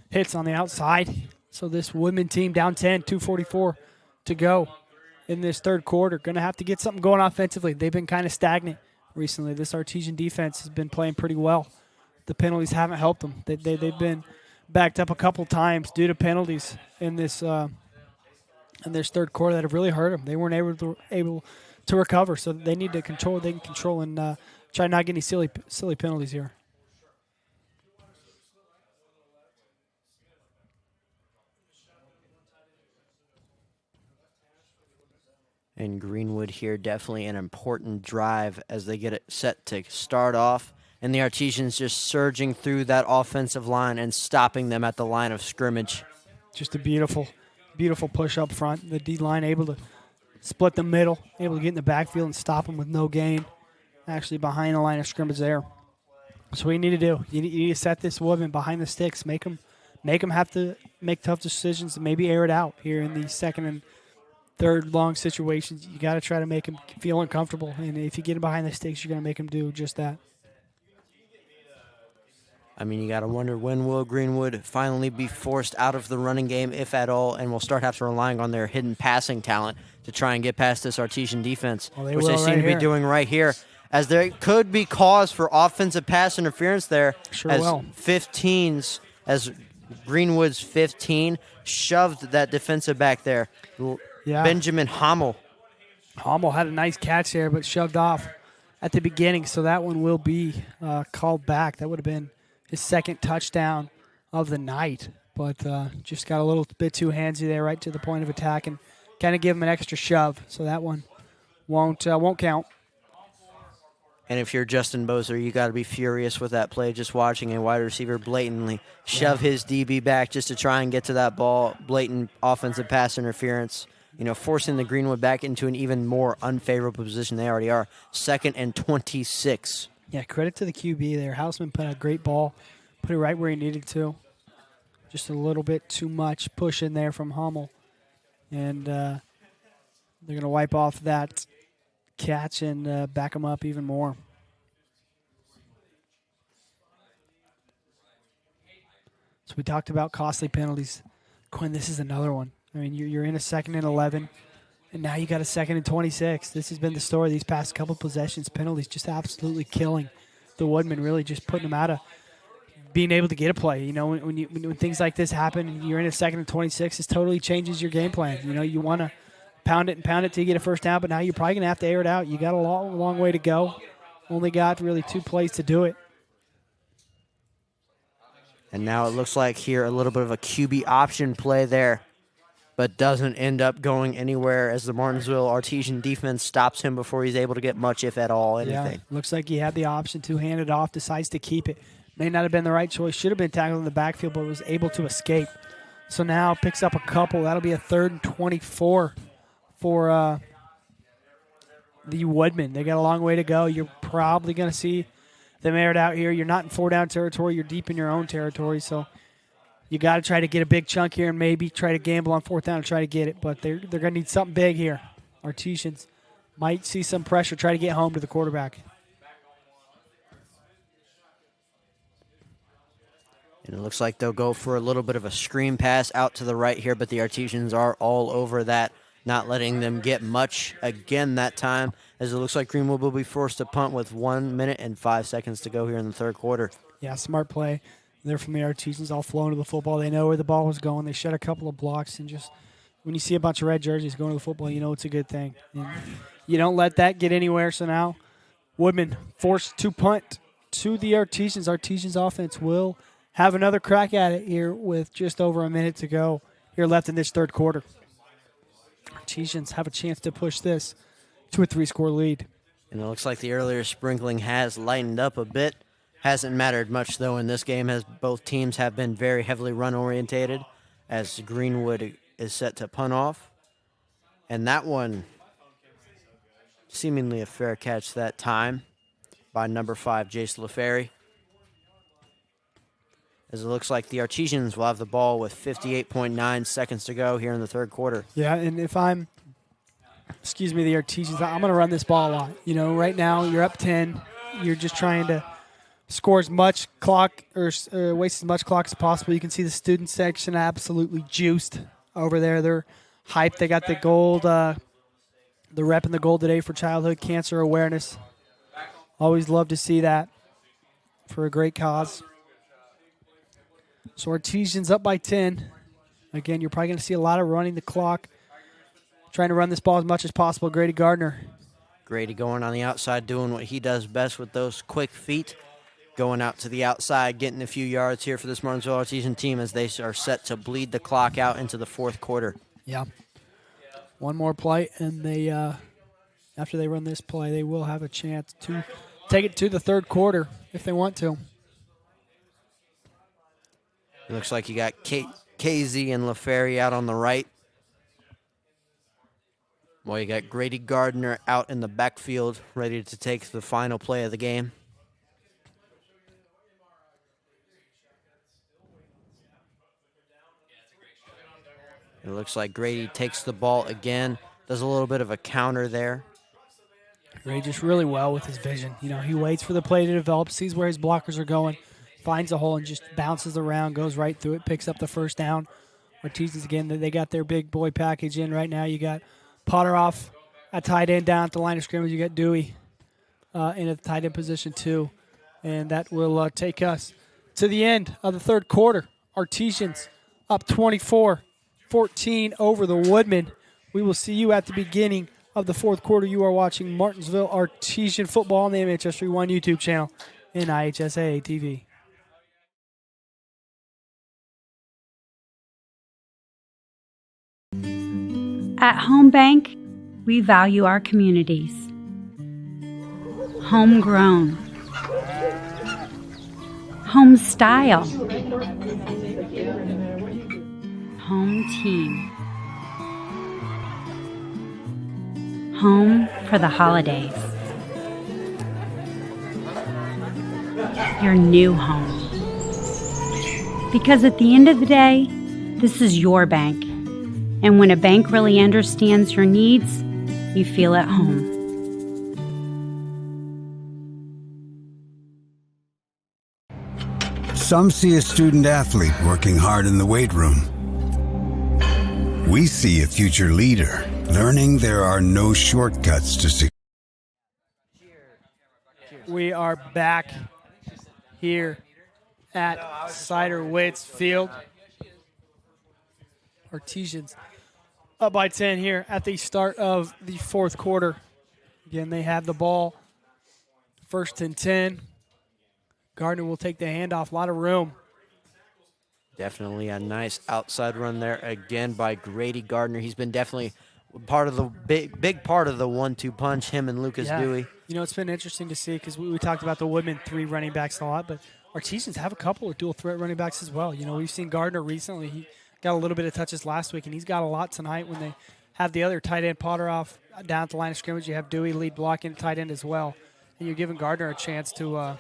hits on the outside. So this Woodman team down 10, 2:44 to go in this third quarter. Going to have to get something going offensively. They've been kind of stagnant recently. This Artesian defense has been playing pretty well. The penalties haven't helped them. They've been backed up a couple times due to penalties in this third quarter that have really hurt them. They weren't able to recover, so they need to control what they can control and try not to get any silly penalties here. And Greenwood here, definitely an important drive as they get it set to start off. And the Artesians just surging through that offensive line and stopping them at the line of scrimmage. Just a beautiful push up front. The D-line able to split the middle, able to get in the backfield and stop them with no gain. Actually behind the line of scrimmage there. That's what you need to do. You need to set this Woodman behind the sticks. Make them have to make tough decisions and maybe air it out here in the second and third long situations. You got to try to make them feel uncomfortable. And if you get them behind the sticks, you're going to make them do just that. I mean, you got to wonder, when will Greenwood finally be forced out of the running game, if at all, and will start having to relying on their hidden passing talent to try and get past this Artesian defense, which they seem to be doing right here, as there could be cause for offensive pass interference there. Sure as will. 15s, as Greenwood's 15 shoved that defensive back there. Yeah. Benjamin Hommel. Hommel had a nice catch there, but shoved off at the beginning, so that one will be called back. That would have been his second touchdown of the night, but just got a little bit too handsy there right to the point of attack and kind of give him an extra shove, so that one won't count. And if you're Justin Bozer, you got to be furious with that play, just watching a wide receiver blatantly shove his DB back just to try and get to that ball. Blatant offensive pass interference, forcing the Greenwood back into an even more unfavorable position they already are. 2nd and 26. Yeah, credit to the QB there. Houseman put a great ball, put it right where he needed to. Just a little bit too much push in there from Hommel. And they're going to wipe off that catch and back him up even more. So we talked about costly penalties. Quinn, this is another one. I mean, you're in a 2nd and 11. And now you got a 2nd and 26. This has been the story these past couple possessions. Penalties just absolutely killing the Woodmen, really just putting them out of being able to get a play. When things like this happen and you're in a 2nd and 26, it totally changes your game plan. You want to pound it till you get a first down, but now you're probably going to have to air it out. You got a long way to go. Only got really 2 plays to do it. And now it looks like here a little bit of a QB option play there, but doesn't end up going anywhere as the Martinsville Artesian defense stops him before he's able to get much, if at all, anything. Yeah, looks like he had the option to hand it off, decides to keep it. May not have been the right choice. Should have been tackled in the backfield, but was able to escape. So now picks up a couple. That'll be a 3rd and 24 for the Woodmen. They got a long way to go. You're probably going to see them aired out here. You're not in 4-down territory. You're deep in your own territory, so you got to try to get a big chunk here and maybe try to gamble on 4th down and try to get it. But they're going to need something big here. Artesians might see some pressure, try to get home to the quarterback. And it looks like they'll go for a little bit of a screen pass out to the right here, but the Artesians are all over that, not letting them get much again that time, as it looks like Greenwood will be forced to punt with 1 minute and 5 seconds to go here in the third quarter. Yeah, smart play. They're from the Artesians, all flowing to the football. They know where the ball was going. They shed a couple of blocks, and just when you see a bunch of red jerseys going to the football, you know it's a good thing. And you don't let that get anywhere. So now Woodman forced to punt to the Artesians. Artesians offense will have another crack at it here with just over a minute to go here left in this third quarter. Artesians have a chance to push this to a 3-score lead. And it looks like the earlier sprinkling has lightened up a bit. Hasn't mattered much, though, in this game, as both teams have been very heavily run-orientated, as Greenwood is set to punt off. And that one, seemingly a fair catch that time by number 5, Jace LaFerry. As it looks like the Artesians will have the ball with 58.9 seconds to go here in the third quarter. Yeah, and if I'm, the Artesians, I'm going to run this ball a lot. You know, right now you're up 10. You're just trying to score as much clock or waste as much clock as possible. You can see the student section absolutely juiced over there. They're hyped. They got the gold, the rep in the gold today for childhood cancer awareness. Always love to see that for a great cause. So Artesians up by 10. Again, you're probably going to see a lot of running the clock, trying to run this ball as much as possible. Grady Gardner. Grady going on the outside, doing what he does best with those quick feet. Going out to the outside, getting a few yards here for this Martinsville Artesian team as they are set to bleed the clock out into the fourth quarter. Yeah. One more play, and they after they run this play, they will have a chance to take it to the third quarter if they want to. It looks like you got KZ and LaFerry out on the right. Well, you got Grady Gardner out in the backfield, ready to take the final play of the game. It looks like Grady takes the ball again, does a little bit of a counter there. Grady just really well with his vision. You know, he waits for the play to develop, sees where his blockers are going, finds a hole and just bounces around, goes right through it, picks up the first down. Artesians, again, they got their big boy package in right now. You got Potter off at tight end down at the line of scrimmage. You got Dewey in a tight end position too. And that will take us to the end of the third quarter. Artesians up 24-14 over the Woodmen. We will see you at the beginning of the fourth quarter. You are watching Martinsville Artesian football on the MHS31 YouTube channel and IHSAA TV. At Home Bank, we value our communities. Homegrown. Home style. Home team. Home for the holidays. Your new home. Because at the end of the day, this is your bank. And when a bank really understands your needs, you feel at home. Some see a student athlete working hard in the weight room. We see a future leader learning there are no shortcuts to success. We are back here at Cider Wits Field. Artesians up by 10 here at the start of the fourth quarter. Again, they have the ball. First and 10. Gardner will take the handoff. A lot of room. Definitely a nice outside run there again by Grady Gardner. He's been definitely part of the big part of the 1-2 punch, him and Lucas Dewey. You know, it's been interesting to see because we talked about the Woodmen 3 running backs a lot, but Artesians have a couple of dual threat running backs as well. You know, we've seen Gardner recently. He got a little bit of touches last week, and he's got a lot tonight when they have the other tight end Potter off down at the line of scrimmage. You have Dewey lead blocking tight end as well. And you're giving Gardner a chance to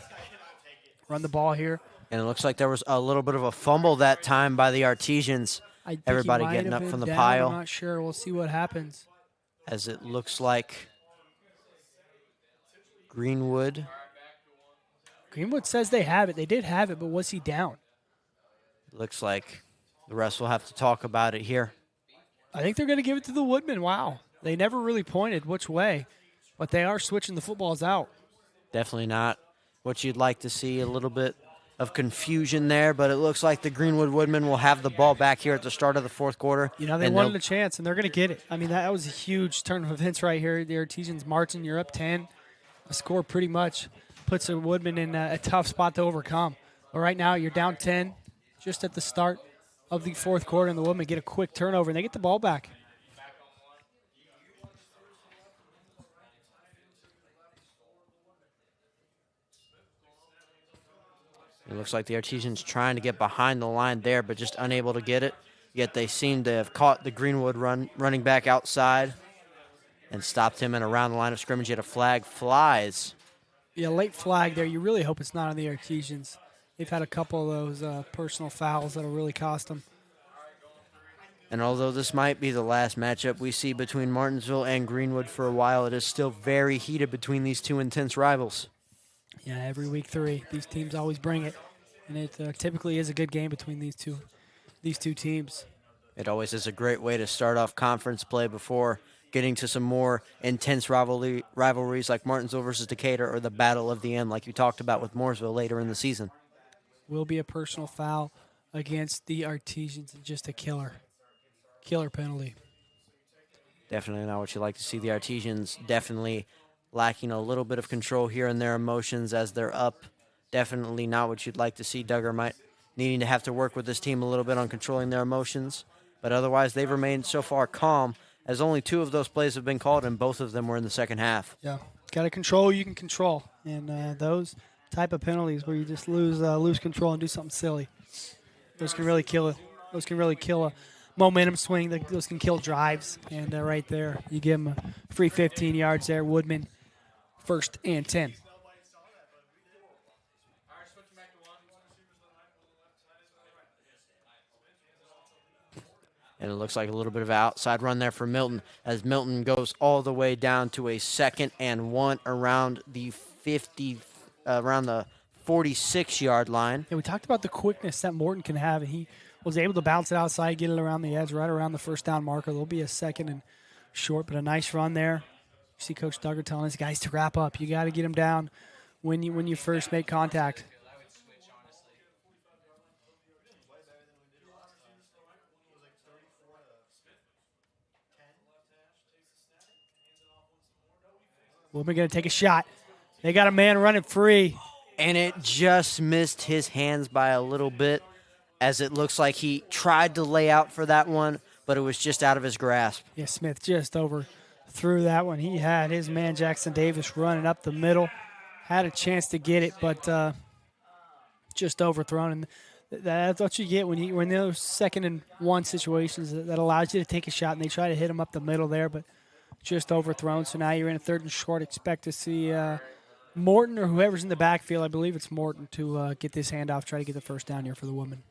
run the ball here. And it looks like there was a little bit of a fumble that time by the Artesians. Everybody getting up from the pile. I'm not sure. We'll see what happens. As it looks like Greenwood. Greenwood says they have it. They did have it, but was he down? Looks like the rest will have to talk about it here. I think they're going to give it to the Woodmen. Wow. They never really pointed which way, but they are switching the footballs out. Definitely not what you'd like to see, a little bit of confusion there, but it looks like the Greenwood Woodmen will have the ball back here at the start of the fourth quarter. You know, they wanted a chance, and they're going to get it. I mean, that was a huge turn of events right here. The Artesians marching, you're up 10. A score pretty much puts the Woodmen in a tough spot to overcome. But right now, you're down 10 just at the start of the fourth quarter, and the Woodmen get a quick turnover, and they get the ball back. It looks like the Artesians trying to get behind the line there, but just unable to get it. Yet they seem to have caught the Greenwood running back outside and stopped him and around the line of scrimmage. Yet a flag flies. Yeah, late flag there. You really hope it's not on the Artesians. They've had a couple of those personal fouls that'll really cost them. And although this might be the last matchup we see between Martinsville and Greenwood for a while, it is still very heated between these two intense rivals. Yeah, every week 3, these teams always bring it, and it typically is a good game between these two teams. It always is a great way to start off conference play before getting to some more intense rivalries like Martinsville versus Decatur or the Battle of the End like you talked about with Mooresville later in the season. Will be a personal foul against the Artesians and just a killer penalty. Definitely not what you like to see. The Artesians definitely lacking a little bit of control here in their emotions as they're up. Definitely not what you'd like to see. Duggar might needing to have to work with this team a little bit on controlling their emotions. But otherwise, they've remained so far calm as only 2 of those plays have been called, and both of them were in the second half. Yeah, got to control what you can control. And those type of penalties where you just lose control and do something silly, those can really kill it. Those can really kill a momentum swing. Those can kill drives. And right there, you give them a free 15 yards there. Woodman, 1st and 10. And it looks like a little bit of an outside run there for Milton as Milton goes all the way down to a 2nd and 1 around the 46-yard line. Yeah, we talked about the quickness that Morton can have, and he was able to bounce it outside, get it around the edge, right around the first down marker. There'll be a 2nd and short, but a nice run there. You see Coach Duggar telling his guys to wrap up. You got to get them down when you first make contact. Woodman going to take a shot. They got a man running free. And it just missed his hands by a little bit as it looks like he tried to lay out for that one, but it was just out of his grasp. Yeah, Smith just overthrew that one. He had his man Jackson Davis running up the middle. Had a chance to get it, but just overthrown. And that's what you get when you're in those 2nd and 1 situations. That allows you to take a shot, and they try to hit him up the middle there, but just overthrown. So now you're in a 3rd and short. Expect to see Morton or whoever's in the backfield. I believe it's Morton to get this handoff, try to get the first down here for the Woodmen.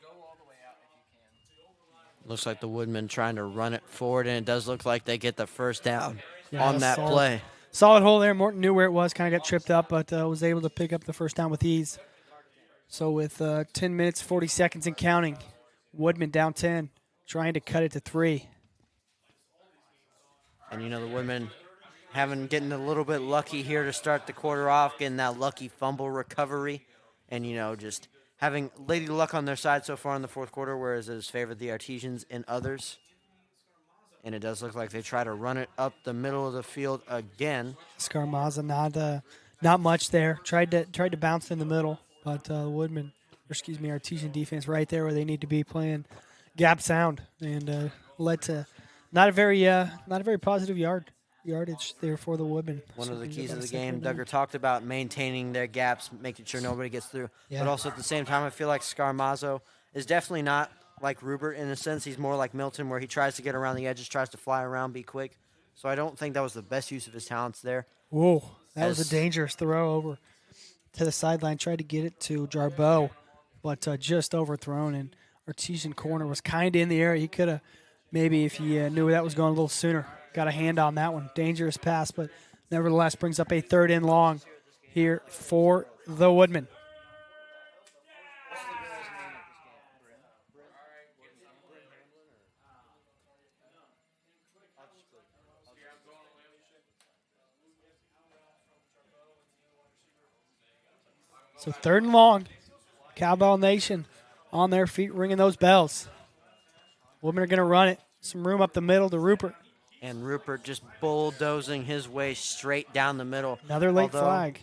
Go all the way out if you can. Looks like the Woodmen trying to run it forward, and it does look like they get the first down on that play. Solid hole there. Morton knew where it was, kind of got tripped up, but was able to pick up the first down with ease. So with 10 minutes, 40 seconds and counting, Woodmen down 10, trying to cut it to 3. And, you know, the Woodmen getting a little bit lucky here to start the quarter off, getting that lucky fumble recovery. And, you know, just having lady luck on their side so far in the 4th quarter, whereas it has favored the Artesians and others. And it does look like they try to run it up the middle of the field again. Scarmazza not much there. Tried to bounce in the middle, but Artesian defense right there where they need to be, playing gap sound, and led to not a very positive yardage there for the Woodmen. One of the keys of the game, Duggar talked about maintaining their gaps, making sure nobody gets through. Yeah. But also at the same time, I feel like Scarmazzo is definitely not like Rupert in a sense. He's more like Milton, where he tries to get around the edges, tries to fly around, be quick. So I don't think that was the best use of his talents there. Whoa, that was a dangerous throw over to the sideline. Tried to get it to Jarboe, but just overthrown. And Artesian corner was kind of in the area. He could have, maybe if he knew where that was going a little sooner, got a hand on that one. Dangerous pass, but nevertheless brings up a 3rd and long here for the Woodmen. So 3rd and long. Cowbell Nation on their feet, ringing those bells. Woodmen are going to run it. Some room up the middle to Rupert. And Rupert just bulldozing his way straight down the middle. Another late flag.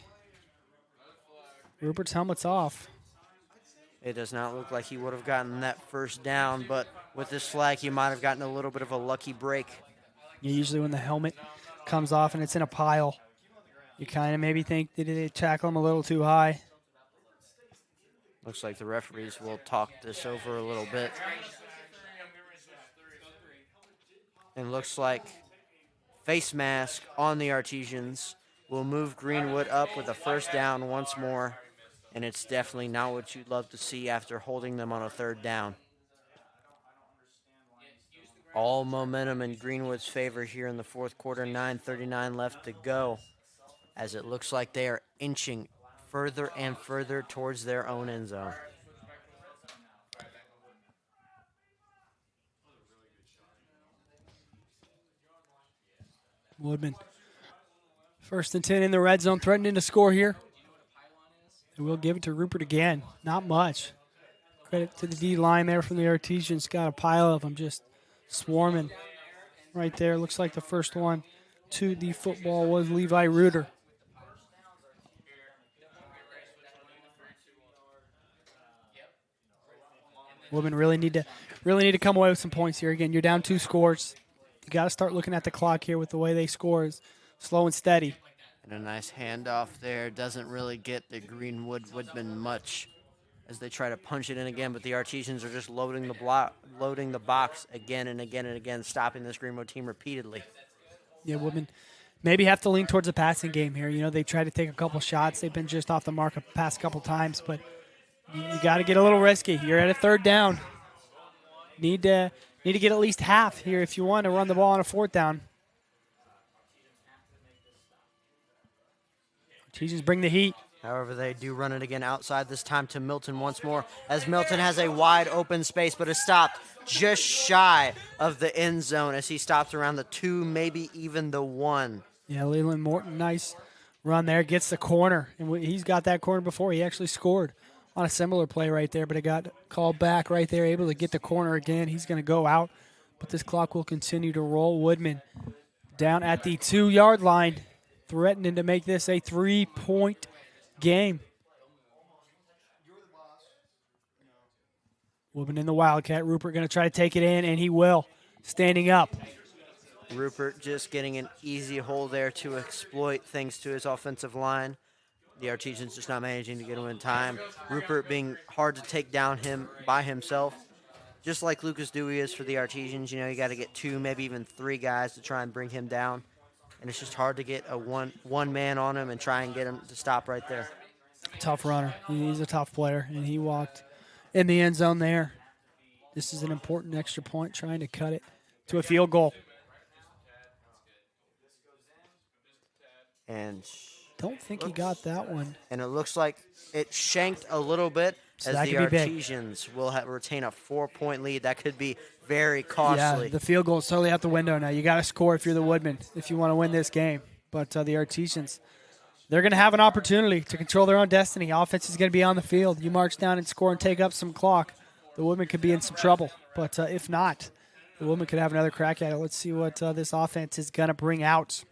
Rupert's helmet's off. It does not look like he would have gotten that first down, but with this flag, he might have gotten a little bit of a lucky break. Usually when the helmet comes off and it's in a pile, You kind of maybe think, did they tackle him a little too high? Looks like the referees will talk this over a little bit. And looks like face mask on the Artesians will move Greenwood up with a first down once more. And it's definitely not what you'd love to see after holding them on a third down. All momentum in Greenwood's favor here in the fourth quarter. 9:39 left to go, as it looks like they are inching further and further towards their own end zone. Woodman. 1st and 10 in the red zone, threatening to score here. And we'll give it to Rupert again. Not much. Credit to the D line there from the Artesians. Got a pile of them just swarming right there. Looks like the first one to the football was Levi Reuter. Women really need to come away with some points here. Again, you're down 2 scores. You got to start looking at the clock here with the way they score is slow and steady. And a nice handoff there. Doesn't really get the Greenwood Woodman much as they try to punch it in again, but the Artesians are just loading the box again and again and again, stopping this Greenwood team repeatedly. Yeah, Woodman maybe have to lean towards a passing game here. You know, they tried to take a couple shots. They've been just off the mark a past couple times, but you got to get a little risky. You're at a third down. Need to get at least half here if you want to run the ball on a fourth down. Artesians bring the heat. However, they do run it again outside, this time to Milton once more, as Milton has a wide open space, but is stopped just shy of the end zone as he stops around the 2, maybe even the 1. Yeah, Leland Morton, nice run there, gets the corner. And he's got that corner before. He actually scored on a similar play right there, but it got called back right there, able to get the corner again. He's going to go out, but this clock will continue to roll. Woodman down at the 2-yard line, threatening to make this a 3-point game. Woodman in the Wildcat. Rupert going to try to take it in, and he will. Standing up. Rupert just getting an easy hole there to exploit thanks to his offensive line. The Artesians just not managing to get him in time. Rupert being hard to take down him by himself. Just like Lucas Dewey is for the Artesians, you know, you got to get 2, maybe even 3 guys to try and bring him down. And it's just hard to get a one man on him and try and get him to stop right there. Tough runner. He's a tough player, and he walked in the end zone there. This is an important extra point, trying to cut it to a field goal. And don't think he got that one. And it looks like it shanked a little bit, So as that the could be big. Artesians will retain a 4-point lead. That could be very costly. Yeah, the field goal is totally out the window now. You got to score if you're the Woodmen, if you want to win this game. But the Artesians, they're going to have an opportunity to control their own destiny. Offense is going to be on the field. You march down and score and take up some clock. The Woodmen could be in some trouble. But if not, the Woodmen could have another crack at it. Let's see what this offense is going to bring out.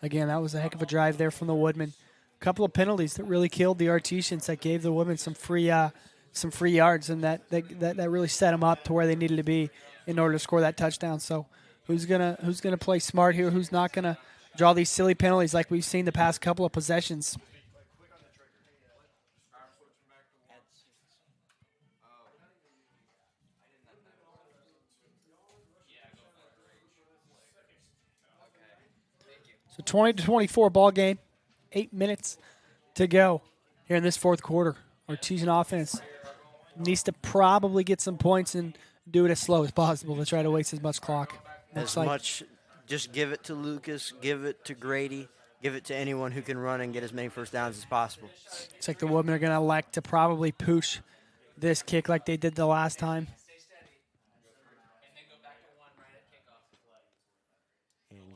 Again, that was a heck of a drive there from the Woodmen. A couple of penalties that really killed the Artesians, that gave the Woodmen some free yards, and that really set them up to where they needed to be in order to score that touchdown. So who's gonna play smart here? Who's not gonna draw these silly penalties like we've seen the past couple of possessions? So 20-24 ball game, 8 minutes to go here in this fourth quarter. Artesian offense needs to probably get some points and do it as slow as possible to try to waste as much clock. Just give it to Lucas, give it to Grady, give it to anyone who can run and get as many first downs as possible. It's like the Woodmen are going to elect to probably push this kick like they did the last time.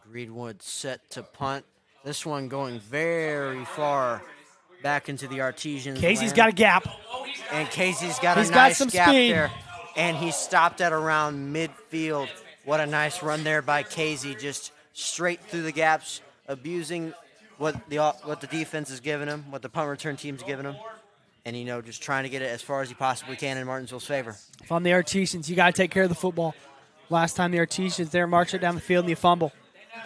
Greenwood set to punt. This one going very far back into the Artesians. Casey's got a gap. And Casey's got a nice gap there. And he stopped at around midfield. What a nice run there by Casey, just straight through the gaps, abusing what the defense is giving him, what the punt return team's giving him. And, you know, just trying to get it as far as he possibly can in Martinsville's favor. If I'm the Artesians, you got to take care of the football. Last time the Artesians there, march it down the field and you fumble.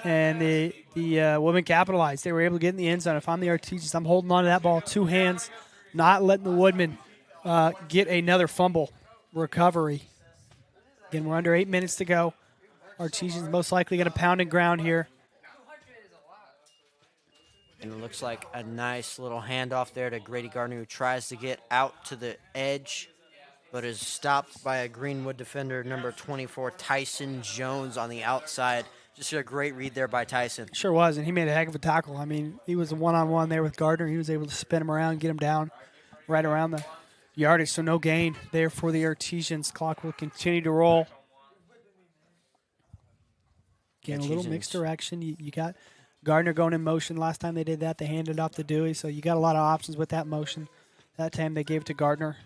And the women capitalized. They were able to get in the end zone. If I'm the Artisians, I'm holding on to that ball, 2 hands, not letting the Woodmen get another fumble recovery. Again, we're under 8 minutes to go. Artesians most likely going to pound and ground here. And it looks like a nice little handoff there to Grady Gardner, who tries to get out to the edge, but is stopped by a Greenwood defender, number 24, Tyson Jones, on the outside. Just a great read there by Tyson. Sure was, and he made a heck of a tackle. I mean, he was a one-on-one there with Gardner. He was able to spin him around and get him down right around the yardage, so no gain there for the Artesians. Clock will continue to roll. Again, a little mixed direction. You got Gardner going in motion. Last time they did that, they handed it off to Dewey, so you got a lot of options with that motion. That time they gave it to Gardner.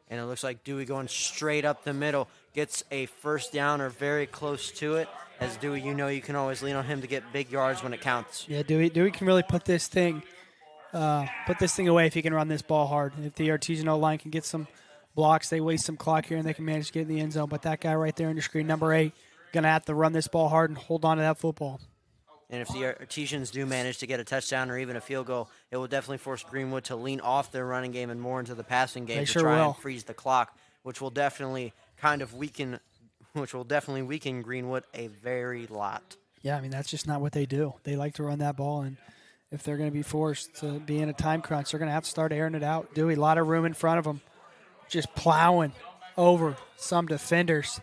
And it looks like Dewey going straight up the middle. Gets a first down or very close to it. As Dewey, you know you can always lean on him to get big yards when it counts. Yeah, Dewey can really put this thing away if he can run this ball hard. If the Artesian O-line can get some blocks, they waste some clock here and they can manage to get in the end zone. But that guy right there on your screen, number 8, going to have to run this ball hard and hold on to that football. And if the Artesians do manage to get a touchdown or even a field goal, it will definitely force Greenwood to lean off their running game and more into the passing game to try and freeze the clock, which will definitely weaken Greenwood a very lot. Yeah, I mean, that's just not what they do. They like to run that ball, and if they're going to be forced to be in a time crunch, they're going to have to start airing it out. Dewey, a lot of room in front of them, just plowing over some defenders.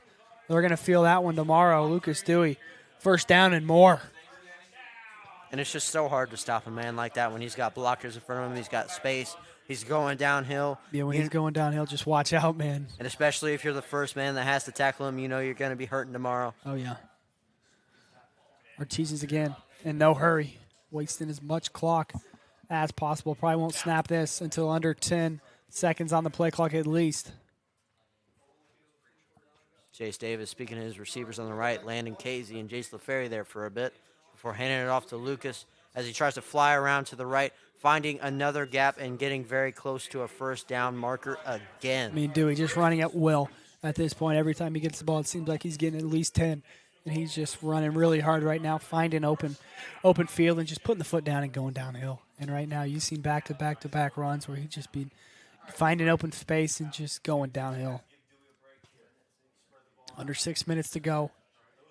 They're going to feel that one tomorrow. Lucas Dewey, first down and more. And it's just so hard to stop a man like that when he's got blockers in front of him. He's got space. He's going downhill. Yeah, when he's going downhill, just watch out, man. And especially if you're the first man that has to tackle him, you know you're going to be hurting tomorrow. Oh, yeah. Artesians again in no hurry, wasting as much clock as possible. Probably won't snap this until under 10 seconds on the play clock at least. Chase Davis, speaking of his receivers on the right, Landon Casey and Jace LaFerry there for a bit before handing it off to Lucas as he tries to fly around to the right, finding another gap and getting very close to a first down marker again. I mean, Dewey just running at will at this point. Every time he gets the ball, it seems like he's getting at least 10. And he's just running really hard right now, finding open field and just putting the foot down and going downhill. And right now you've seen back-to-back runs where he's just been finding open space and just going downhill. Under 6 minutes to go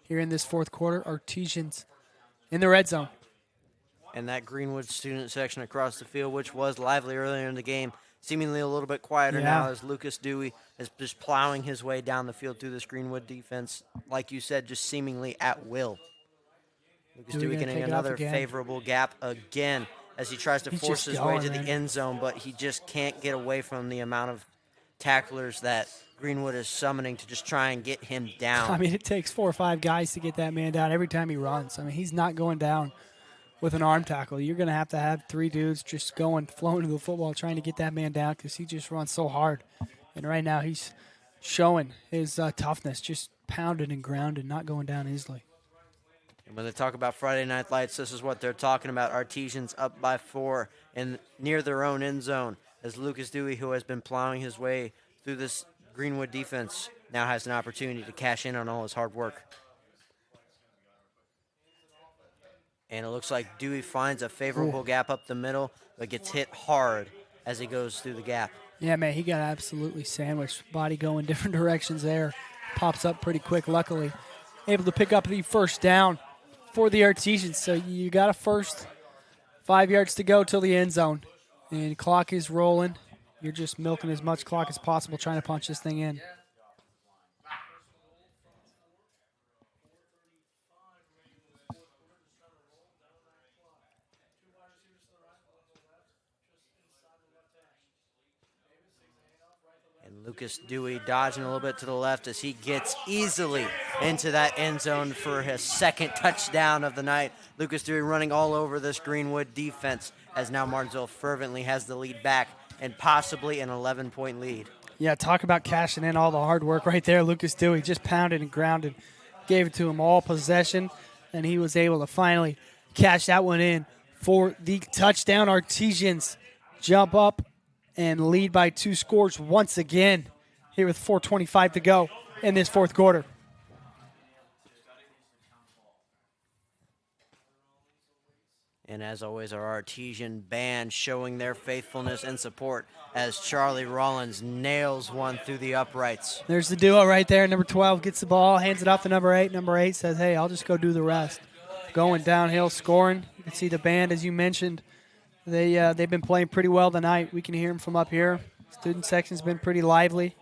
here in this fourth quarter. Artesians in the red zone. And that Greenwood student section across the field, which was lively earlier in the game, seemingly a little bit quieter now as Lucas Dewey is just plowing his way down the field through this Greenwood defense, like you said, just seemingly at will. Lucas Dewey getting another favorable gap again as he tries to force his way to the end zone, but he just can't get away from the amount of tacklers that Greenwood is summoning to just try and get him down. I mean, it takes 4 or 5 guys to get that man down every time he runs. I mean, he's not going down with an arm tackle. You're going to have 3 dudes just flowing to the football, trying to get that man down because he just runs so hard. And right now he's showing his toughness, just pounded and grounded, not going down easily. And when they talk about Friday Night Lights, this is what they're talking about. Artesians up by 4 and near their own end zone as Lucas Dewey, who has been plowing his way through this Greenwood defense, now has an opportunity to cash in on all his hard work. And it looks like Dewey finds a favorable gap up the middle, but gets hit hard as he goes through the gap. Yeah, man, he got absolutely sandwiched. Body going different directions there. Pops up pretty quick, luckily. Able to pick up the first down for the Artesians. So you got a first, 5 yards to go till the end zone. And clock is rolling. You're just milking as much clock as possible trying to punch this thing in. Lucas Dewey dodging a little bit to the left as he gets easily into that end zone for his second touchdown of the night. Lucas Dewey running all over this Greenwood defense as now Martinsville fervently has the lead back and possibly an 11-point lead. Yeah, talk about cashing in all the hard work right there. Lucas Dewey just pounded and grounded, gave it to him all possession, and he was able to finally cash that one in for the touchdown. Artesians jump up and lead by 2 scores once again here with 4:25 to go in this fourth quarter. And as always, our Artesian band showing their faithfulness and support as Charlie Rollins nails one through the uprights. There's the duo right there. Number 12 gets the ball, hands it off to number 8. Number 8 says, hey, I'll just go do the rest. Going downhill, scoring. You can see the band, as you mentioned. They've been playing pretty well tonight. We can hear them from up here. Student section's been pretty lively.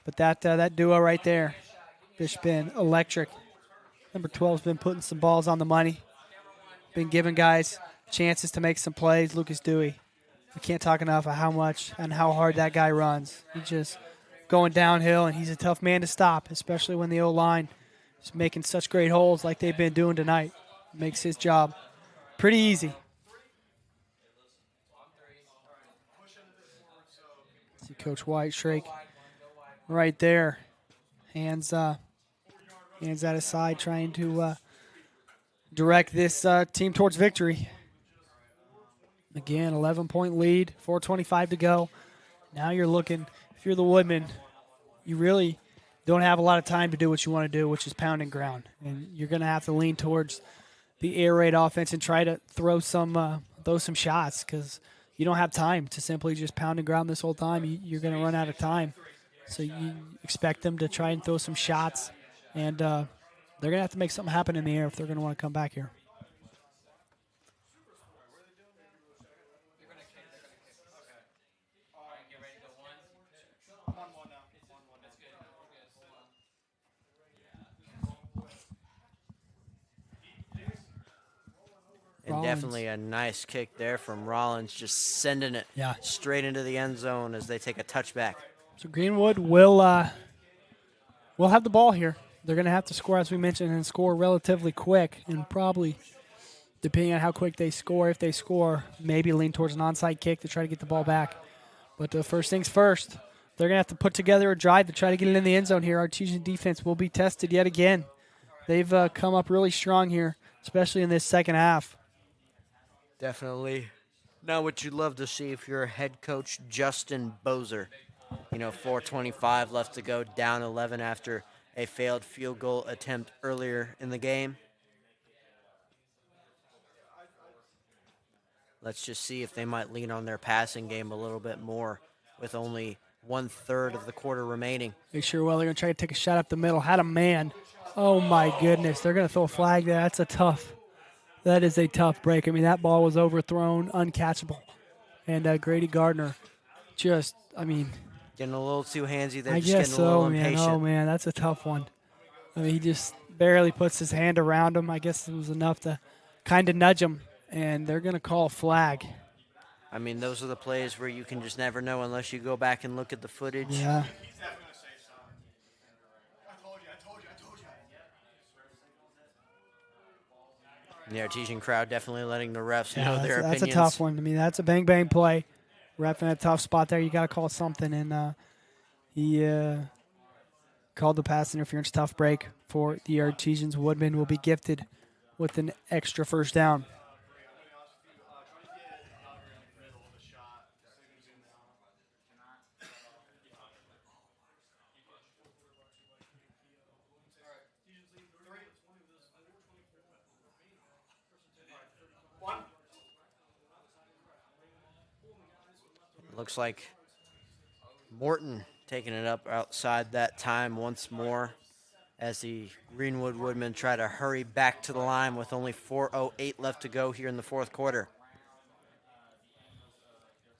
But that duo right there, it's been electric. Number 12's been putting some balls on the money. Been giving guys chances to make some plays. Lucas Dewey, I can't talk enough of how much and how hard that guy runs. He's just going downhill, and he's a tough man to stop, especially when the O-line is making such great holes like they've been doing tonight. Makes his job pretty easy. See Coach White Shrake right there. Hands at his side, trying to direct this team towards victory. Again, 11-point lead, 4:25 to go. Now you're looking, if you're the Woodmen, you really don't have a lot of time to do what you want to do, which is pound and ground. And you're going to have to lean towards the air raid offense and try to throw some shots, because you don't have time to simply just pound and ground this whole time. You're going to run out of time. So you expect them to try and throw some shots, and they're going to have to make something happen in the air if they're going to want to come back here. And Rollins. definitely a nice kick there from Rollins, just sending it straight into the end zone as they take a touchback. So Greenwood will have the ball here. They're going to have to score, as we mentioned, and score relatively quick, and probably, depending on how quick they score, if they score, maybe lean towards an onside kick to try to get the ball back. But first things first, they're going to have to put together a drive to try to get it in the end zone here. Artesian defense will be tested yet again. They've come up really strong here, especially in this second half. Definitely not what you'd love to see if you're head coach Justin Bozer. 4:25 left to go, down 11 after a failed field goal attempt earlier in the game. Let's just see if they might lean on their passing game a little bit more with only 1/3 of the quarter remaining. They sure will. They're going to try to take a shot up the middle. Had a man. Oh, my goodness. They're going to throw a flag there. That is a tough break. I mean, that ball was overthrown, uncatchable. And Grady Gardner getting a little too handsy there. I just guess getting a little so, man. impatient. Oh, man, that's a tough one. I mean, he just barely puts his hand around him. I guess it was enough to kind of nudge him, and they're going to call a flag. I mean, those are the plays where you can just never know unless you go back and look at the footage. Yeah. The Artesian crowd definitely letting the refs know their that's opinions. a tough one. I mean, that's a bang-bang play. Ref in a tough spot there. You got to call something, and he called the pass interference. Tough break for the Artesians. Woodman will be gifted with an extra first down. Looks like Morton taking it up outside that time once more as the Greenwood Woodmen try to hurry back to the line with only 4:08 left to go here in the fourth quarter.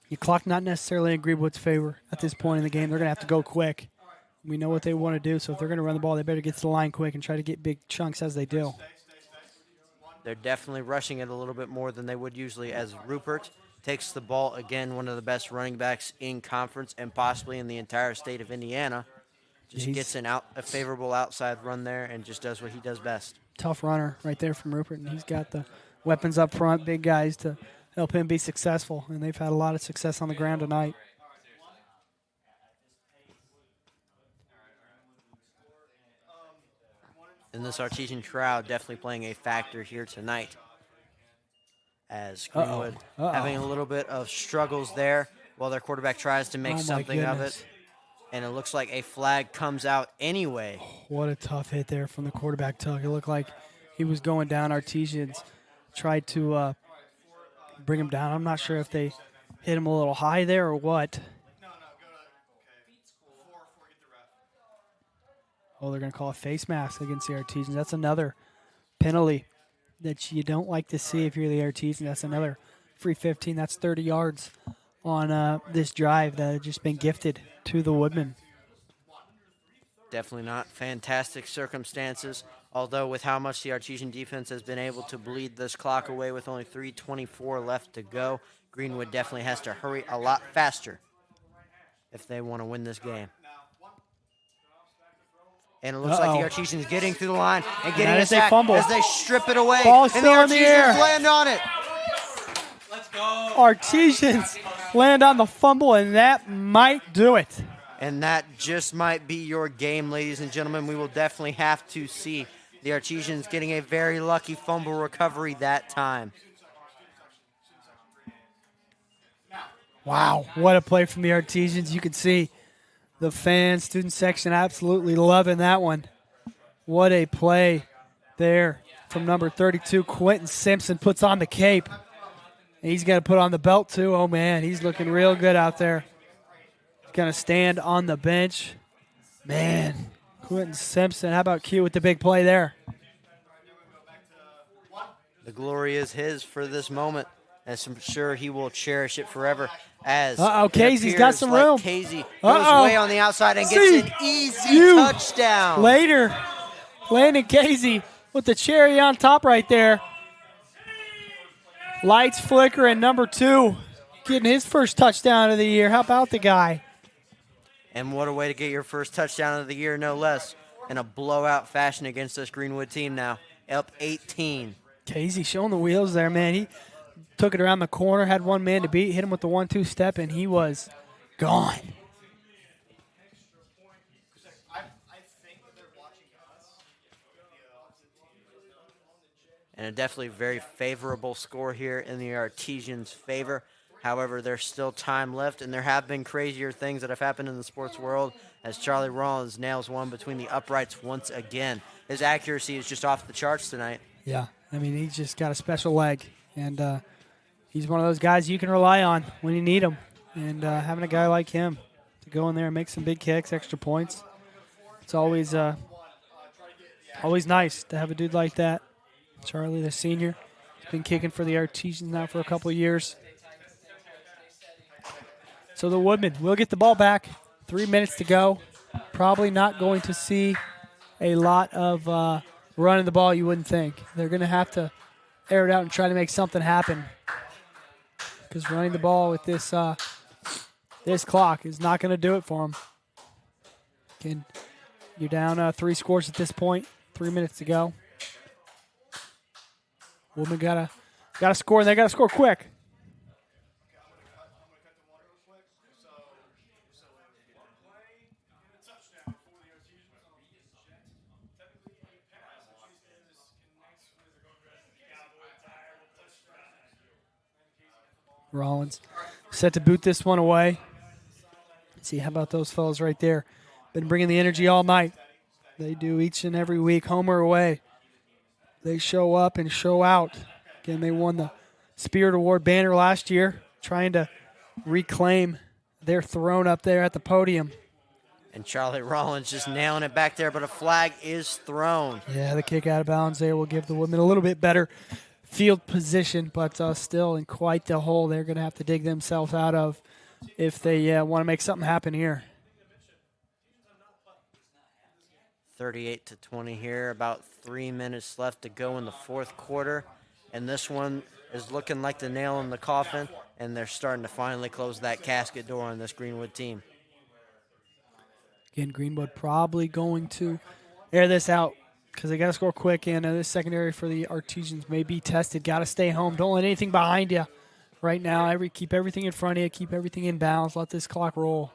The clock not necessarily in Greenwood's favor at this point in the game. They're going to have to go quick. We know what they want to do, so if they're going to run the ball, they better get to the line quick and try to get big chunks as they do. They're definitely rushing it a little bit more than they would usually as Rupert takes the ball again, one of the best running backs in conference and possibly in the entire state of Indiana. Just gets a favorable outside run there and just does what he does best. Tough runner right there from Rupert, and he's got the weapons up front, big guys to help him be successful, and they've had a lot of success on the ground tonight. And this Artesian crowd definitely playing a factor here tonight, as Greenwood having a little bit of struggles there while their quarterback tries to make something of it. And it looks like a flag comes out anyway. What a tough hit there from the quarterback, Tug. It looked like he was going down. Artesians tried to bring him down. I'm not sure if they hit him a little high there or what. Oh, they're going to call a face mask against the Artesians. That's another penalty that you don't like to see if you're the Artesians. That's another free 15. That's 30 yards on this drive that had just been gifted to the Woodmen. Definitely not fantastic circumstances, although with how much the Artesian defense has been able to bleed this clock away with only 3:24 left to go, Greenwood definitely has to hurry a lot faster if they want to win this game. And it looks like the Artesians getting through the line and getting a sack as they strip it away. Ball and still the in Artesians the air. land on it. Let's go. Artesians land on the fumble, and that might do it. And that just might be your game, ladies and gentlemen. We will definitely have to see the Artesians getting a very lucky fumble recovery that time. Wow, what a play from the Artesians. You can see the fans, student section absolutely loving that one. What a play there from number 32. Quentin Simpson puts on the cape. He's got to put on the belt too. Oh, man, he's looking real good out there. He's going to stand on the bench. Man, Quentin Simpson, how about Q with the big play there? The glory is his for this moment, as I'm sure he will cherish it forever. As Casey's got some room. Casey goes way on the outside and gets an easy touchdown. Later, Landon Casey with the cherry on top right there. Lights flicker, and number 2 getting his first touchdown of the year. How about the guy? And what a way to get your first touchdown of the year, no less, in a blowout fashion against this Greenwood team now. Up 18. Casey showing the wheels there, man. He took it around the corner, had one man to beat, hit him with the 1-2 step, and he was gone. And a definitely very favorable score here in the Artesians' favor. However, there's still time left, and there have been crazier things that have happened in the sports world as Charlie Rollins nails one between the uprights once again. His accuracy is just off the charts tonight. Yeah, I mean, he's just got a special leg, and he's one of those guys you can rely on when you need him. And having a guy like him to go in there and make some big kicks, extra points, it's always nice to have a dude like that. Charlie, the senior, has been kicking for the Artesians now for a couple of years. So the Woodmen will get the ball back. 3 minutes to go. Probably not going to see a lot of running the ball, you wouldn't think. They're going to have to air it out and try to make something happen. Because running the ball with this this clock is not going to do it for them. Again, you're down 3 scores at this point. 3 minutes to go. Woodmen gotta score, and they gotta score quick. Rollins set to boot this one away. See, how about those fellas right there? Been bringing the energy all night. They do each and every week, home or away. They show up and show out. Again, they won the Spirit Award banner last year, trying to reclaim their throne up there at the podium. And Charlie Rollins just nailing it back there, but a flag is thrown. Yeah, the kick out of bounds there will give the Woodmen a little bit better field position, but still in quite the hole they're going to have to dig themselves out of if they want to make something happen here. 38-20 here, about 3 minutes left to go in the fourth quarter. And this one is looking like the nail in the coffin, and they're starting to finally close that casket door on this Greenwood team. Again, Greenwood probably going to air this out because they got to score quick, and this secondary for the Artesians may be tested. Got to stay home. Don't let anything behind you right now. Keep everything in front of you. Keep everything in balance. Let this clock roll.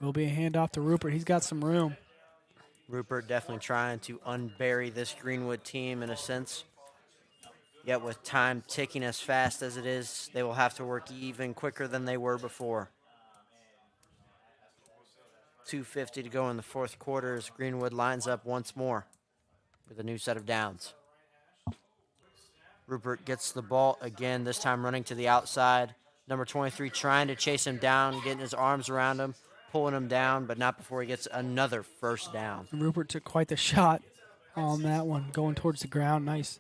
Will be a handoff to Rupert. He's got some room. Rupert definitely trying to unbury this Greenwood team in a sense. Yet with time ticking as fast as it is, they will have to work even quicker than they were before. 2:50 to go in the fourth quarter as Greenwood lines up once more with a new set of downs. Rupert gets the ball again, this time running to the outside. Number 23 trying to chase him down, getting his arms around him, pulling him down, but not before he gets another first down. Rupert took quite the shot on that one, going towards the ground. Nice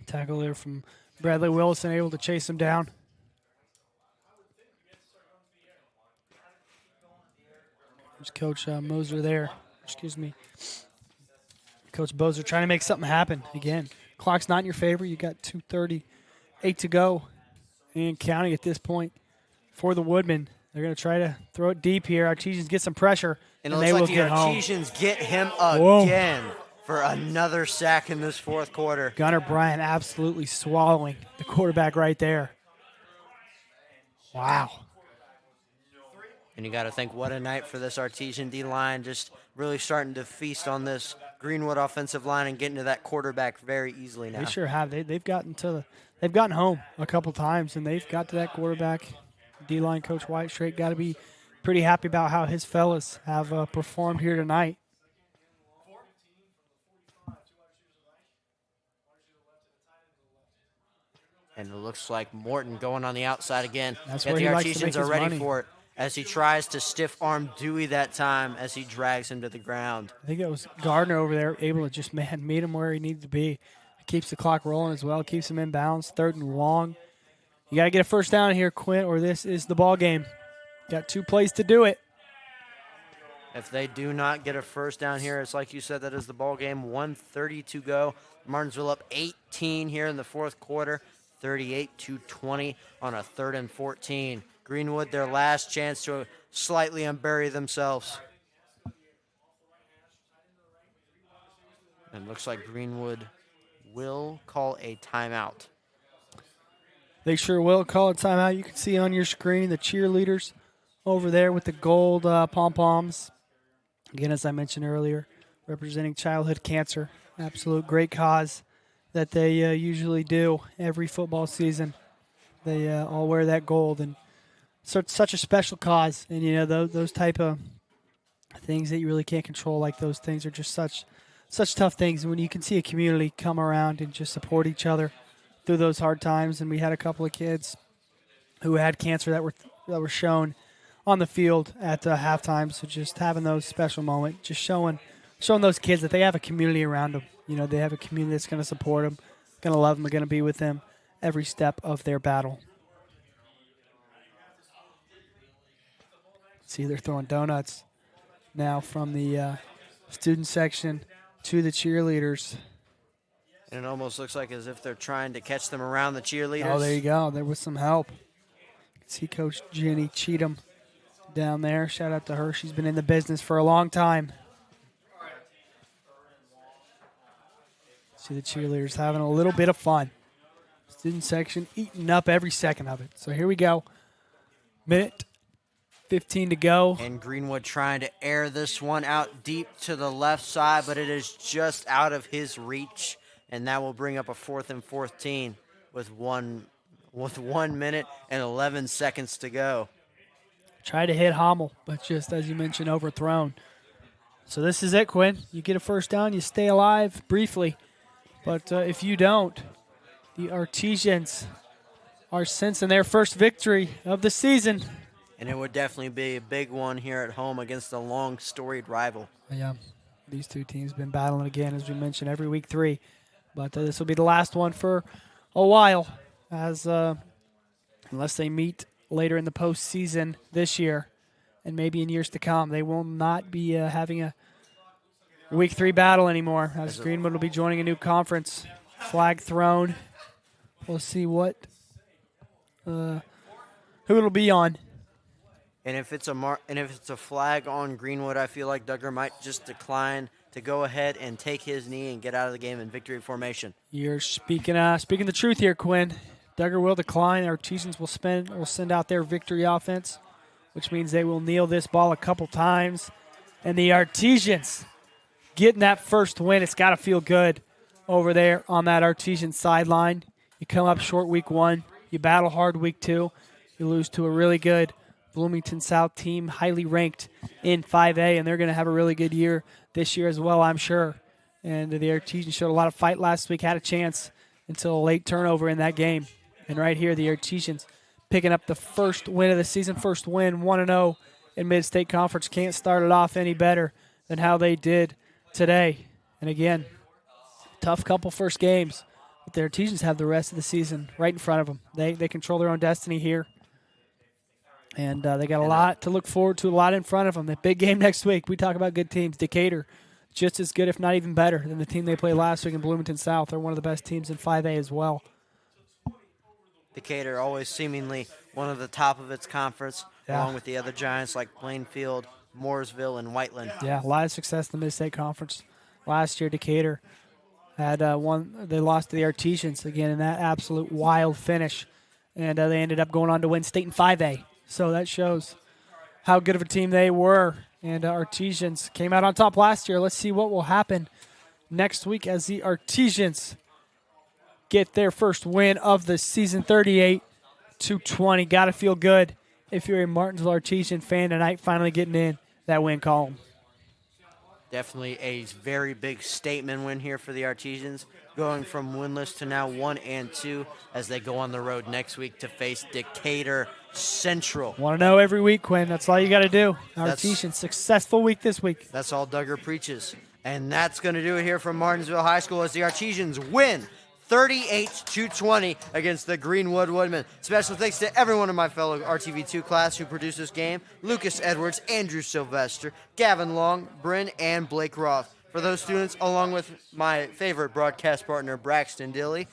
tackle there from Bradley Wilson, able to chase him down. There's Coach Moser there. Excuse me. Coach Bozer trying to make something happen again. Clock's not in your favor. You got 2:38 to go and counting at this point for the Woodmen. They're going to try to throw it deep here. Artisians get some pressure, and they looks will like the get home. Artisians get him again for another sack in this fourth quarter. Gunnar Bryant absolutely swallowing the quarterback right there. Wow. And you got to think, what a night for this Artesian D-line, just really starting to feast on this Greenwood offensive line and getting to that quarterback very easily now. They sure have. They've gotten home a couple times, and they've got to that quarterback. D-line coach White Straight got to be pretty happy about how his fellas have performed here tonight. And it looks like Morton going on the outside again. That's Yet where the he likes to make Artesians are his ready money. for it as he tries to stiff-arm Dewey that time as he drags him to the ground. I think it was Gardner over there able to just, meet him where he needed to be. Keeps the clock rolling as well, keeps him in bounds, 3rd and long. You got to get a first down here, Quint, or this is the ball game. Got 2 plays to do it. If they do not get a first down here, it's like you said, that is the ball game. 1:30 to go. Martinsville up 18 here in the fourth quarter, 38-20 on a 3rd and 14. Greenwood, their last chance to slightly unbury themselves. And looks like Greenwood will call a timeout. They sure will call a timeout. You can see on your screen the cheerleaders over there with the gold pom-poms. Again, as I mentioned earlier, representing childhood cancer. Absolute great cause that they usually do every football season. They all wear that gold, and such a special cause. And, you know, those type of things that you really can't control, like those things, are just such tough things. And when you can see a community come around and just support each other through those hard times. And we had a couple of kids who had cancer that were shown on the field at halftime. So just having those special moments, just showing those kids that they have a community around them. You know, they have a community that's going to support them, going to love them, going to be with them every step of their battle. See, they're throwing donuts now from the student section to the cheerleaders. And it almost looks like as if they're trying to catch them around the cheerleaders. Oh, there you go. There was some help. You can see Coach Jenny Cheatham down there. Shout out to her. She's been in the business for a long time. See the cheerleaders having a little bit of fun. Student section eating up every second of it. So here we go. Minute 15 to go. And Greenwood trying to air this one out deep to the left side, but it is just out of his reach. And that will bring up a 4th and 14 with 1 minute and 11 seconds to go. Try to hit Hommel, but just, as you mentioned, overthrown. So this is it, Quinn. You get a first down, you stay alive briefly. But if you don't, the Artesians are sensing their first victory of the season. And it would definitely be a big one here at home against a long, storied rival. Yeah, these two teams have been battling again, as we mentioned, every week 3. But this will be the last one for a while, as unless they meet later in the postseason this year and maybe in years to come, they will not be having a Week 3 battle anymore, as Greenwood will be joining a new conference. Flag thrown. We'll see who it'll be on. And if it's a flag on Greenwood, I feel like Duggar might just decline to go ahead and take his knee and get out of the game in victory formation. You're speaking the truth here, Quinn. Duggar will decline. Artesians will send out their victory offense, which means they will kneel this ball a couple times. And the Artesians getting that first win. It's got to feel good over there on that Artesian sideline. You come up short week 1. You battle hard week 2. You lose to a really good Bloomington South team, highly ranked in 5A, and they're going to have a really good year this year as well, I'm sure. And the Artesians showed a lot of fight last week, had a chance until a late turnover in that game. And right here, the Artesians picking up the first win of the season, first win, 1-0 in Mid-State Conference. Can't start it off any better than how they did today. And again, tough couple first games, but the Artesians have the rest of the season right in front of them. They control their own destiny here. And they got a lot to look forward to, a lot in front of them. The big game next week, we talk about good teams. Decatur, just as good, if not even better, than the team they played last week in Bloomington South. They're one of the best teams in 5A as well. Decatur always seemingly one of the top of its conference, along with the other giants like Plainfield, Mooresville, and Whiteland. Yeah, a lot of success in the Mid-State Conference. Last year, Decatur had they lost to the Artisians again in that absolute wild finish. And they ended up going on to win state in 5A. So that shows how good of a team they were. And Artesians came out on top last year. Let's see what will happen next week as the Artesians get their first win of the season, 38-20. Got to feel good if you're a Martinsville Artesian fan tonight, finally getting in that win column. Definitely a very big statement win here for the Artesians, going from winless to now 1-2 as they go on the road next week to face Decatur Central. Want to know every week, Quinn. That's all you got to do. Artesians, successful week this week. That's all Duggar preaches. And that's going to do it here from Martinsville High School as the Artesians win 38-20 against the Greenwood Woodmen. Special thanks to everyone in my fellow RTV2 class who produced this game: Lucas Edwards, Andrew Sylvester, Gavin Long, Bryn, and Blake Roth. For those students, along with my favorite broadcast partner, Braxton Dilly,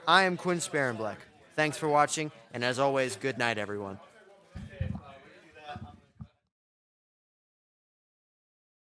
I am Quinn Sparenblack. Thanks for watching, and as always, good night, everyone.